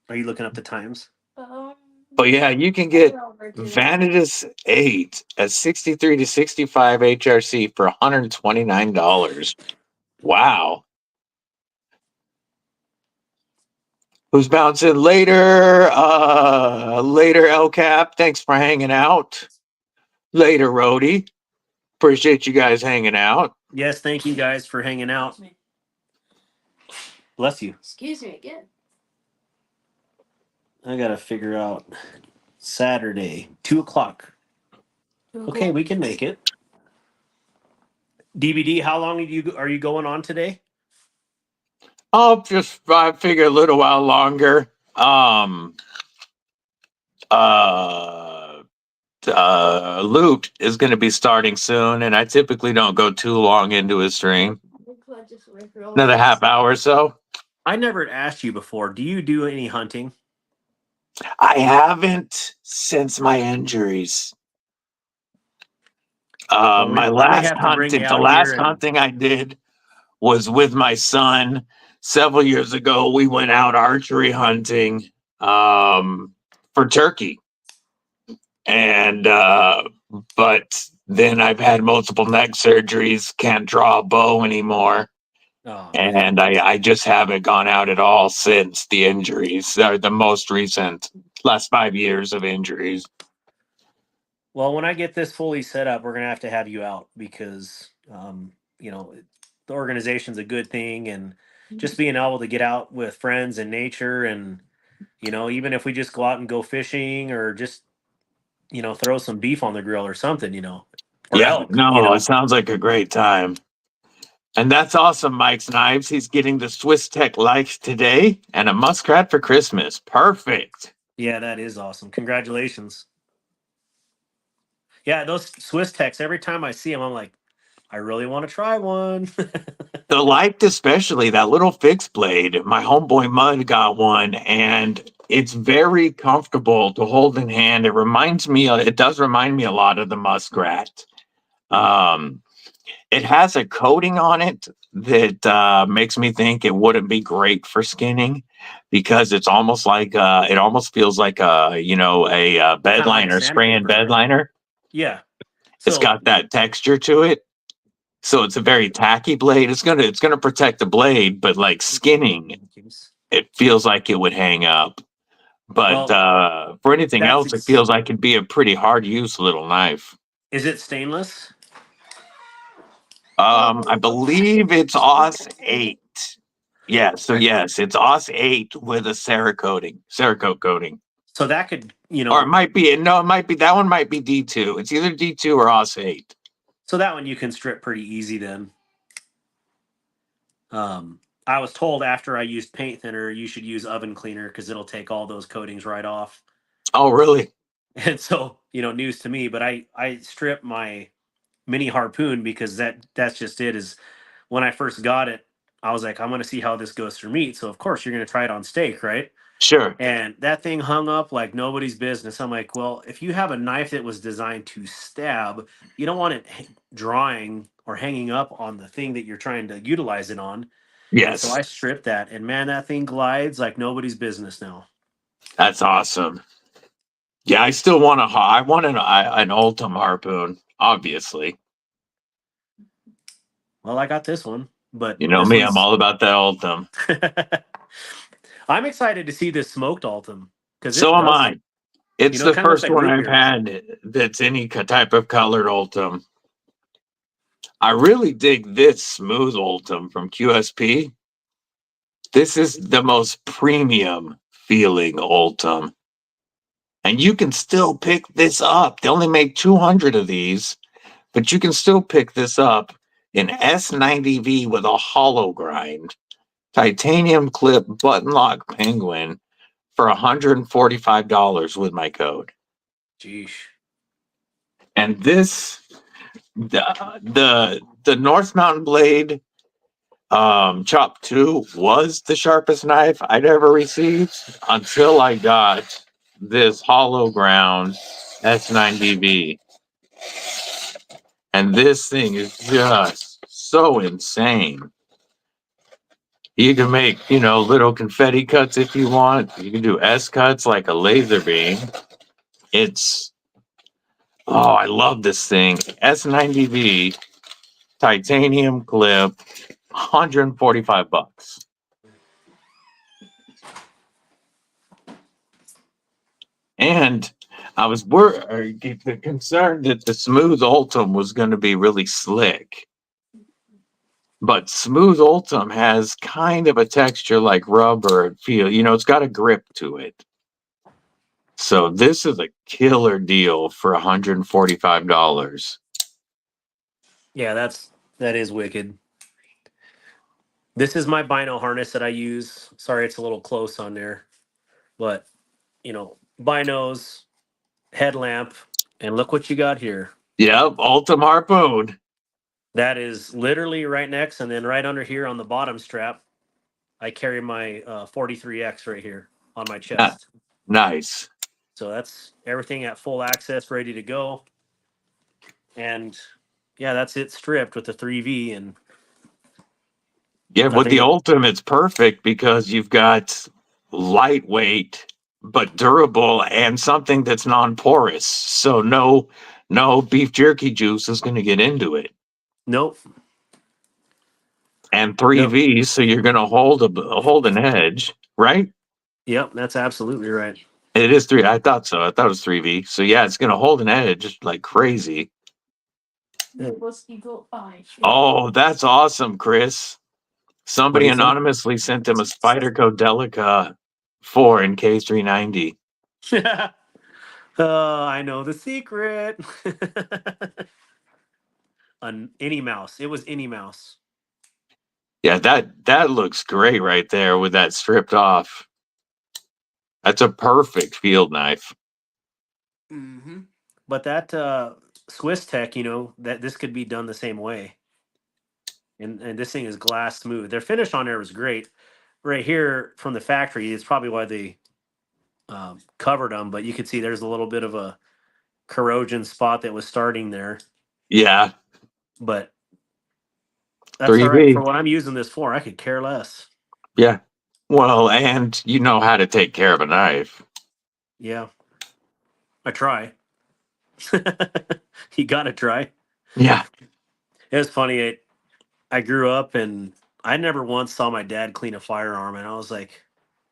Are you looking up the times? But yeah, you can get Vanitas 8 at 63 to 65 HRC for $129. Wow. Who's bouncing later? Later, El Cap. Thanks for hanging out. Later, Rhodey. Appreciate you guys hanging out. Yes, thank you guys for hanging out. Bless you. Excuse me again. I gotta figure out Saturday, 2:00. Okay, we can make it. DBD, how long are you going on today? I'll just figure a little while longer. Loot is going to be starting soon, and I typically don't go too long into a stream. Another half hour or so. I never asked you before. Do you do any hunting? I haven't since my injuries. My I might last have to bring you hunting, the out here last and hunting I did was with my son several years ago. We went out archery hunting for turkey, and but then I've had multiple neck surgeries, can't draw a bow anymore. oh, And I just haven't gone out at all since the injuries. The most recent last 5 years of injuries. well, when I get this fully set up, we're gonna have to have you out because you know, the organization's a good thing, and just being able to get out with friends and nature, and you know, even if we just go out and go fishing or just throw some beef on the grill or something, or Yeah, elk, no, it sounds like a great time. And that's awesome, Mike's Knives. He's getting the Swiss Tech Lights today and a muskrat for Christmas. Perfect. Yeah, that is awesome. Congratulations. Yeah, those Swiss techs, every time I see them, I'm like, I really want to try one. The light, especially that little fixed blade. My homeboy Mud got one, and it's very comfortable to hold in hand. It does remind me a lot of the muskrat. It has a coating on it that makes me think it wouldn't be great for skinning because it's almost like it almost feels like a bed Kinda like liner, spraying sandpaper, bed right? liner. Yeah. It's So got that texture to it. So it's a very tacky blade. It's gonna protect the blade, but like skinning, it feels like it would hang up. But well, for anything that's else, it feels like it'd be a pretty hard use little knife. is it stainless? I believe it's OS 8. Yeah, so yes, it's OS 8 with a Cerakote coating. So that could, Or it might be that one might be D2. It's either D2 or OS 8. so that one you can strip pretty easy then. I was told after I used paint thinner, you should use oven cleaner because it'll take all those coatings right off. Oh, really? And so, news to me, but I stripped my mini harpoon because that's just it. Is when I first got it, I was like, I'm gonna see how this goes through meat. So of course you're gonna try it on steak, right? Sure. And that thing hung up like nobody's business. I'm like, well, if you have a knife that was designed to stab, you don't want it drawing or hanging up on the thing that you're trying to utilize it on. And so Yes. I stripped that, and man, that thing glides like nobody's business now. That's awesome. Yeah, I still want I want an Ultim harpoon, obviously. Well, I got this one, but You know this me, I'm one's. all about that Ultim. I'm excited to see this smoked Altum because So it am does. I. It's It the kind of looks first like one root I've beer. had that's any type of colored Ultim. I really dig this smooth Ultim from QSP. This is the most premium feeling Ultim. And you can still pick this up. They only make 200 of these, but you can still pick this up in S90V with a hollow grind, titanium clip button lock penguin for $145 with my code. Jeez. And this the North Mountain Blade Chop 2 was the sharpest knife I'd ever received until I got this hollow ground S9DV. And this thing is just so insane. You can make, little confetti cuts if you want. You can do S cuts like a laser beam. I love this thing. S90V titanium clip, $145. And I was concerned that the smooth Ultim was going to be really slick. But smooth Ultim has kind of a texture like rubber feel. It's got a grip to it. So this is a killer deal for $145. Yeah, that is wicked. This is my bino harness that I use. Sorry, it's a little close on there, but binos, headlamp, and look what you got here. Yep, Ultim harpoon. That is literally right next, and then right under here on the bottom strap, I carry my 43X right here on my chest. Nice. So that's everything at full access, ready to go. And yeah, that's it stripped with the 3V. And Yeah, I with the think Ultim, it's perfect because you've got lightweight but durable and something that's non-porous. So no beef jerky juice is going to get into it. nope. And 3V, so you're going to hold an edge, right? Yep, that's absolutely right. It is 3. I thought so. I thought it was 3V. So yeah, it's going to hold an edge like crazy. Oh, that's awesome, Chris. Somebody anonymously sent him a Spyderco Delica 4 in K390. I know the secret. Any mouse. It was any mouse. Yeah, that looks great right there with that stripped off. That's a perfect field knife. Mm-hmm. But that Swiss Tech, that this could be done the same way. And this thing is glass smooth. Their finish on there was great. Right here from the factory, it's probably why they covered them. But you could see there's a little bit of a corrosion spot that was starting there. Yeah, but that's all right 3B. for what I'm using this for. I could care less. Yeah. Well, and you know how to take care of a knife. Yeah, I try. You gotta try. Yeah. It was funny. I grew up and I never once saw my dad clean a firearm, and I was like,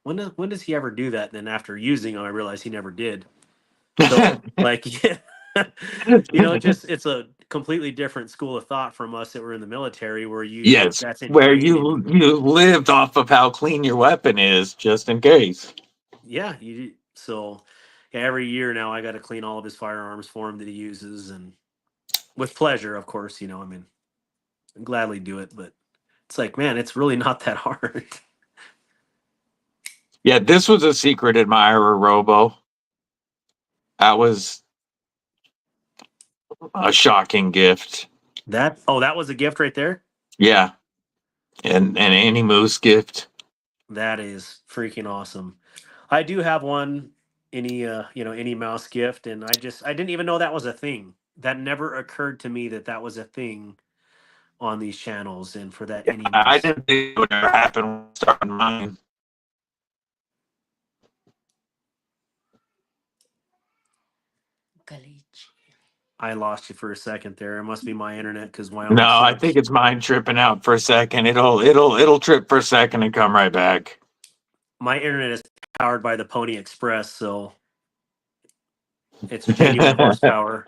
when does he ever do that? And then after using them, I realized he never did. So like, yeah, it's a completely different school of thought from us that were in the military, where Yes, that's where ingrained in you you. lived off of how clean your weapon is, just in case. Yeah, so yeah, every year now I got to clean all of his firearms for him that he uses, and with pleasure, of course. I mean, I'd gladly do it, but it's like, man, it's really not that hard. Yeah, this was a secret admirer robo. That was a shocking gift. That was a gift right there. Yeah, and an Annie Moose gift. That is freaking awesome. I do have one, any mouse gift, and I didn't even know that was a thing. That never occurred to me that was a thing on these channels, and for that any I mouse. didn't think it would ever happen when I started mine. I lost you for a second there. It must be my internet because my No, own I sucks. think it's mine tripping out for a second. It'll trip for a second and come right back. My internet is powered by the Pony Express, so it's genuine horsepower.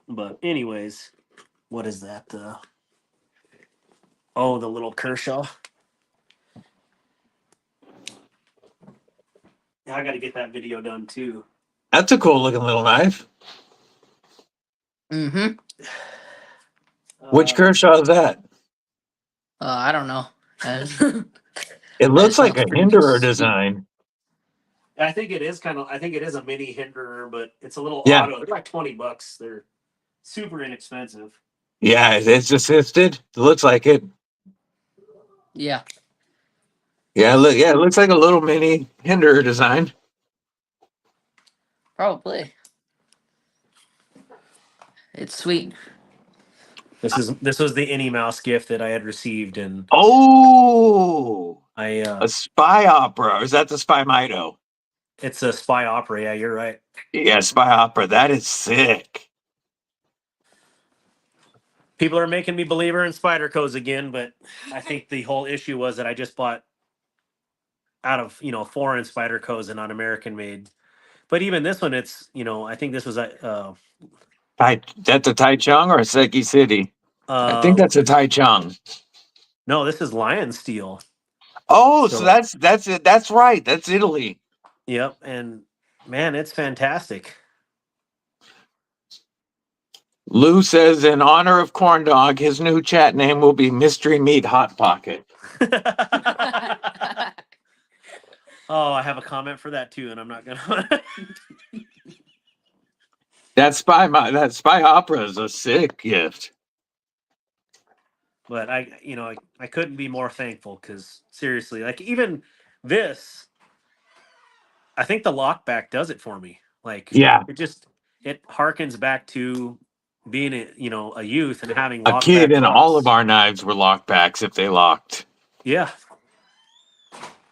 But anyways, what is that? The little Kershaw. Yeah, I got to get that video done too. That's a cool looking little knife. Mm-hmm. Which Kershaw is that? I don't know. It looks just know like it's a pretty Hinderer sweet. design. I think it is I think it is a mini Hinderer, but it's a little Yeah. auto. They're like $20. They're super inexpensive. Yeah, it's assisted. It looks like it. Yeah. Yeah, it looks like a little mini Hinderer design. Probably. It's sweet. This was the Any Mouse gift that I had received, and Oh, I a spy opera. Or is that the Spy Mito? it's a spy opera. Yeah, you're right. Yeah, spy opera. That is sick. People are making me believer in Spydercos again, but I think the whole issue was that I just bought out of foreign Spydercos and not American made. But even this one, it's I think this was That's a Tai Chung or a Seki City? I think that's a Tai Chung. no, this is Lion Steel. Oh, so that's it. That's right. That's Italy. Yep, and man, it's fantastic. Lou says, in honor of Corn Dog, his new chat name will be Mystery Meat Hot Pocket. Oh, I have a comment for that too, and I'm not gonna. That spy opera is a sick gift. But I couldn't be more thankful, because seriously, like, even this, I think the lockback does it for me. Like, Yeah, it harkens back to being a youth and having a kid, lockback and all of locks. our knives were lockbacks if they locked. Yeah.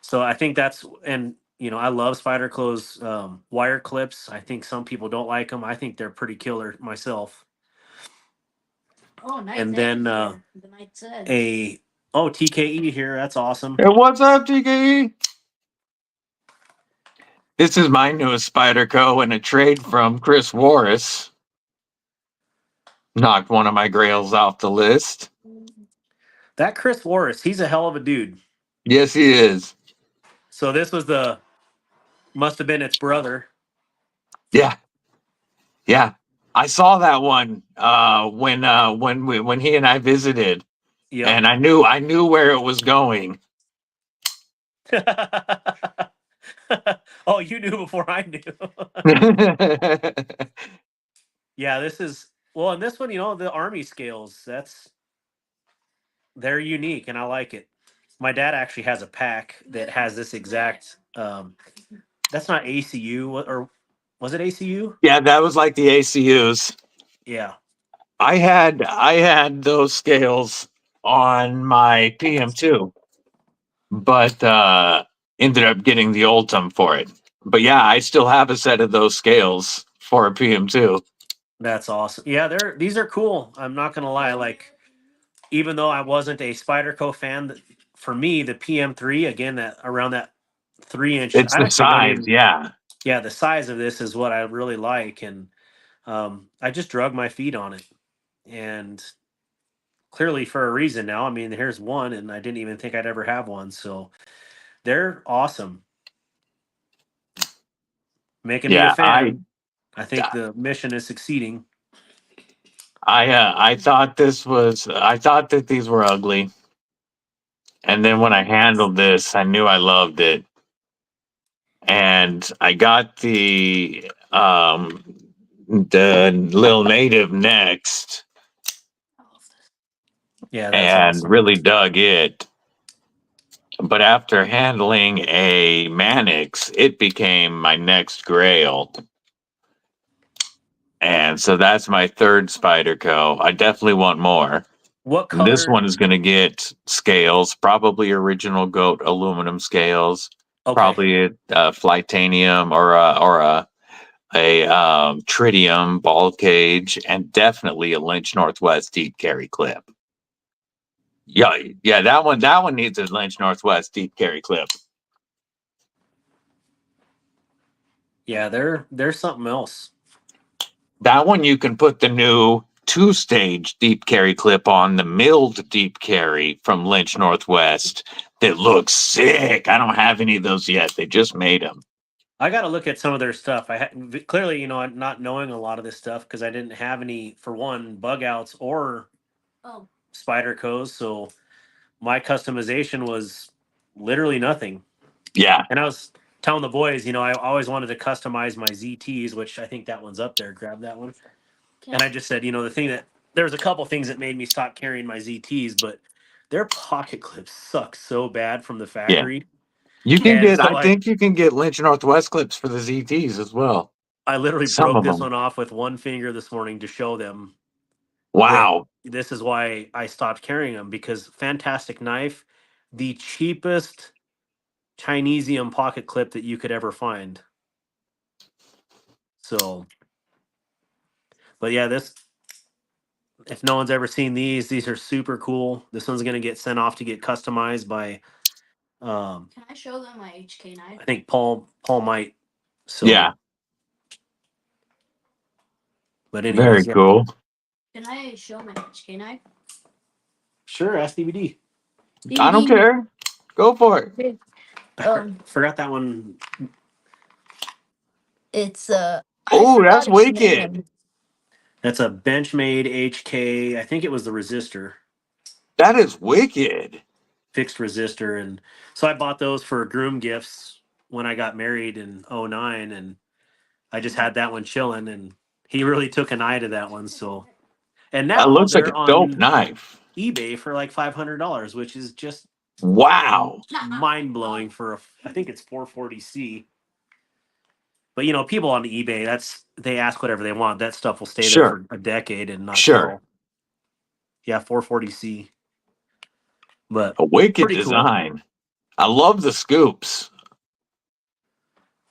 So I think that's, and I love Spyderco's wire clips. I think some people don't like them. I think they're pretty killer myself. Oh, nice. And then the Knight's Edge. TKE here. That's awesome. Hey, what's up, TKE? This is my newest Spyderco, and a trade from Chris Warris. Knocked one of my grails off the list. That Chris Warris, he's a hell of a dude. Yes, he is. So this was must have been its brother. Yeah. I saw that one when he and I visited. Yep. And I knew where it was going. Oh, you knew before I knew. Yeah, this is, and this one, the Army scales, they're unique, and I like it. My dad actually has a pack that has this exact, that's not ACU, or was it ACU? Yeah, that was like the ACUs. Yeah. I had those scales on my PM2, but ended up getting the Ultim for it. But yeah, I still have a set of those scales for a PM2. That's awesome. Yeah, these are cool. I'm not gonna lie. Like, even though I wasn't a Spyderco fan, for me, the PM3 again, that around that 3 inch, It's I the actually don't size, even. yeah. Yeah, the size of this is what I really like, and I just drug my feet on it, and clearly for a reason now. I mean, here's one, and I didn't even think I'd ever have one. So they're awesome. Making me a Yeah, fan. I think the mission is succeeding. I thought I thought that these were ugly. And then when I handled this, I knew I loved it. And I got the Lil Native next Yeah, that's and awesome. really dug it. But after handling a Mannix, it became my next grail. And so that's my third Spyderco. I definitely want more. What And this color? one is going to get scales, probably original goat aluminum scales, Okay. probably a Flightanium or a tritium ball cage, and definitely a Lynch Northwest deep carry clip. Yeah, yeah, that one needs a Lynch Northwest deep carry clip. Yeah, they're something else. That one you can put the new 2-stage deep carry clip on, the milled deep carry from Lynch Northwest that looks sick. I don't have any of those yet. They just made them. I got to look at some of their stuff. Clearly, not knowing a lot of this stuff because I didn't have any, for one, bug outs or Spydercos. So my customization was literally nothing. Yeah, And I was telling the boys, I always wanted to customize my ZTs, which I think that one's up there. Grab that one. And I just said, the thing that there was a couple things that made me stop carrying my ZTs, but their pocket clips suck so bad from the yeah. factory. You can And get, I so think you can get Lynch Northwest clips for the ZTs as well. I literally Some broke of this them. one off with one finger this morning to show them that Wow. this is why I stopped carrying them, because fantastic knife, the cheapest Chinesium pocket clip that you could ever find. So, but yeah, if no one's ever seen these are super cool. This one's going to get sent off to get customized by, Can I show them my HK knife? I think Paul might. So, Yeah, but very anyways, yeah. cool. Can I show my HK knife? Sure, ask DVD. I don't care. Go for it. Forgot that one. It's Oh, that's wicked. That's a Benchmade HK. I think it was the resistor, That is wicked. fixed resistor. And so I bought those for groom gifts when I got married in '09. And I just had that one chilling. And he really took an eye to that one. So, and That now looks like a they're dope on knife. eBay for like $500, which is just Wow. mind blowing for I think it's 440C. But people on eBay, they ask whatever they want. That stuff will stay there Sure. for a decade and not Sure. sell. Yeah, 440C. But A wicked pretty cool. design. I love the scoops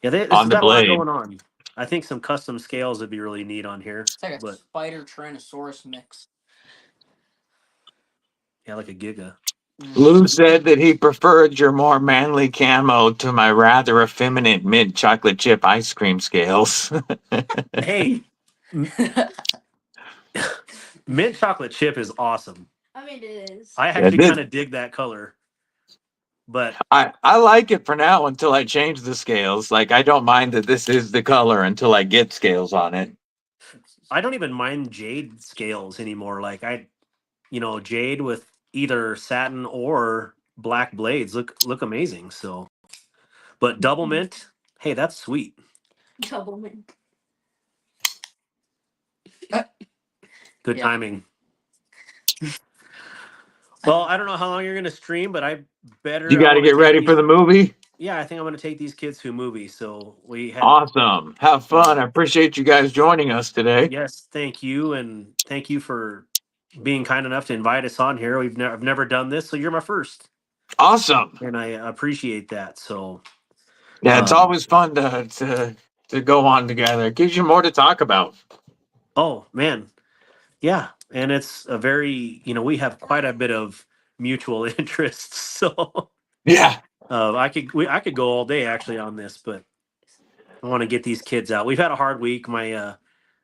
Yeah, this on has the got a lot blade. going on. I think some custom scales would be really neat on here. It's like a But spider Tyrannosaurus mix. yeah, like a Giga. Lou said that he preferred your more manly camo to my rather effeminate mint chocolate chip ice cream scales. Hey, mint chocolate chip is awesome. I mean, it is. I Yeah, actually kind of dig that color. But I like it for now until I change the scales. Like, I don't mind that this is the color until I get scales on it. I don't even mind jade scales anymore. Like jade with either satin or black blades look amazing. So, but double mint, hey, that's sweet. Double mint. Good Yeah. timing. Well, I don't know how long you're gonna stream, but I better. You I got to want to get take ready for these. the movie. yeah, I think I'm going to take these kids to a movie. So we had, Awesome. Have fun. I appreciate you guys joining us today. yes, thank you. And thank you for being kind enough to invite us on here. I've never done this, so you're my first. Awesome. And I appreciate that. So, Yeah, it's always fun to go on together. It gives you more to talk about. oh man, yeah. And it's a very, we have quite a bit of mutual interests. So Yeah. I could go all day actually on this, but I want to get these kids out. We've had a hard week. Their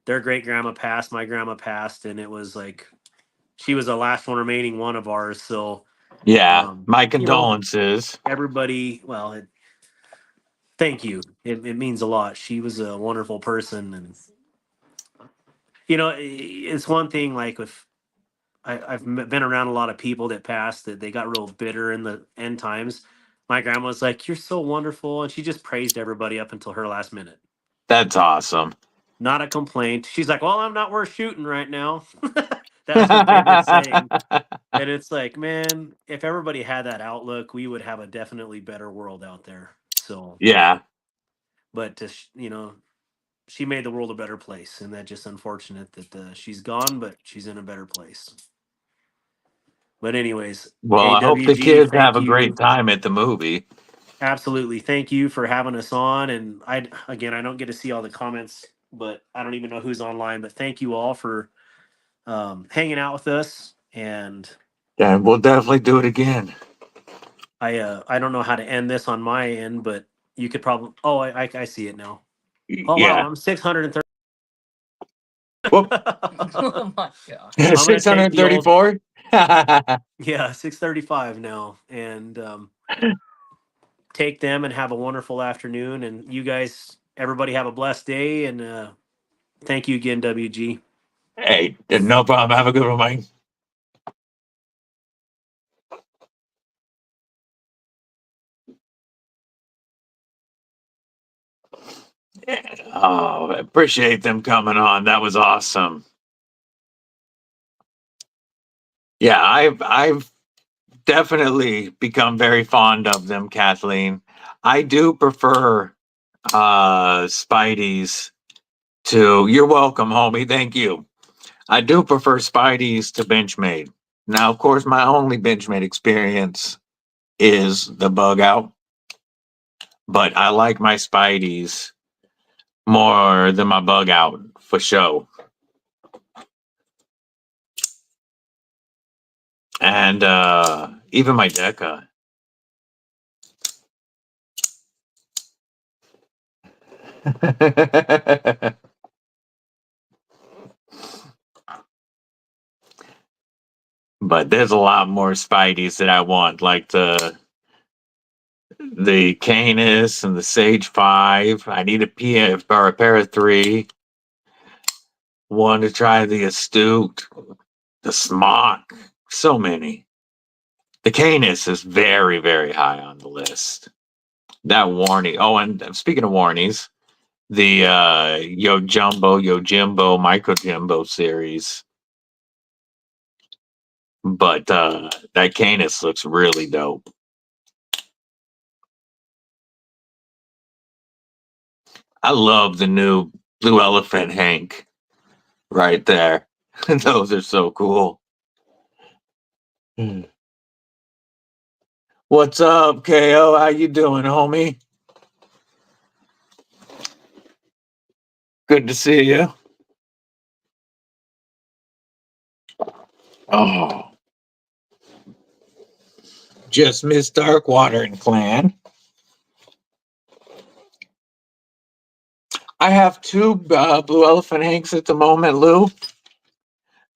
great grandma passed, my grandma passed, and it was like she was the last one remaining one of ours. So, Yeah. My you know, condolences. everybody, well, thank you. It means a lot. She was a wonderful person. And, it's one thing like if been around a lot of people that passed that they got real bitter in the end times. My grandma was like, "You're so wonderful," and she just praised everybody up until her last minute. That's awesome. Not a complaint. She's like, "Well, I'm not worth shooting right now." That was her favorite saying. And it's like, man, if everybody had that outlook, we would have a definitely better world out there. So, Yeah. but she made the world a better place, and that's just unfortunate that she's gone, but she's in a better place. But anyways, Well, I hope the AWG, kids have thank a great you. time at the movie. Absolutely. Thank you for having us on. And I don't get to see all the comments, but I don't even know who's online. But thank you all for hanging out with us. And Yeah, we'll definitely do it again. I don't know how to end this on my end, but you could probably. Oh, I see it now. Oh wow, Yeah. I'm 630. Whoop. Oh my god. I'm gonna take the old 634. 635 now, and take them and have a wonderful afternoon. And you guys, everybody, have a blessed day. And thank you again, WG. Hey, no problem. Have a good one, Mike. Oh, I appreciate them coming on. That was awesome. Yeah, I've definitely become very fond of them, Kathleen. I do prefer Spidey's to you're welcome, homie. Thank you. I do prefer Spidey's to Benchmade. Now, of course, my only Benchmade experience is the bug out, but I like my Spidey's more than my bug out for show. And even my Deca. But there's a lot more Spideys that I want, like the Canis and the Sage 5. I need a PF or a pair of 3. One to try the Astute, the Smock. So many. The Canis is very, very high on the list. That Warnie. Oh, and speaking of Warnies, the Yo Jimbo, Micro Jimbo series. But that Canis looks really dope. I love the new Blue Elephant Hank right there. Those are so cool. What's up, KO? How you doing, homie? Good to see you. Oh, just missed Darkwater and Clan. I have 2 Blue Elephant Hanks at the moment, Lou.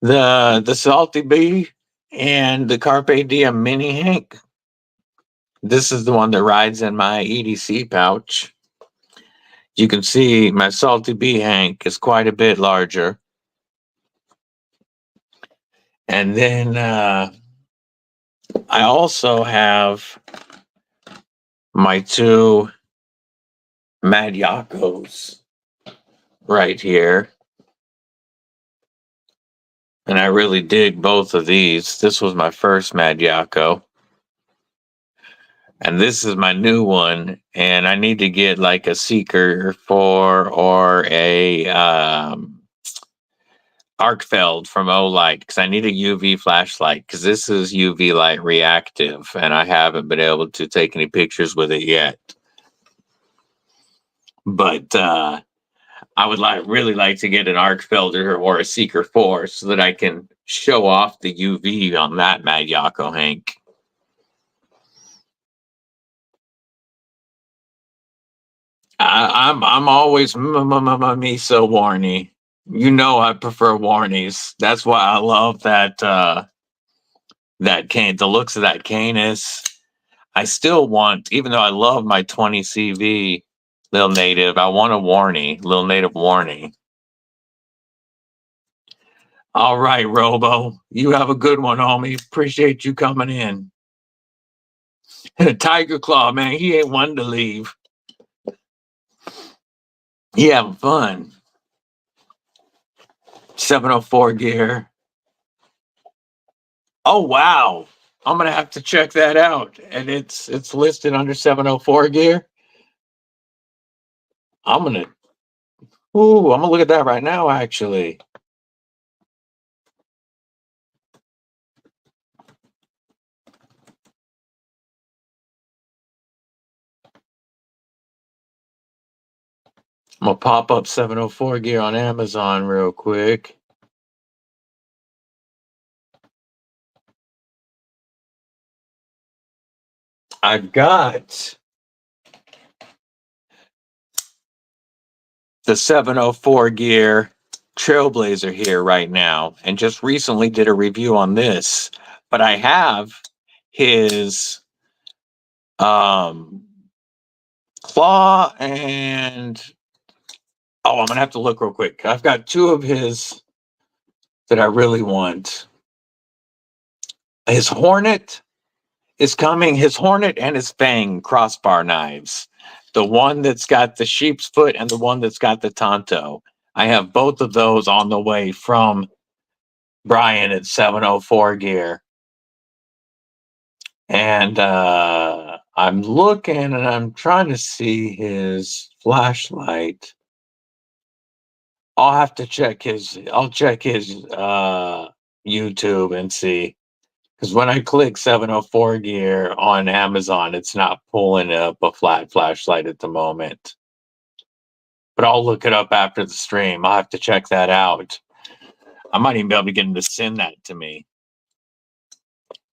The Salty Bee and the Carpe Diem Mini Hank. This is the one that rides in my EDC pouch. You can see my Salty Bee Hank is quite a bit larger. And then I also have my 2 Mad Yakos right here. And I really dig both of these. This was my first Mad Yako. And this is my new one, and I need to get like a Seeker for or a Arcfeld from Olight because I need a UV flashlight because this is UV light reactive, and I haven't been able to take any pictures with it yet. But I would really like to get an Arcfelder or a Seeker 4 so that I can show off the UV on that Mad Yako Hank. I'm always me so warny. You know I prefer warnies. That's why I love that that cane. The looks of that Canis. I still want, even though I love my 20 CV Lil Native, I want a warnie, Lil Native warnie. All right, Robo. You have a good one, homie. Appreciate you coming in. Tiger Claw, man, he ain't one to leave. He having fun. 704 gear. Oh wow. I'm gonna have to check that out. And it's listed under 704 gear. I'm gonna look at that right now, actually. I'm gonna pop up 704 gear on Amazon real quick. I've got the 704 gear Trailblazer here right now, and just recently did a review on this. But I have his claw and I'm gonna have to look real quick. I've got two of his that I really want. His Hornet is coming. His Hornet and his Fang crossbar knives. The one that's got the sheep's foot and the one that's got the Tonto. I have both of those on the way from Brian at 704 gear. And I'm looking and I'm trying to see his flashlight. I'll check his YouTube and see. Because when I click 704 gear on Amazon, it's not pulling up a flat flashlight at the moment. But I'll look it up after the stream. I'll have to check that out. I might even be able to get him to send that to me.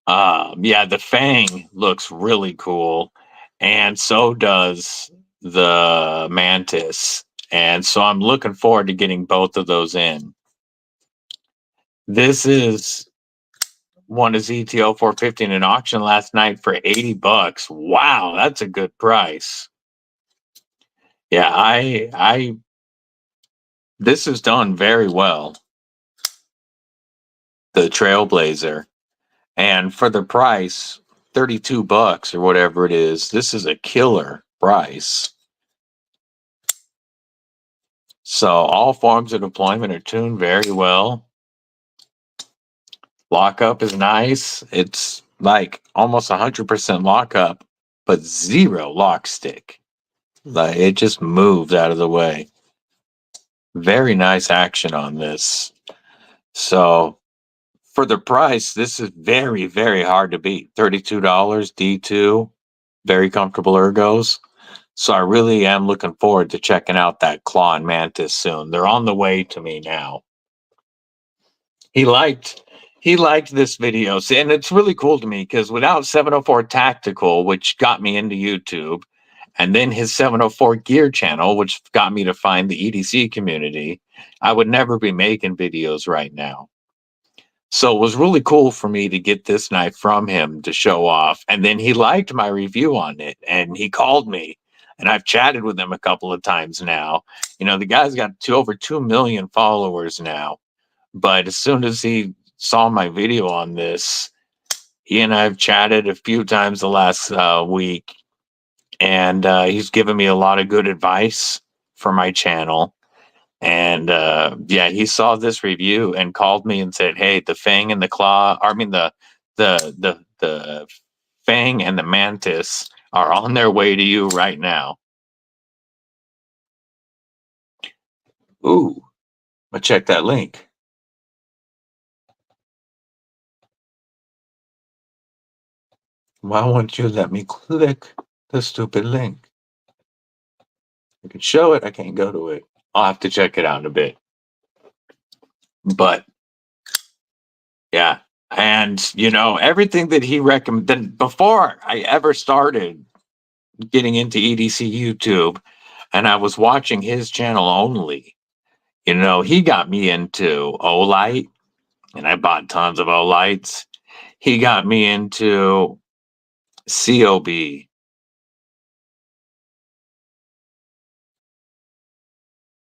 Yeah, the Fang looks really cool. And so does the Mantis. And so I'm looking forward to getting both of those in. This is one is ETO 450 in an auction last night for $80. Wow, that's a good price. Yeah, this is done very well. The Trailblazer. And for the price, $32 or whatever it is, this is a killer price. So all forms of deployment are tuned very well. Lockup is nice. It's like almost 100% lockup, but zero lock stick. Like it just moved out of the way. Very nice action on this. So for the price, this is very, very hard to beat. $32 D2, very comfortable ergos. So I really am looking forward to checking out that Claw and Mantis soon. They're on the way to me now. He liked this video. And it's really cool to me because without 704 Tactical, which got me into YouTube, and then his 704 Gear channel, which got me to find the EDC community, I would never be making videos right now. So it was really cool for me to get this knife from him to show off. And then he liked my review on it and he called me. And I've chatted with him a couple of times now. You know, the guy's got over 2 million followers now. But as soon as he saw my video on this, he and I have chatted a few times the last week. And he's given me a lot of good advice for my channel. And yeah, he saw this review and called me and said, "Hey, the Fang and the Claw, I mean the Fang and the Mantis are on their way to you right now. Ooh, but check that link. Why won't you let me click the stupid link? I can show it, I can't go to it. I'll have to check it out in a bit. But yeah, and you know, everything that he recommended before I ever started getting into EDC YouTube, and I was watching his channel only. You know, he got me into Olight, and I bought tons of Olights. He got me into COB.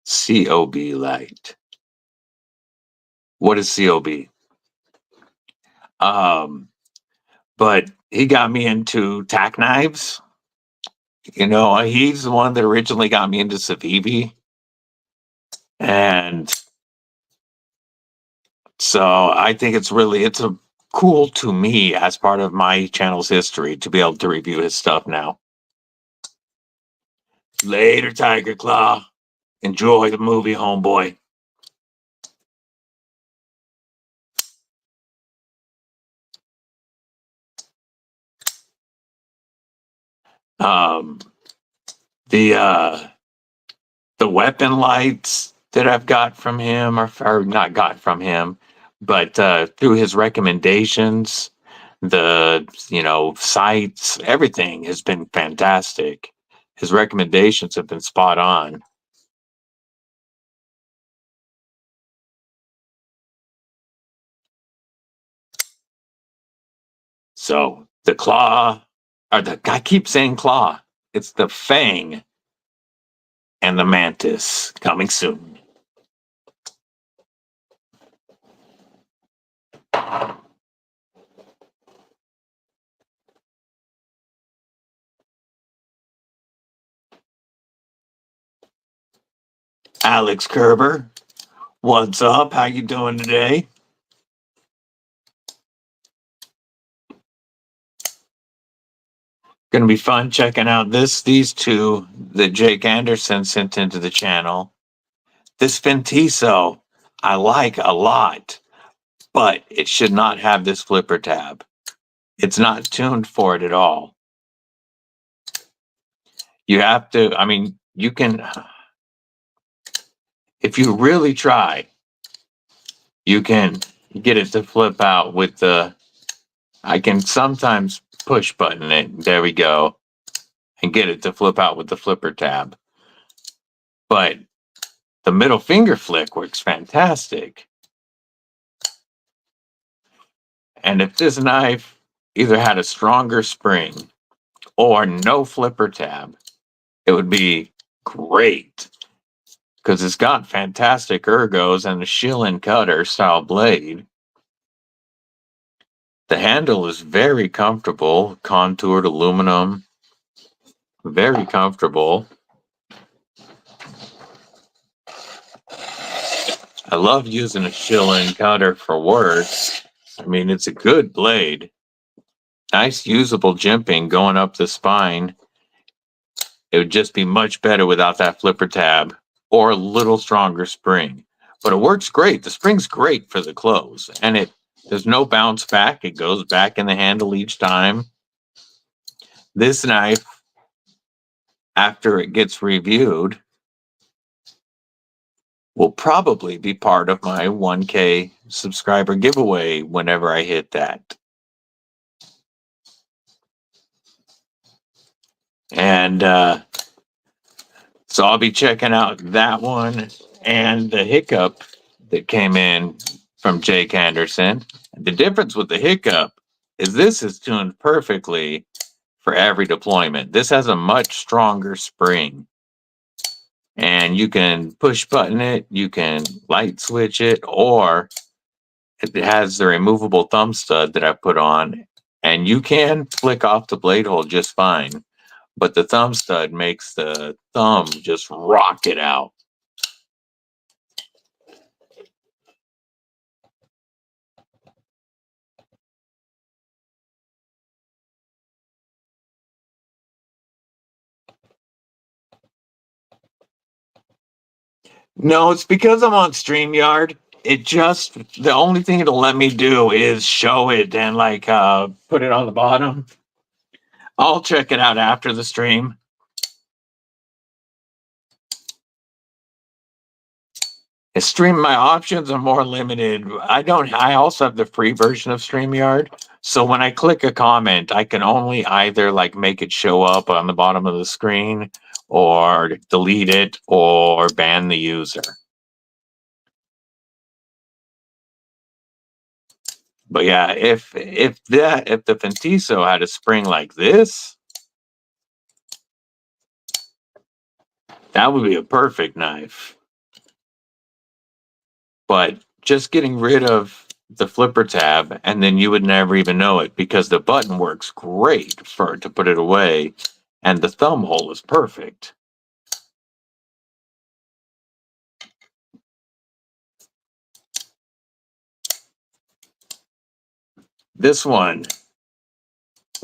COB light. What is COB? But he got me into tack knives. You know, he's the one that originally got me into Civivi. And so I think it's a cool to me as part of my channel's history to be able to review his stuff now. Later, Tiger Claw. Enjoy the movie, homeboy. Um, the weapon lights that I've got from him, or not got from him, but through his recommendations, the sites, everything has been fantastic. His recommendations have been spot on. So the claw, I keep saying claw. It's the fang and the mantis coming soon. Alex Kerber, what's up? How you doing today? Gonna be fun checking out these two that Jake Anderson sent into the channel. This Fentiso I like a lot, but it should not have this flipper tab. It's not tuned for it at all. You have to, I mean, you can, if you really try, you can get it to flip out with I can sometimes push button it. There we go. And get it to flip out with the flipper tab. But the middle finger flick works fantastic. And if this knife either had a stronger spring or no flipper tab, it would be great. Because it's got fantastic ergos and a Schillen cutter style blade. The handle is very comfortable, contoured aluminum. Very comfortable. I love using a Schillen cutter for work. I mean, it's a good blade. Nice usable jimping going up the spine. It would just be much better without that flipper tab or a little stronger spring. But it works great. The spring's great for the close. And there's no bounce back. It goes back in the handle each time. This knife, after it gets reviewed, will probably be part of my 1K subscriber giveaway whenever I hit that. And so I'll be checking out that one and the hiccup that came in from Jake Anderson. The difference with the hiccup is this is tuned perfectly for every deployment. This has a much stronger spring. And you can push button it, you can light switch it, or it has the removable thumb stud that I put on. And you can flick off the blade hole just fine. But the thumb stud makes the thumb just rock it out. No, it's because I'm on StreamYard. The only thing it'll let me do is show it and like put it on the bottom. I'll check it out after the stream. My options are more limited. I also have the free version of StreamYard. So when I click a comment, I can only either like make it show up on the bottom of the screen or delete it or ban the user. But yeah, if the Fentiso had a spring like this, that would be a perfect knife. But just getting rid of the flipper tab, and then you would never even know it because the button works great to put it away, and the thumb hole is perfect. This one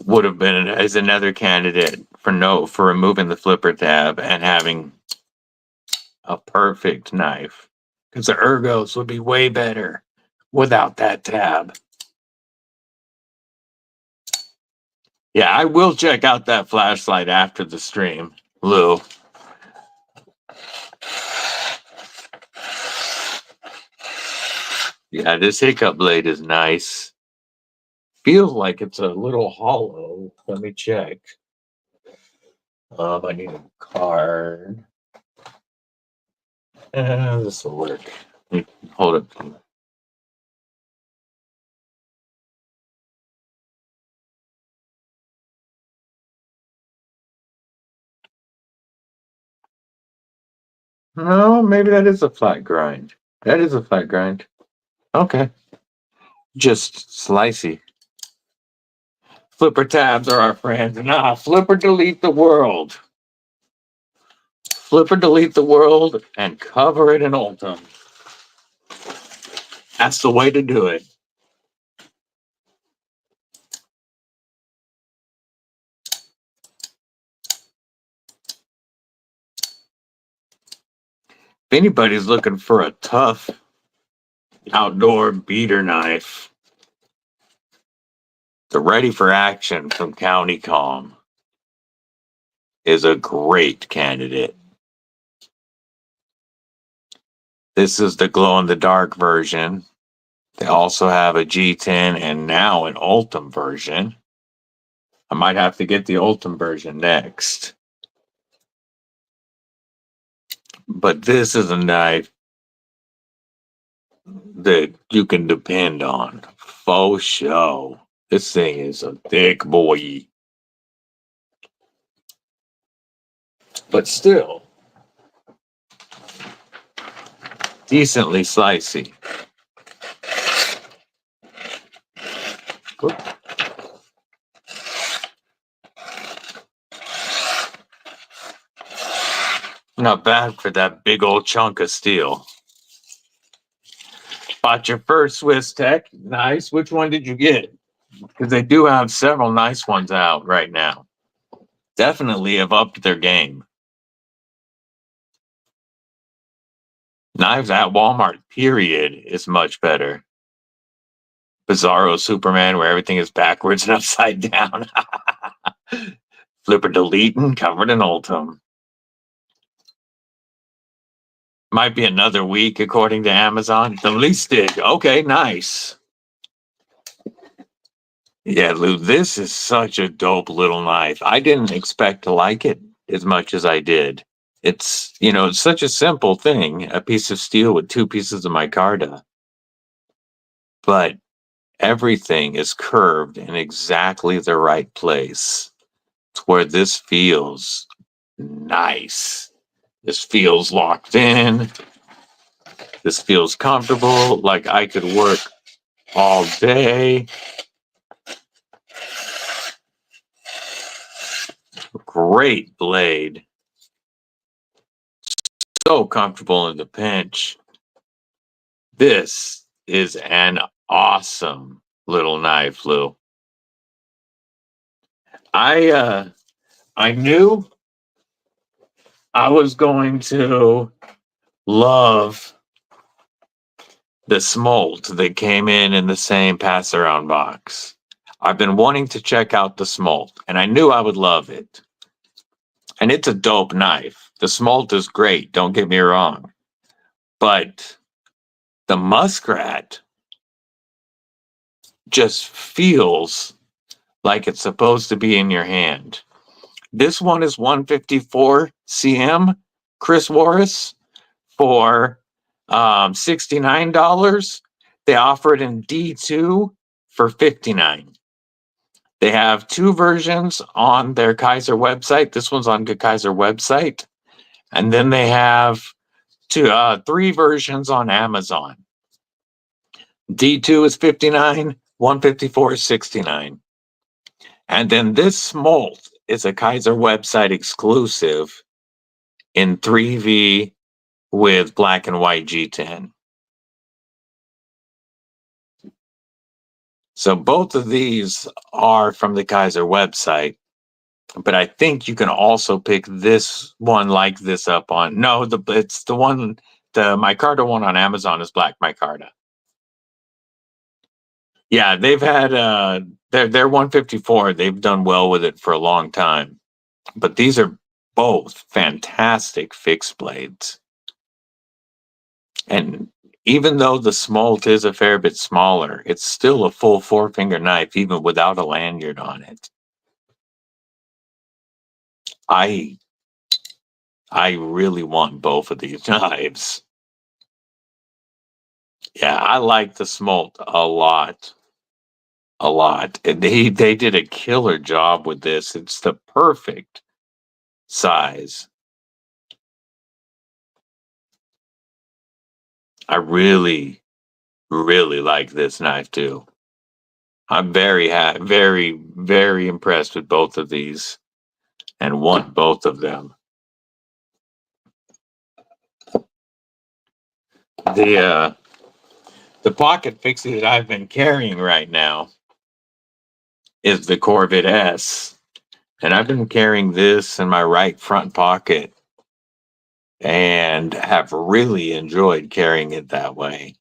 would have been as another candidate for removing the flipper tab and having a perfect knife, because the ergos would be way better without that tab. Yeah, I will check out that flashlight after the stream, Lou. Yeah, this hiccup blade is nice. Feels like it's a little hollow. Let me check. I need a card. This will work. Hold it. No, maybe that is a flat grind. That is a flat grind. Okay. Just slicey. Flipper tabs are our friends. Nah, flipper delete the world. Flipper delete the world and cover it in Ultim. That's the way to do it. If anybody's looking for a tough outdoor beater knife, the Ready for Action from County Com is a great candidate. This is the glow in the dark version. They also have a G10 and now an Ultim version. I might have to get the Ultim version next. But this is a knife that you can depend on. Faux show. This thing is a thick boy. But still, decently slicey. Not bad for that big old chunk of steel. Bought your first Swiss Tech. Nice. Which one did you get? Because they do have several nice ones out right now. Definitely have upped their game. Knives at Walmart, period, is much better. Bizarro Superman, where everything is backwards and upside down. Flipper deleting, covered in Ultim. Might be another week, according to Amazon. The least dig. Okay, nice. Yeah, Lou, this is such a dope little knife. I didn't expect to like it as much as I did. It's, it's such a simple thing, a piece of steel with two pieces of micarta. But everything is curved in exactly the right place. It's where this feels nice. This feels locked in. This feels comfortable, like I could work all day. Great blade. So comfortable in the pinch. This is an awesome little knife, Lou. I knew I was going to love the smolt that came in the same pass around box. I've been wanting to check out the smolt, and I knew I would love it. And it's a dope knife. The smolt is great, don't get me wrong. But the muskrat just feels like it's supposed to be in your hand. This one is 154 cm, Chris Warris, for $69. They offer it in D2 for $59. They have two versions on their Kaiser website. This one's on the Kaiser website. And then they have three versions on Amazon. D2 is $59, 154 is $69. And then this smolt is a Kaiser website exclusive in 3V with black and white G10. So both of these are from the Kaiser website, but I think you can also pick this one like this up on, no, it's the one, the micarta one on Amazon is black micarta. Yeah, they've had they're 154. They've done well with it for a long time. But these are both fantastic fixed blades. And even though the smolt is a fair bit smaller, it's still a full 4-finger knife even without a lanyard on it. I really want both of these knives. Yeah, I like the smolt a lot. A lot. And they did a killer job with this. It's the perfect size. I really, really like this knife too. I'm very, very impressed with both of these and want both of them. The pocket fixie that I've been carrying right now is the Corvette S. And I've been carrying this in my right front pocket and have really enjoyed carrying it that way.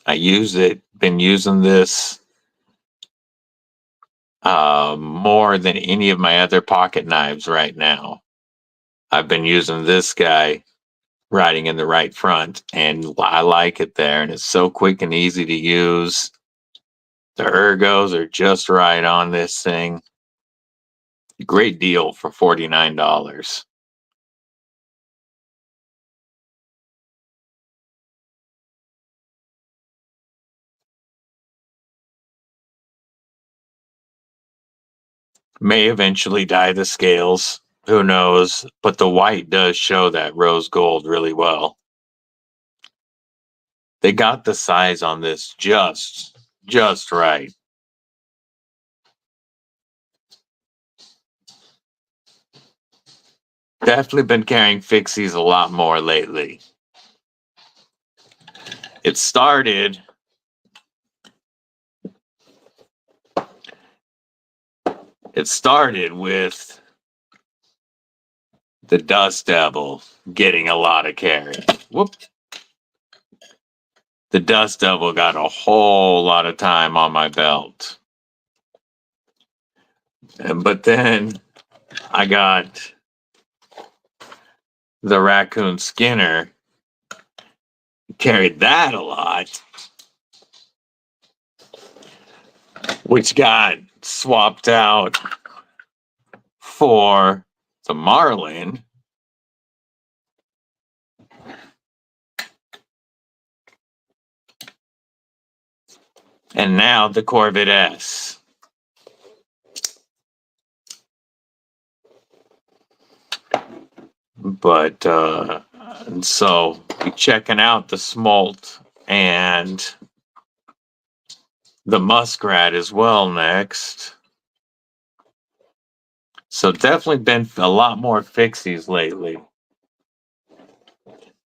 Been using this more than any of my other pocket knives right now. I've been using this guy riding in the right front, and I like it there, and it's so quick and easy to use. The ergos are just right on this thing. Great deal for $49. May eventually dye the scales. Who knows? But the white does show that rose gold really well. They got the size on this just right. Definitely been carrying Fixies a lot more lately. It started with the Dust Devil getting a lot of carry. Whoop. The Dust Devil got a whole lot of time on my belt. But then I got the Raccoon Skinner. Carried that a lot. Which got swapped out for the Marlin. And now the Corvette S. But so be checking out the smolt and the muskrat as well next. So definitely been a lot more Fixies lately.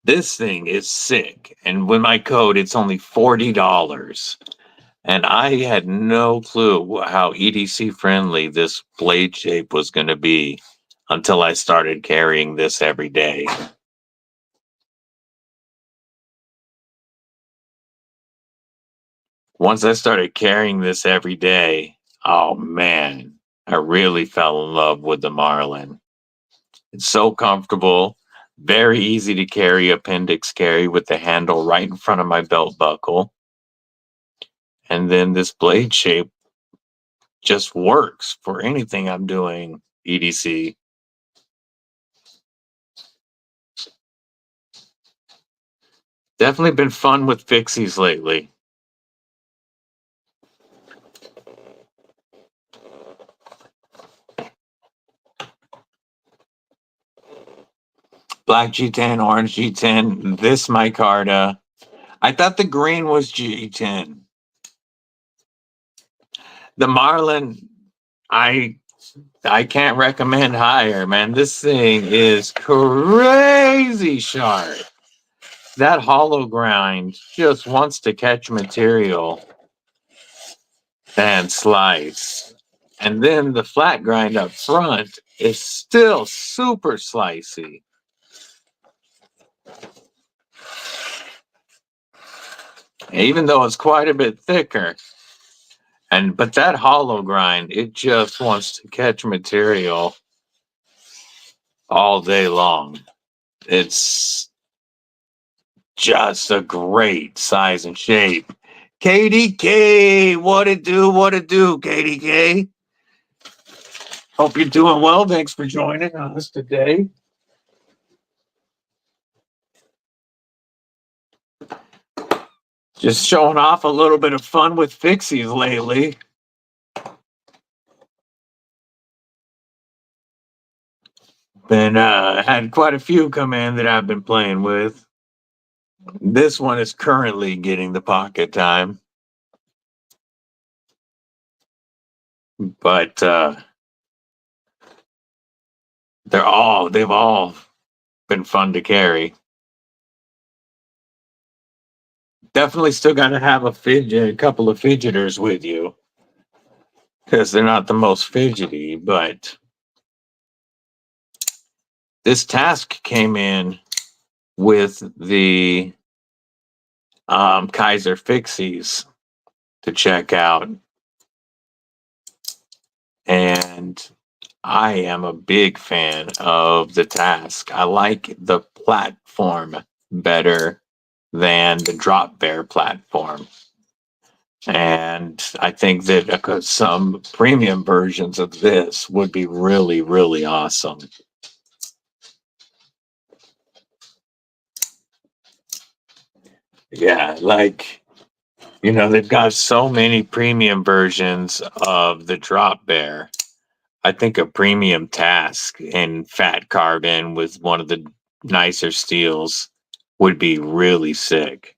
This thing is sick, and with my code it's only $40. And I had no clue how EDC friendly this blade shape was going to be until I started carrying this every day. Once I started carrying this every day, oh man, I really fell in love with the Marlin. It's so comfortable, very easy to carry, appendix carry with the handle right in front of my belt buckle. And then this blade shape just works for anything I'm doing, EDC. Definitely been fun with Fixies lately. Black G10, orange G10, this micarta. I thought the green was G10. The Marlin, I can't recommend higher, man. This thing is crazy sharp. That hollow grind just wants to catch material and slice. And then the flat grind up front is still super slicey. Even though it's quite a bit thicker. But that hollow grind, it just wants to catch material all day long. It's just a great size and shape. KDK, what it do, KDK? Hope you're doing well. Thanks for joining us today. Just showing off a little bit of fun with Fixies lately. Been had quite a few come in that I've been playing with. This one is currently getting the pocket time. But they've all been fun to carry. Definitely still got to have a couple of fidgeters with you, because they're not the most fidgety. But this task came in with the Kaiser Fixies to check out, and I am a big fan of the task. I like the platform better than the drop bear platform. And I think that some premium versions of this would be really, really awesome. Yeah, like, they've got so many premium versions of the drop bear. I think a premium task in fat carbon with one of the nicer steels would be really sick.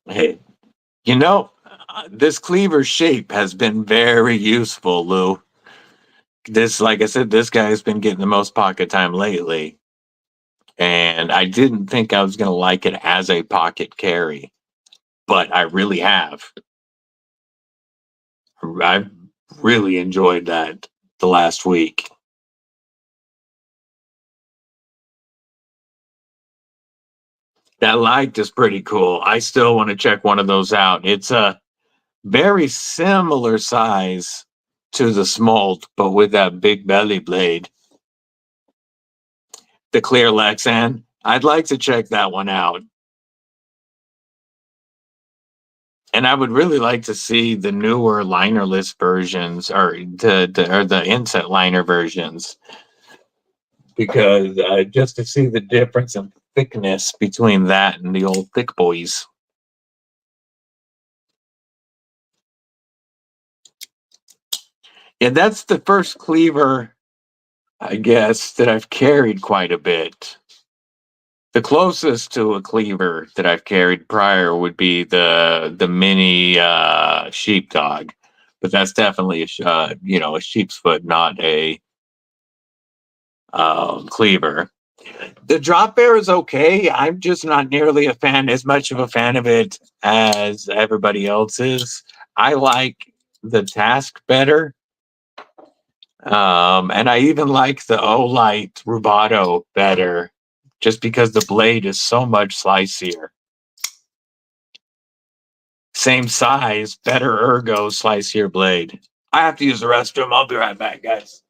Hey, this cleaver shape has been very useful, Lou. Like I said, this guy's been getting the most pocket time lately. And I didn't think I was going to like it as a pocket carry, but I really have. I've really enjoyed that the last week. That light is pretty cool. I still want to check one of those out. It's a very similar size to the smolt, but with that big belly blade. The clear Lexan. I'd like to check that one out. And I would really like to see the newer linerless versions, or the inset liner versions, because just to see the difference in thickness between that and the old thick boys. Yeah, that's the first cleaver, I guess, that I've carried quite a bit. The closest to a cleaver that I've carried prior would be the mini sheepdog, but that's definitely a sheep's foot, not a cleaver. The drop bear is okay. I'm just not nearly as much of a fan of it as everybody else is. I like the task better. And I even like the Olight Rubato better, just because the blade is so much slicier. Same size, better ergo, slicier blade. I have to use the restroom. I'll be right back, guys.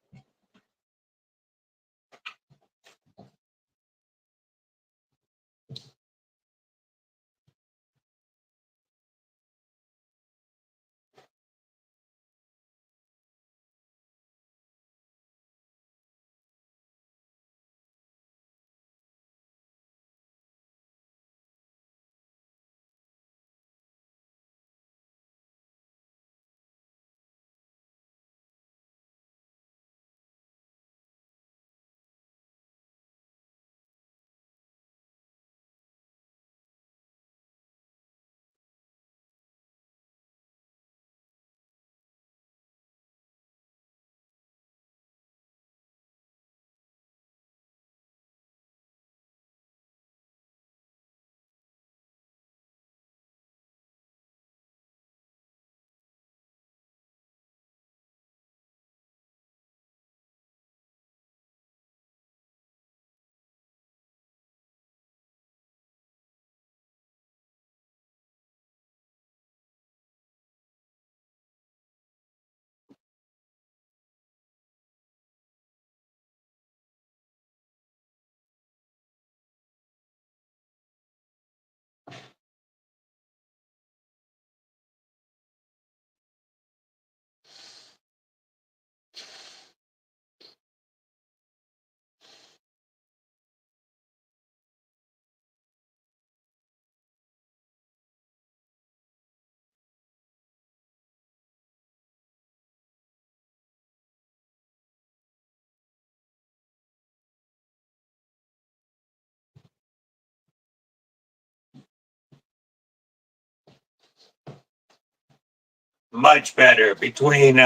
Much better between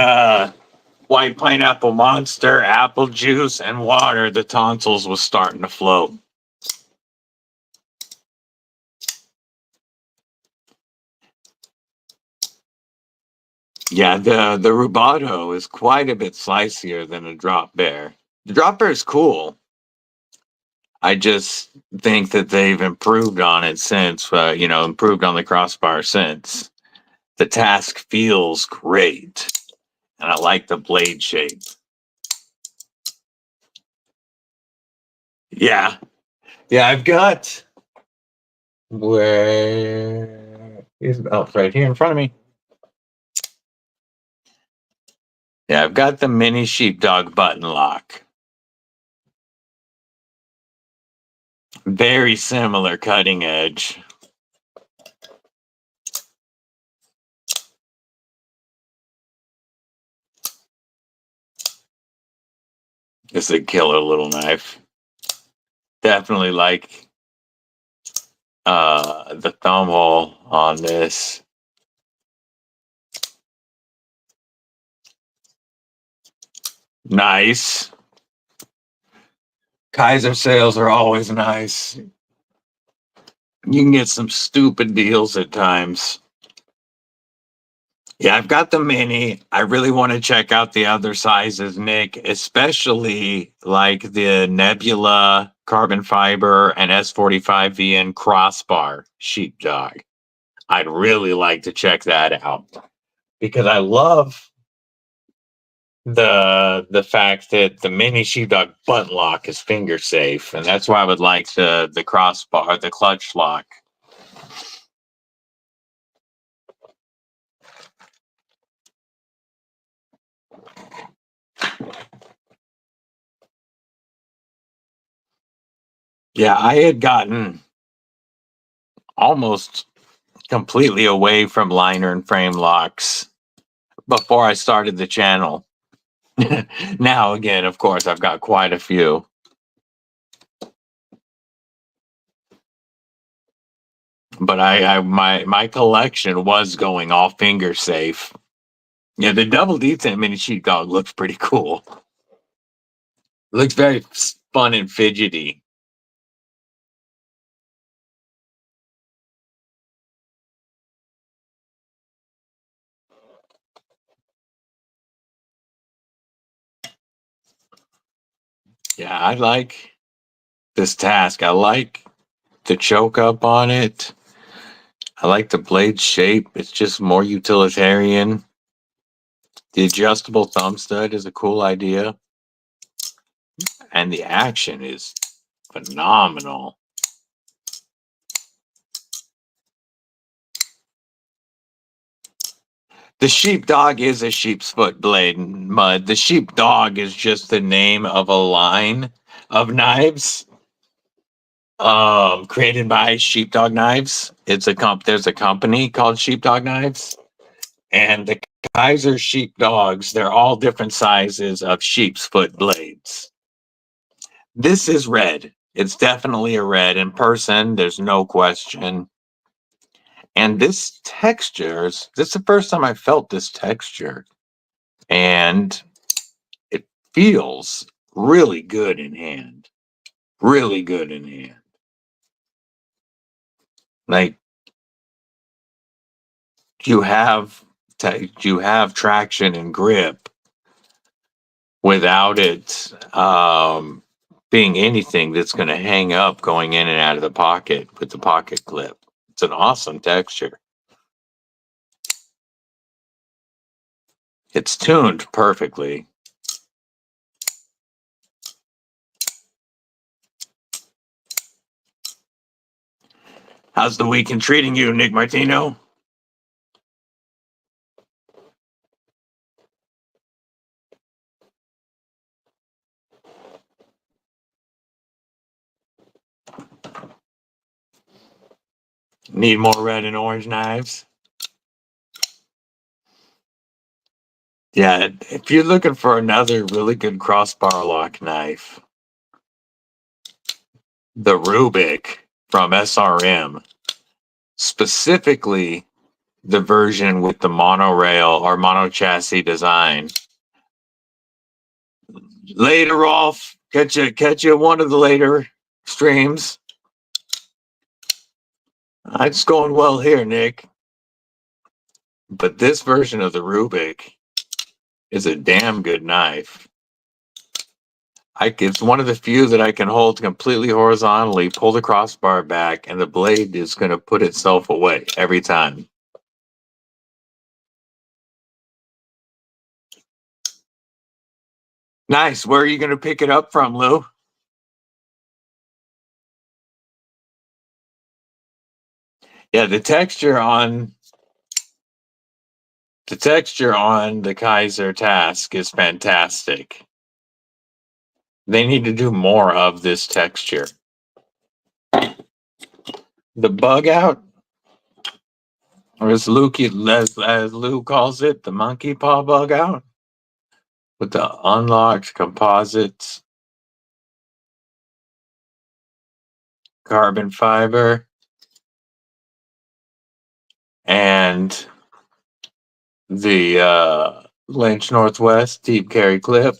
white pineapple monster, apple juice, and water. The tonsils was starting to float. Yeah, the rubato is quite a bit slicier than a drop bear. The drop bear is cool. I just think that they've improved on it since, improved on the crossbar since. The task feels great, and I like the blade shape. Yeah, I've got where is right here in front of me. Yeah, I've got the mini sheepdog button lock. Very similar cutting edge. It's a killer little knife. Definitely like the thumb hole on this. Nice. Kaiser sales are always nice. You can get some stupid deals at times. Yeah, I've got the mini. I really want to check out the other sizes, Nick, especially like the Nebula carbon fiber and S45VN crossbar sheepdog. I'd really like to check that out because I love the fact that the mini sheepdog button lock is finger safe, and that's why I would like the crossbar, the clutch lock. Yeah, I had gotten almost completely away from liner and frame locks before I started the channel. Now, again, of course, I've got quite a few. But my collection was going all finger safe. Yeah, the double detent mini sheepdog looks pretty cool. Looks very fun and fidgety. Yeah, I like this task. I like the choke up on it. I like the blade shape. It's just more utilitarian. The adjustable thumb stud is a cool idea. And the action is phenomenal. The sheepdog is a sheep's foot blade, Mud. The sheepdog is just the name of a line of knives created by Sheepdog Knives. There's a company called Sheepdog Knives, and the Kaiser sheepdogs, they're all different sizes of sheep's foot blades. This is red. It's definitely a red in person, there's no question. And this is the first time I felt this texture. And it feels really good in hand. Really good in hand. Like you have traction and grip without it being anything that's going to hang up going in and out of the pocket with the pocket clip. It's an awesome texture. It's tuned perfectly. How's the weekend treating you, Nick Martino? Need more red and orange knives? Yeah, if you're looking for another really good crossbar lock knife, the Rubik from SRM, specifically the version with the monorail or mono chassis design. Later, Rolf, catch you one of the later streams. It's going well here, Nick. But this version of the Rubik is a damn good knife. It's one of the few that I can hold completely horizontally, pull the crossbar back, and the blade is going to put itself away every time. Nice. Where are you going to pick it up from, Lou? Yeah, the texture on the Kaiser Task is fantastic. They need to do more of this texture. The bug out, or as Lou calls it, the monkey paw bug out, with the unlocked composites, carbon fiber, and the Lynch Northwest deep carry clip.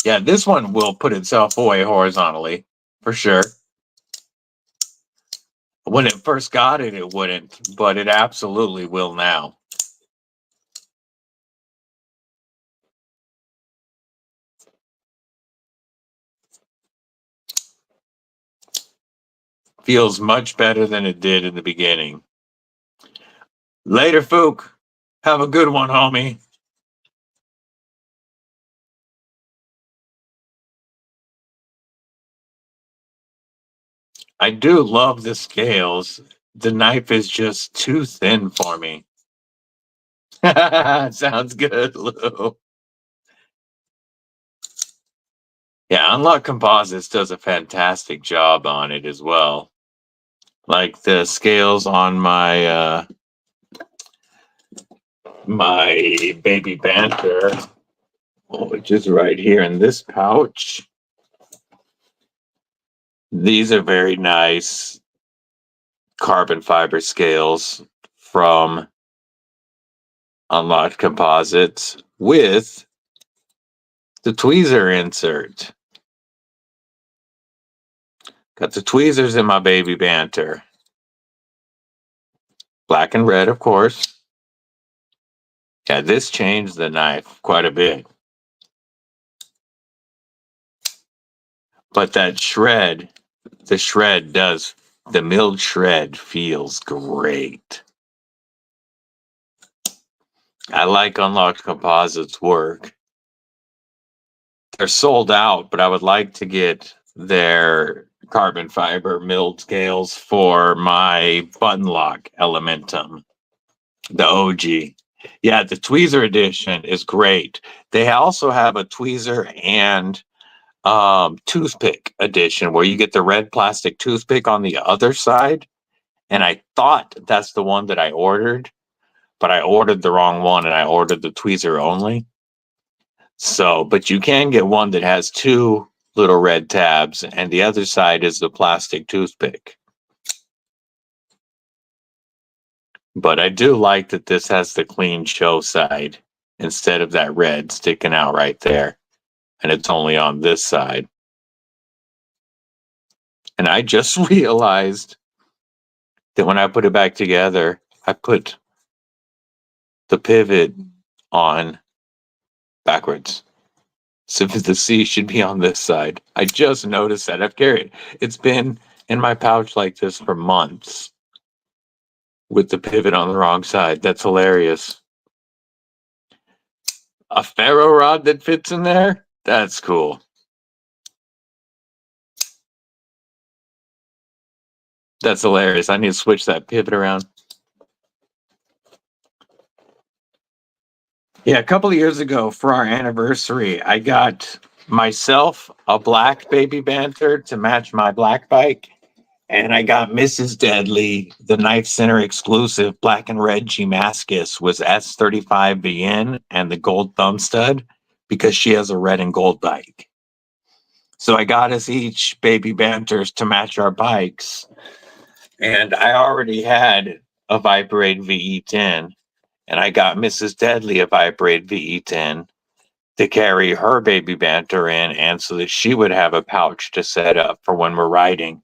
Yeah, this one will put itself away horizontally, for sure. When it first got it, it wouldn't, but it absolutely will now. Feels much better than it did in the beginning. Later, Fook. Have a good one, homie. I do love the scales. The knife is just too thin for me. Sounds good, Lou. Yeah, Unlock Composites does a fantastic job on it as well. Like the scales on my my baby banter, which is right here in this pouch. These are very nice carbon fiber scales from Unlocked Composites with the tweezer insert. Got the tweezers in my baby banter. Black and red, of course. Yeah, this changed the knife quite a bit. But that shred, the milled shred feels great. I like Unlocked Composites work. They're sold out, but I would like to get their carbon fiber milled scales for my button lock Elementum, the OG. Yeah, the tweezer edition is great. They also have a tweezer and toothpick edition where you get the red plastic toothpick on the other side. And I thought that's the one that I ordered, but I ordered the wrong one and I ordered the tweezer only. So, but you can get one that has two little red tabs and the other side is the plastic toothpick. But I do like that this has the clean show side instead of that red sticking out right there. And it's only on this side. And I just realized that when I put it back together, I put the pivot on backwards. So the C should be on this side. I just noticed that. I've carried it's been in my pouch like this for months with the pivot on the wrong side. That's hilarious. A ferro rod that fits in there? That's cool. That's hilarious. I need to switch that pivot around. Yeah, a couple of years ago for our anniversary, I got myself a black baby banter to match my black bike. And I got Mrs. Deadly, the Knife Center exclusive black and red G-Mascus was S35 VN and the gold thumb stud because she has a red and gold bike. So I got us each baby banters to match our bikes. And I already had a Vibrate VE10 and I got Mrs. Deadly a Vibrate VE10 to carry her baby banter in and so that she would have a pouch to set up for when we're riding.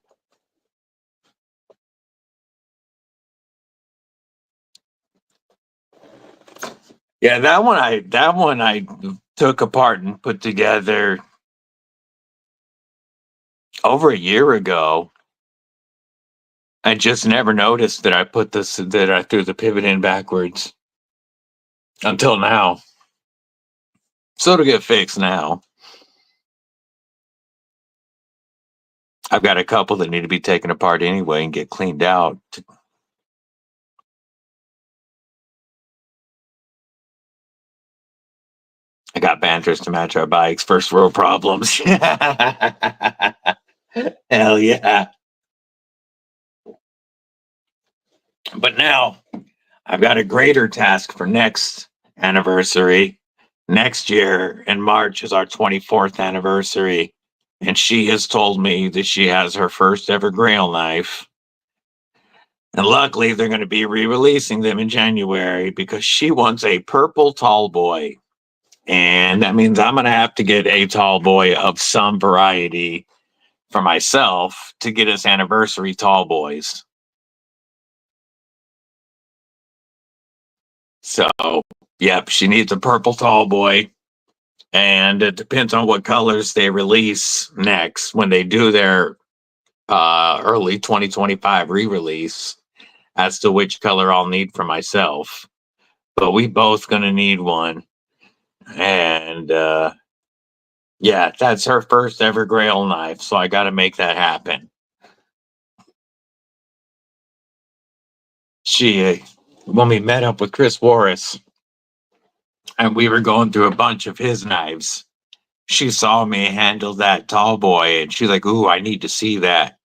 Yeah, that one I took apart and put together over a year ago. I just never noticed that I threw the pivot in backwards until now. So it'll get fixed now. I've got a couple that need to be taken apart anyway and get cleaned out. I got banters to match our bikes. First world problems. Hell yeah. But now I've got a greater task for next anniversary. Next year in March is our 24th anniversary. And she has told me that she has her first ever Grail knife. And luckily, they're going to be re-releasing them in January because she wants a purple tall boy. And that means I'm going to have to get a tall boy of some variety for myself to get us anniversary tall boys. So, yep, she needs a purple tall boy. And it depends on what colors they release next when they do their early 2025 re-release as to which color I'll need for myself. But we both gonna need one. And yeah, that's her first ever Grail knife, so I gotta make that happen. She when we met up with Chris Warris and we were going through a bunch of his knives, she saw me handle that tall boy and she's like, ooh, I need to see that.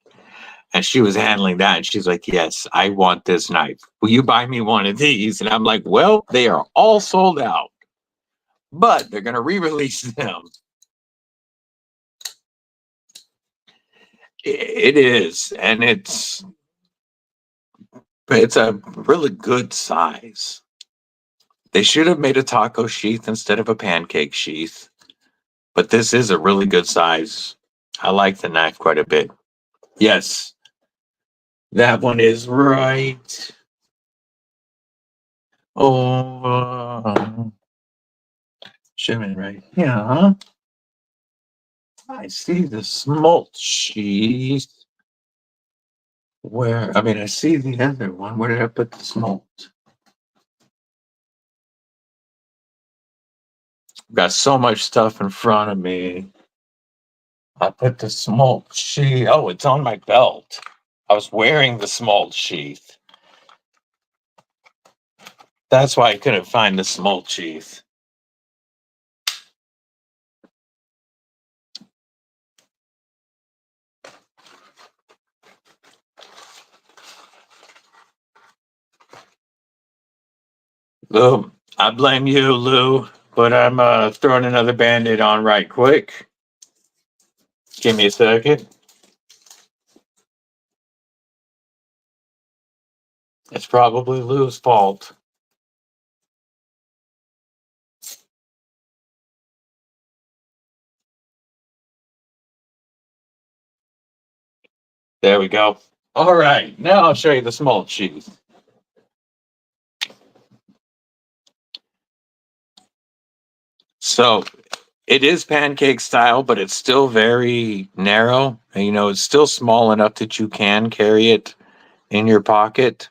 And she was handling that and she's like, yes, I want this knife. Will you buy me one of these? And I'm like, well, they are all sold out, but they're going to re-release them. It is. And it's a really good size. They should have made a taco sheath instead of a pancake sheath, but this is a really good size. I like the knife quite a bit. Yes, that one is right. Oh, shimmin' right. Yeah. I see the smolt sheath. Where? I mean, I see the other one. Where did I put the smolt? Got so much stuff in front of me. I put the smolt sheath. Oh, it's on my belt. I was wearing the smolt sheath. That's why I couldn't find the smolt sheath. Lou, I blame you, Lou, but I'm throwing another band-aid on right quick. Give me a second. It's probably Lou's fault. There we go. All right, now I'll show you the smolt sheath. So it is pancake style, but it's still very narrow. And, you know, it's still small enough that you can carry it in your pocket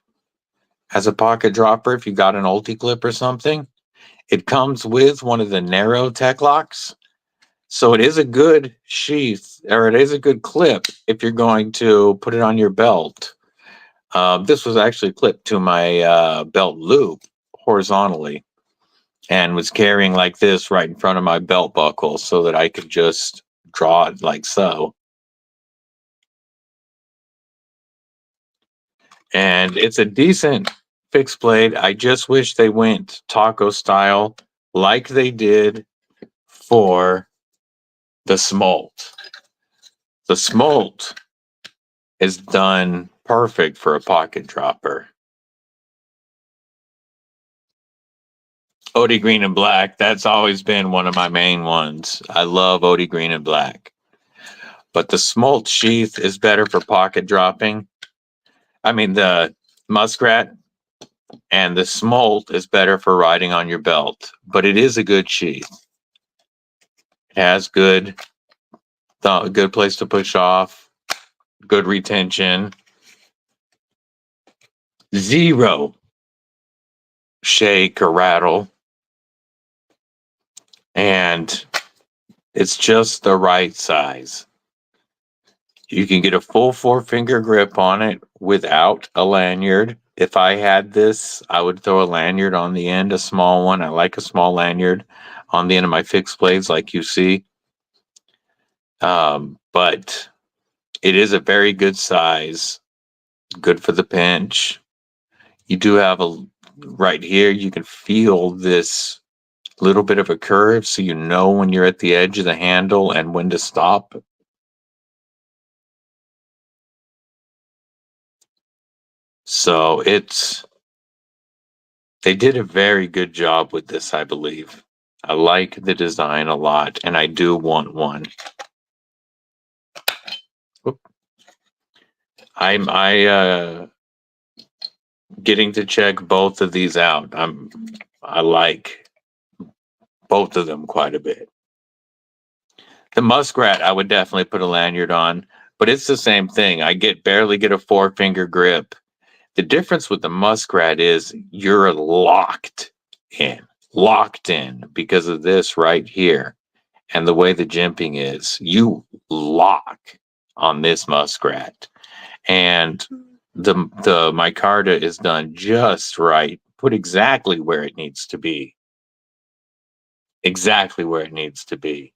as a pocket dropper if you got an ulti clip or something. It comes with one of the narrow tech locks. So it is a good sheath, or it is a good clip if you're going to put it on your belt. This was actually clipped to my belt loop horizontally and was carrying like this right in front of my belt buckle so that I could just draw it like so. And it's a decent fixed blade. I just wish they went taco style like they did for the smolt. The smolt is done perfect for a pocket dropper. Odie Green and Black, that's always been one of my main ones. I love Odie Green and Black. But the smolt sheath is better for pocket dropping. I mean, the muskrat and the smolt is better for riding on your belt. But it is a good sheath. It has good place to push off, good retention. Zero shake or rattle. And it's just the right size. You can get a full 4-finger grip on it without a lanyard. If I had this, I would throw a lanyard on the end, a small one. I like a small lanyard on the end of my fixed blades like you see. But it is a very good size, good for the pinch. You do have right here, you can feel this little bit of a curve so you know when you're at the edge of the handle and when to stop. So they did a very good job with this, I believe. I like the design a lot, and I do want one. I'm getting to check both of these out. I like both of them quite a bit. The muskrat, I would definitely put a lanyard on, but it's the same thing. I barely get a 4-finger grip. The difference with the muskrat is you're locked in because of this right here. And the way the jimping is, you lock on this muskrat. And the micarta is done just right, put exactly where it needs to be. Exactly where it needs to be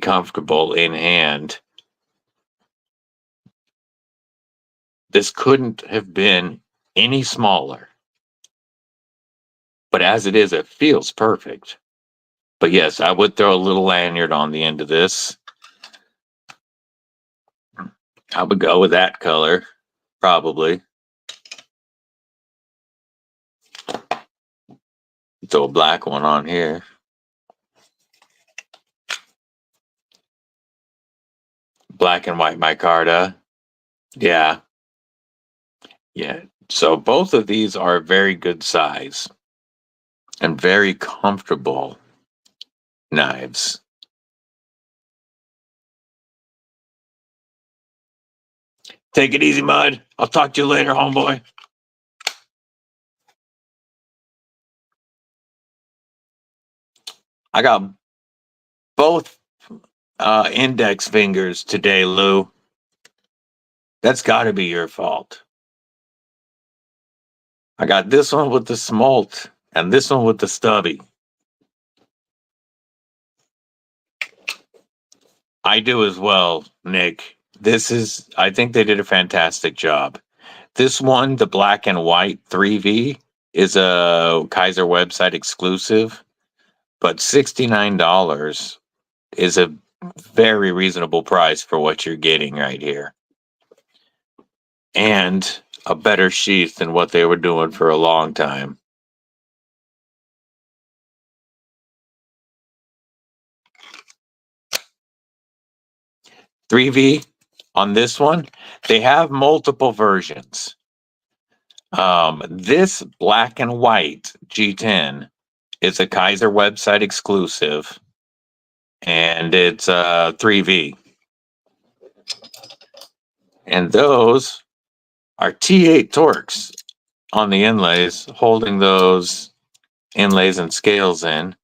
comfortable in hand. This couldn't have been any smaller. But as it is, it feels perfect. But yes, I would throw a little lanyard on the end of this. I would go with that color, probably. Throw a black one on here. Black and white micarta. Yeah. Yeah. So both of these are very good size and very comfortable knives. Take it easy, Mud. I'll talk to you later, homeboy. I got both index fingers today, Lou. That's got to be your fault. I got this one with the smolt and this one with the stubby. I do as well, Nick. I think they did a fantastic job. This one, the black and white 3V, is a Kaiser website exclusive, but $69 is a very reasonable price for what you're getting right here. And a better sheath than what they were doing for a long time. $3V on this one, they have multiple versions. This black and white G10 is a Kaiser website exclusive, and it's 3V. And those are T8 Torx on the inlays, holding those inlays and scales in.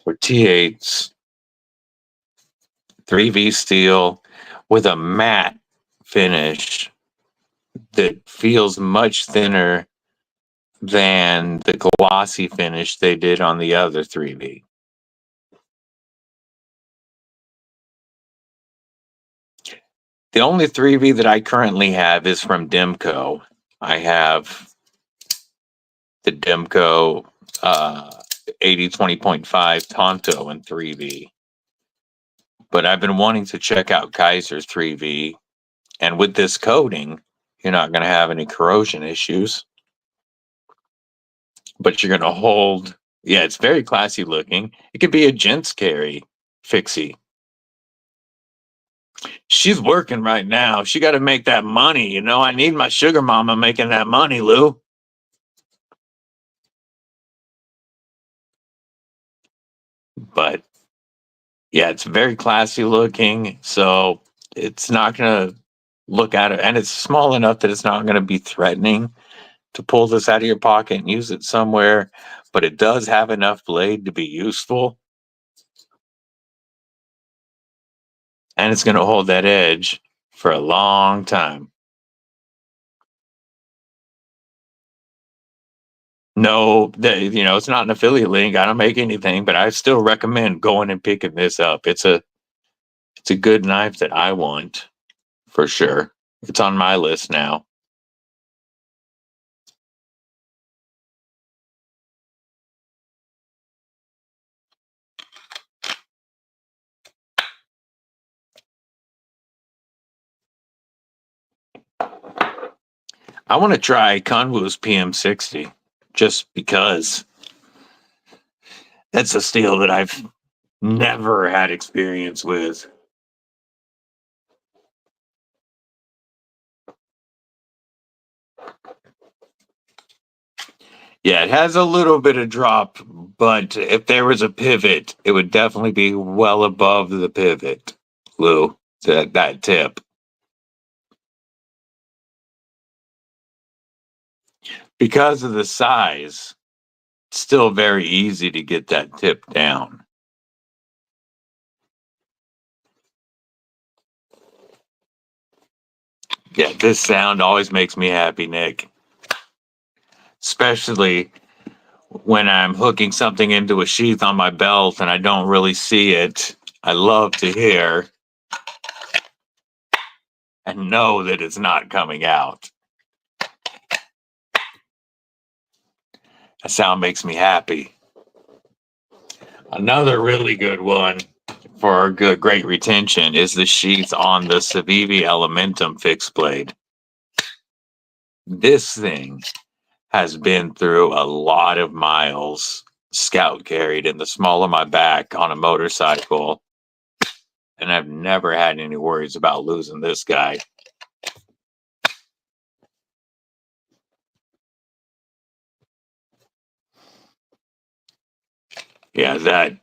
For T8s, 3V steel with a matte finish that feels much thinner than the glossy finish they did on the other 3V. The only 3V that I currently have is from Demco. I have the Demco 80-20.5 Tonto in 3V. But I've been wanting to check out Kaiser's 3V. And with this coating, you're not going to have any corrosion issues. But you're going to hold, yeah, it's very classy looking. It could be a gents carry fixie. She's working right now. She got to make that money. You know, I need my sugar mama making that money, Lou. But yeah, it's very classy looking. So it's not going to look at it. And it's small enough that it's not going to be threatening to pull this out of your pocket and use it somewhere. But it does have enough blade to be useful. And it's going to hold that edge for a long time. No, it's not an affiliate link. I don't make anything, but I still recommend going and picking this up. It's a good knife that I want for sure. It's on my list now. I want to try Conwoo's PM60 just because that's a steel that I've never had experience with. Yeah, it has a little bit of drop, but if there was a pivot, it would definitely be well above the pivot, Lou, that tip. Because of the size, it's still very easy to get that tip down. Yeah, this sound always makes me happy, Nick. Especially when I'm hooking something into a sheath on my belt and I don't really see it. I love to hear and know that it's not coming out. That sound makes me happy. Another really good one for great retention is the sheath on the Civivi Elementum fixed blade. This thing has been through a lot of miles scout carried in the small of my back on a motorcycle, and I've never had any worries about losing this guy. Yeah, that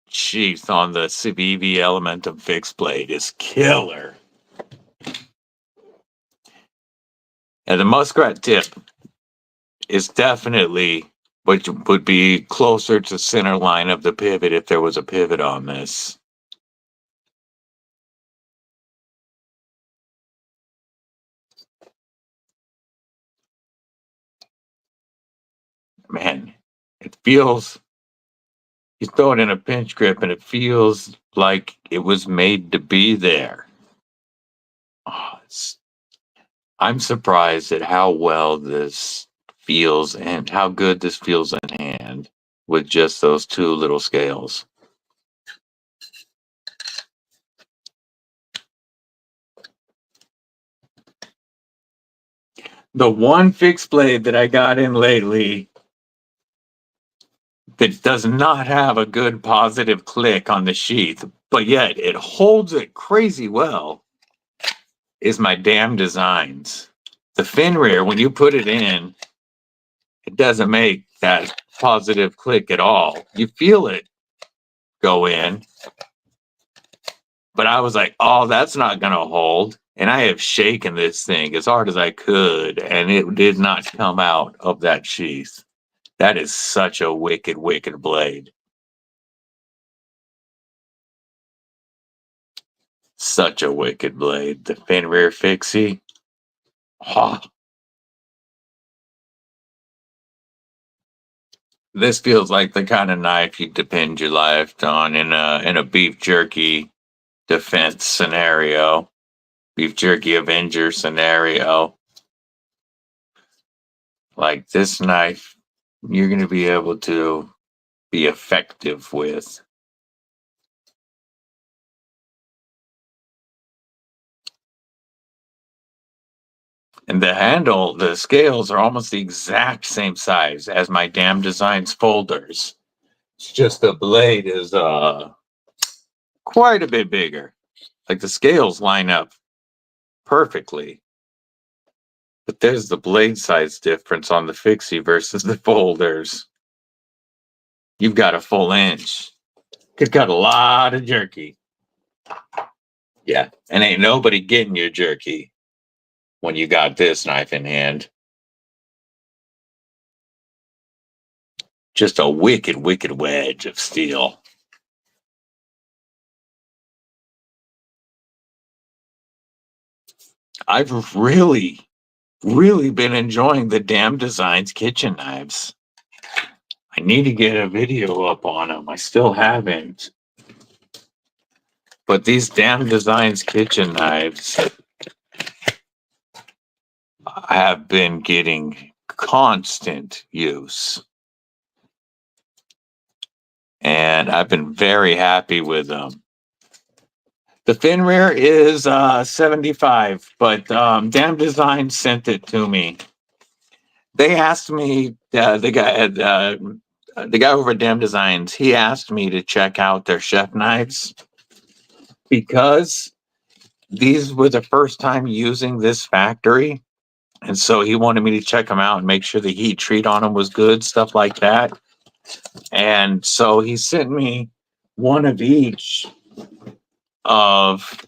sheath on the Civivi Elementum fixed blade is killer. And the muskrat tip is definitely what would be closer to center line of the pivot if there was a pivot on this. Man, it feels, you throw it in a pinch grip and it feels like it was made to be there. Oh, I'm surprised at how well this feels and how good this feels in hand with just those two little scales. The one fixed blade that I got in lately that does not have a good positive click on the sheath, but yet it holds it crazy well, is my damn designs. The fin rear, when you put it in, it doesn't make that positive click at all. You feel it go in, but I was like, oh, that's not going to hold. And I have shaken this thing as hard as I could, and it did not come out of that sheath. That is such a wicked, wicked blade. Such a wicked blade. The fin rear fixie. Oh. This feels like the kind of knife you depend your life on in a beef jerky defense scenario. Beef jerky Avenger scenario. Like this knife, you're going to be able to be effective with. And the handle, the scales are almost the exact same size as my Damn Designs folders. It's just the blade is quite a bit bigger. Like the scales line up perfectly. But there's the blade size difference on the fixie versus the folders. You've got a full inch. Could cut a lot of jerky. Yeah, and ain't nobody getting your jerky when you got this knife in hand. Just a wicked, wicked wedge of steel. I've really, really been enjoying the Damn Designs kitchen knives. I need to get a video up on them. I still haven't. But these Damn Designs kitchen knives have been getting constant use. And I've been very happy with them. The fin rear is 75, but Damn Design sent it to me. They asked me, the guy over at Damn Designs, he asked me to check out their chef knives because these were the first time using this factory. And so he wanted me to check them out and make sure the heat treat on them was good, stuff like that. And so he sent me one of each of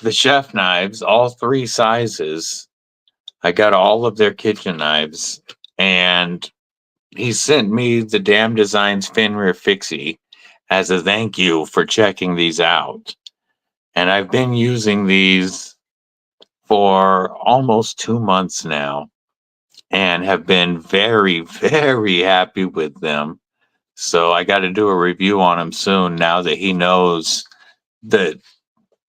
the chef knives, all three sizes. I got all of their kitchen knives, and he sent me the Damn Designs fin rear fixie as a thank you for checking these out. And I've been using these for almost 2 months now and have been very, very happy with them. So I got to do a review on them soon now that he knows that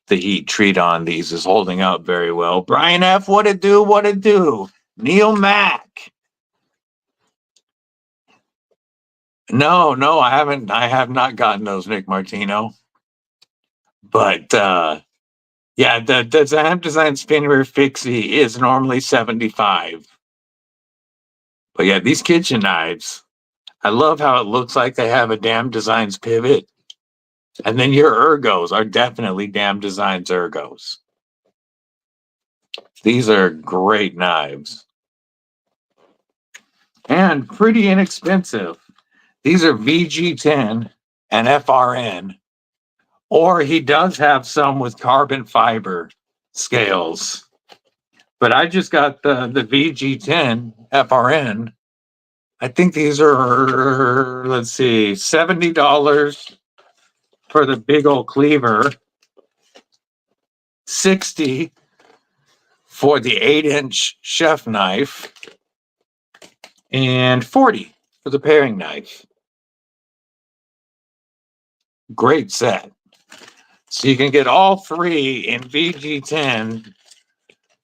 the heat treat on these is holding up very well. Brian F., what it do? What it do? Neil Mack. No, I haven't. I have not gotten those, Nick Martino. But yeah, the Damn Design fin rear fixie is normally 75. But yeah, these kitchen knives, I love how it looks like they have a Damn Designs pivot. And then your ergos are definitely Damn Designs ergos. These are great knives. And pretty inexpensive. These are VG10 and FRN. Or he does have some with carbon fiber scales. But I just got the VG10 FRN. I think these are, let's see, $70 for the big old cleaver, 60 for the 8-inch chef knife, and 40 for the paring knife. Great set. So you can get all three in VG10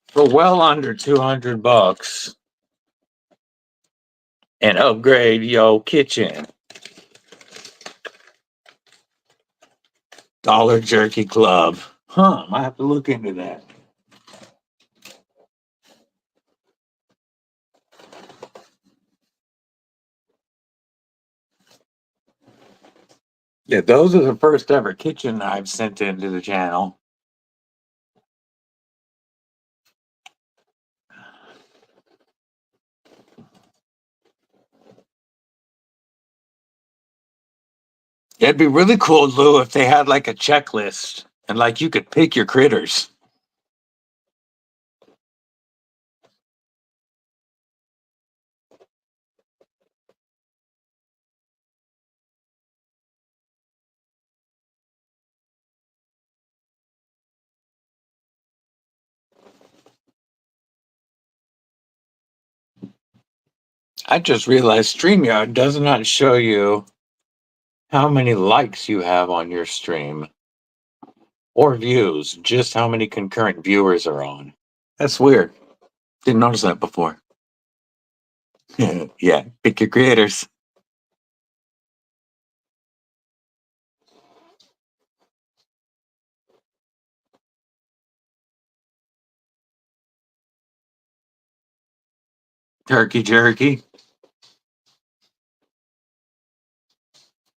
for well under $200 and upgrade your kitchen. Dollar Jerky Club. Huh, I have to look into that. Yeah, those are the first ever kitchen knives sent into the channel. It'd be really cool, Lou, if they had like a checklist and like you could pick your critters. I just realized StreamYard does not show you how many likes you have on your stream or views, just how many concurrent viewers are on. That's weird. Didn't notice that before. Yeah, pick your creators. Turkey jerky.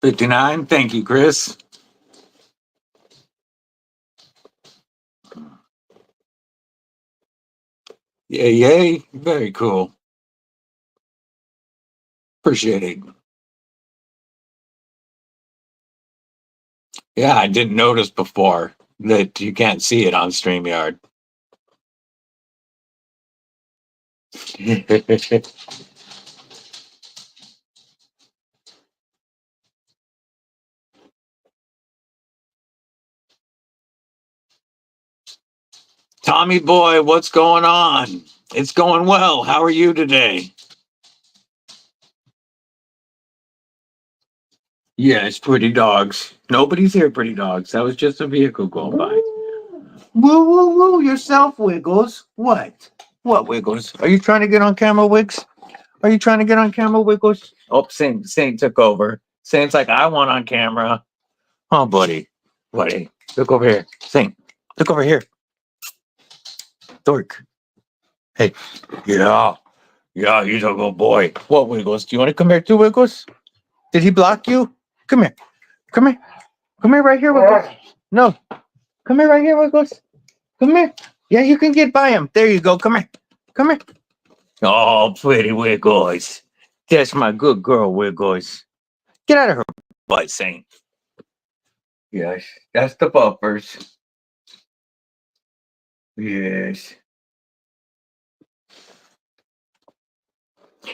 59. Thank you, Chris. Yay, yay. Very cool. Appreciate it. Yeah, I didn't notice before that you can't see it on StreamYard. Tommy boy, what's going on? It's going well. How are you today? Yes, pretty dogs. Nobody's here, pretty dogs. That was just a vehicle going by. Woo, woo, woo, yourself, Wiggles. What? What, Wiggles? Are you trying to get on camera, Wiggs? Are you trying to get on camera, Wiggles? Oh, Saint took over. Saint's like, I want on camera. Oh, buddy. Buddy. Look over here. Saint. Look over here. Dork. Hey. Yeah. Yeah, he's a good boy. What, Wiggles? Do you want to come here too, Wiggles? Did he block you? Come here. Come here. Come here right here, Wiggles. No. Come here right here, Wiggles. Come here. Yeah, you can get by him. There you go. Come here. Come here. Oh, pretty Wiggles. That's my good girl, Wiggles. Get out of her butt, Saint. Yes, that's the bumpers. Yes.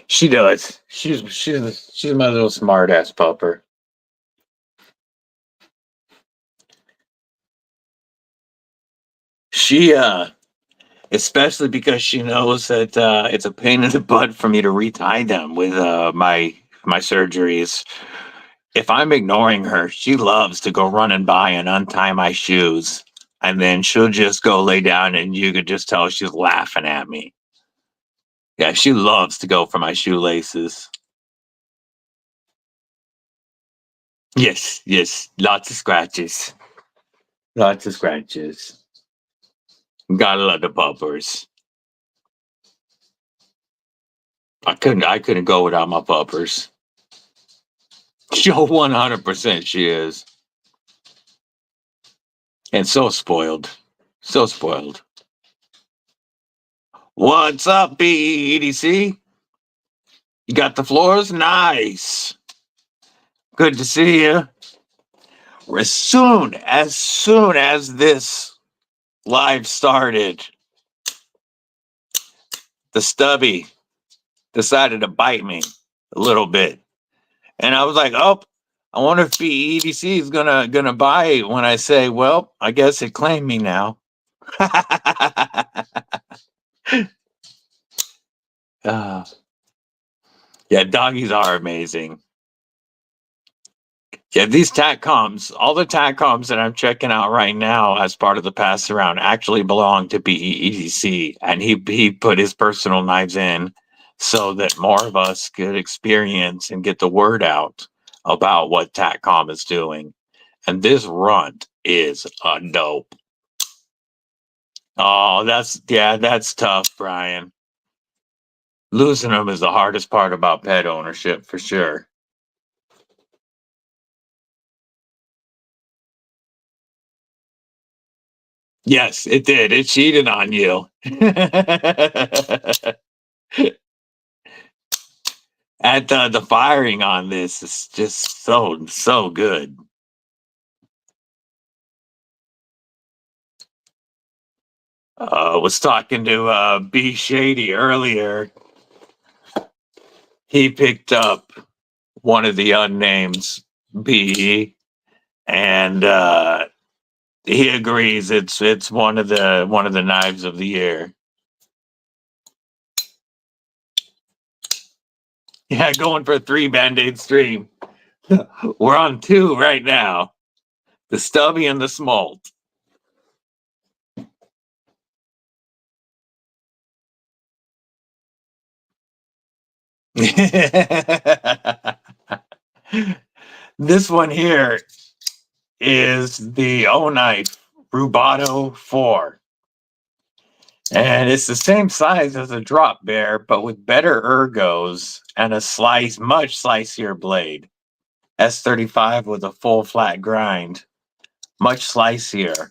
She does. She's my little smart ass pupper. She especially because she knows that it's a pain in the butt for me to retie them with my surgeries. If I'm ignoring her, she loves to go running by and untie my shoes. And then she'll just go lay down and you could just tell she's laughing at me. Yeah, she loves to go for my shoelaces. Yes, yes, lots of scratches. Lots of scratches. Gotta love the puppers. I couldn't go without my puppers. Show 100% she is. And so spoiled. So spoiled. What's up, EDC? You got the floors? Nice. Good to see you. As soon as this live started, the stubby decided to bite me a little bit. And I was like, oh, I wonder if the EDC is gonna bite when I say, well, I guess it claimed me now. uh, yeah, doggies are amazing. Yeah, these TACCOMs, all the TACCOMs that I'm checking out right now as part of the pass around actually belong to BEEDC, and he put his personal knives in so that more of us could experience and get the word out about what TACCOM is doing. And this runt is a dope. Oh, that's tough, Brian. Losing them is the hardest part about pet ownership for sure. Yes, it did. It cheated on you. At the firing on this is just so good. Was talking to B Shady earlier. He picked up one of the unnames B, and he agrees it's one of the knives of the year. Yeah, going for a 3 Band-Aid stream. We're on 2 right now. The stubby and the smolt. This one here is the O Knife Rubato 4. And it's the same size as a drop bear, but with better ergos and a much slicier blade. S35 with a full flat grind, much slicier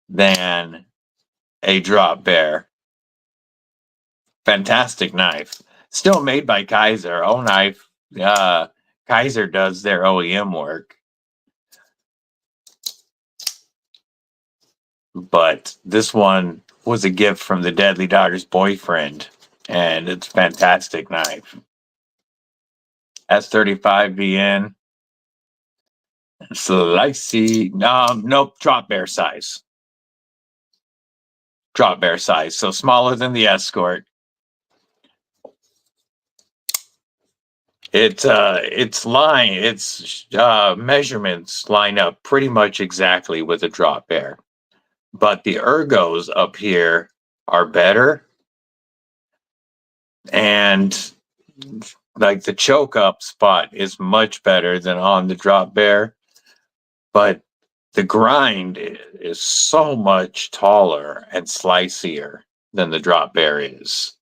than a drop bear. Fantastic knife. Still made by Kaiser. O Knife, Kaiser does their OEM work. But this one was a gift from the Deadly Daughter's boyfriend, and it's a fantastic knife. S35 VN. Slicey. Nope, drop bear size. Drop bear size, so smaller than the Escort. Its measurements line up pretty much exactly with a drop bear, but the ergos up here are better, and like the choke up spot is much better than on the drop bear, but the grind is so much taller and slicier than the drop bear is.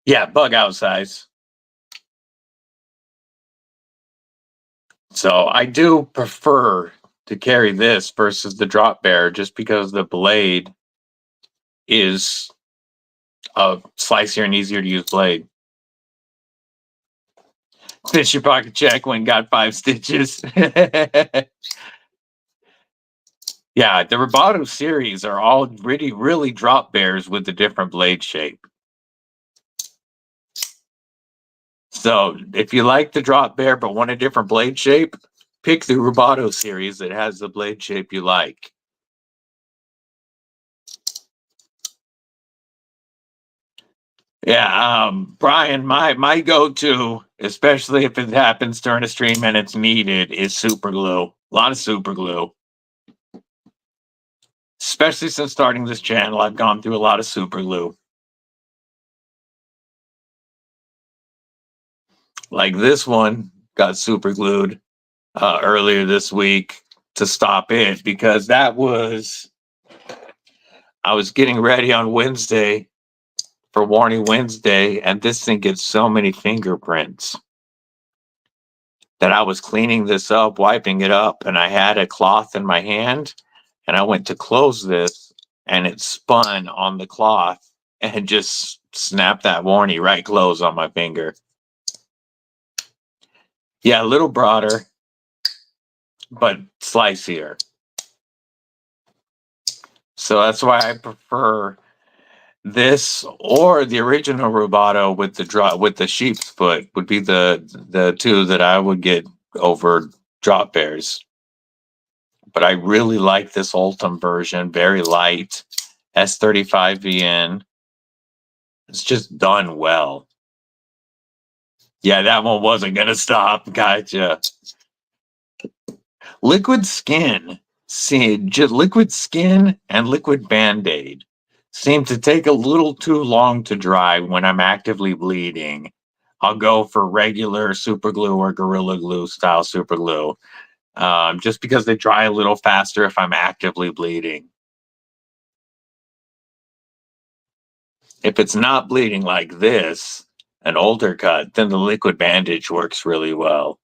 Yeah, bug out size. So I do prefer to carry this versus the drop bear just because the blade is a slicier and easier to use blade. Finish your pocket check when got 5 stitches. Yeah, the Rubato series are all really drop bears with the different blade shape. So if you like the drop bear but want a different blade shape, pick the Rubato series that has the blade shape you like. Yeah, Brian, my go-to, especially if it happens during a stream and it's needed, is super glue. A lot of super glue. Especially since starting this channel, I've gone through a lot of super glue. Like this one got super glued earlier this week to stop it because I was getting ready on Wednesday for Warning Wednesday, and this thing gets so many fingerprints that I was cleaning this up, wiping it up, and I had a cloth in my hand, and I went to close this, and it spun on the cloth and just snapped that warning right close on my finger. Yeah, a little broader, but slicier. So that's why I prefer this or the original rubato with the sheep's foot would be the two that I would get over drop bears. But I really like this Ultim version, very light, S35 VN. It's just done well. Yeah, that one wasn't gonna stop. Gotcha. Liquid Skin. See, Liquid Skin and Liquid Band-Aid seem to take a little too long to dry when I'm actively bleeding. I'll go for regular super glue or Gorilla Glue style super glue, just because they dry a little faster if I'm actively bleeding. If it's not bleeding like this, an older cut, then the liquid bandage works really well.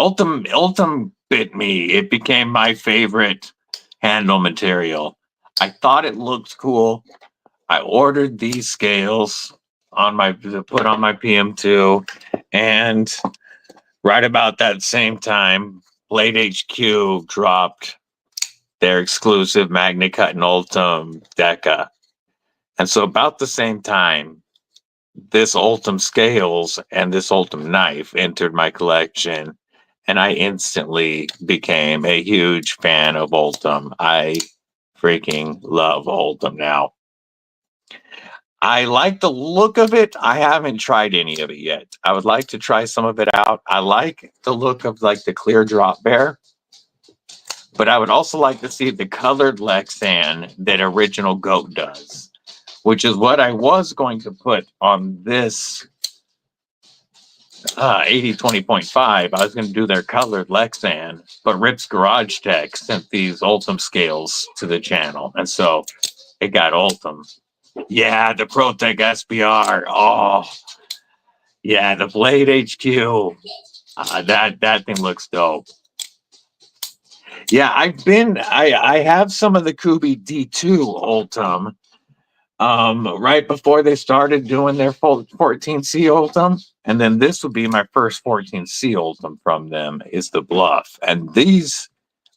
Ultim bit me. It became my favorite handle material. I thought it looked cool. I ordered these scales to put on my PM2, and right about that same time, Blade HQ dropped their exclusive Magna Cut and Ultim Deca. And so about the same time, this Ultim scales and this Ultim knife entered my collection, and I instantly became a huge fan of Ultim. I freaking love Ultim now. I like the look of it. I haven't tried any of it yet. I would like to try some of it out. I like the look of like the clear drop bear, but I would also like to see the colored Lexan that original Goat does, which is what I was going to put on this 80-20.5. I was going to do their colored Lexan, but Rip's Garage Tech sent these Ultim scales to the channel, and so it got Ultim. Yeah, the ProTech SBR. Oh, yeah, the Blade HQ. That thing looks dope. Yeah, I have some of the Kubie D2 Ultim. Right before they started doing their 14C Ultim, and then this would be my first 14C Ultim from them is the Bluff, and these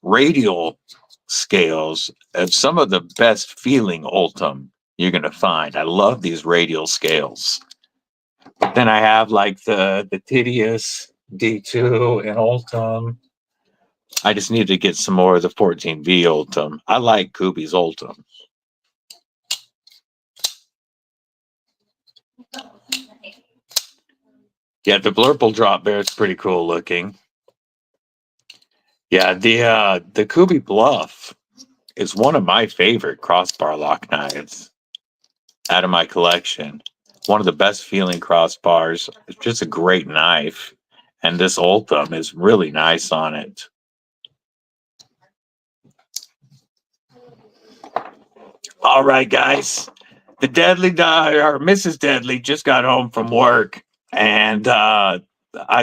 radial scales have some of the best feeling Ultim you're gonna find. I love these radial scales. But then I have like the Tidius D2 and Ultim. I just need to get some more of the 14V Ultim. I like Kubie's Ultim. Yeah, the Blurple drop bear is pretty cool looking. Yeah, the Kubie Bluff is one of my favorite crossbar lock knives out of my collection. One of the best feeling crossbars. It's just a great knife, and this Ultim is really nice on it. All right, guys. The Deadly or Mrs. Deadly just got home from work, and I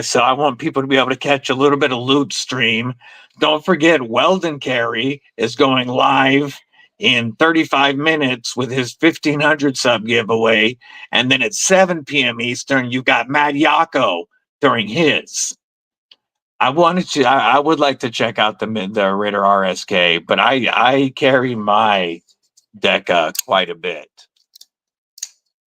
want people to be able to catch a little bit of loot stream. Don't forget, Weldon Carey is going live in 35 minutes with his 1,500 sub giveaway, and then at 7 p.m. Eastern, you got Matt Yako during his. I would like to check out the Ritter RSK, but I carry my Deca quite a bit.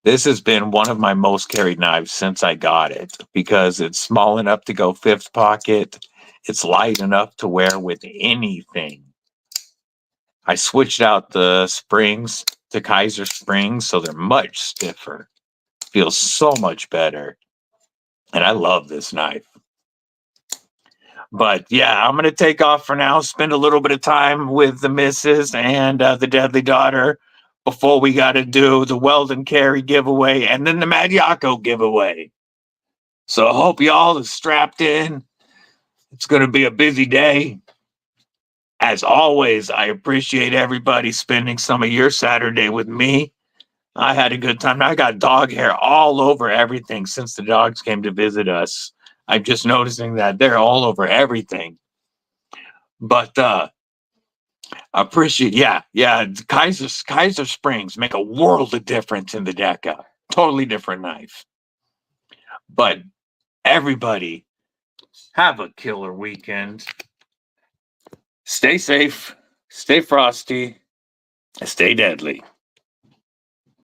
This has been one of my most carried knives since I got it because it's small enough to go fifth pocket. It's light enough to wear with anything. I switched out the springs to Kaiser springs, so they're much stiffer. Feels so much better. And I love this knife. But yeah, I'm going to take off for now, spend a little bit of time with the missus and the Deadly Daughter before we got to do the Weldon Carey giveaway and then the Mad Yako giveaway. So I hope y'all are strapped in. It's going to be a busy day. As always, I appreciate everybody spending some of your Saturday with me. I had a good time. I got dog hair all over everything since the dogs came to visit us. I'm just noticing that they're all over everything. But appreciate, yeah. Kaiser Springs make a world of difference in the Deca. Totally different knife. But everybody, have a killer weekend. Stay safe. stay frosty, stay deadly.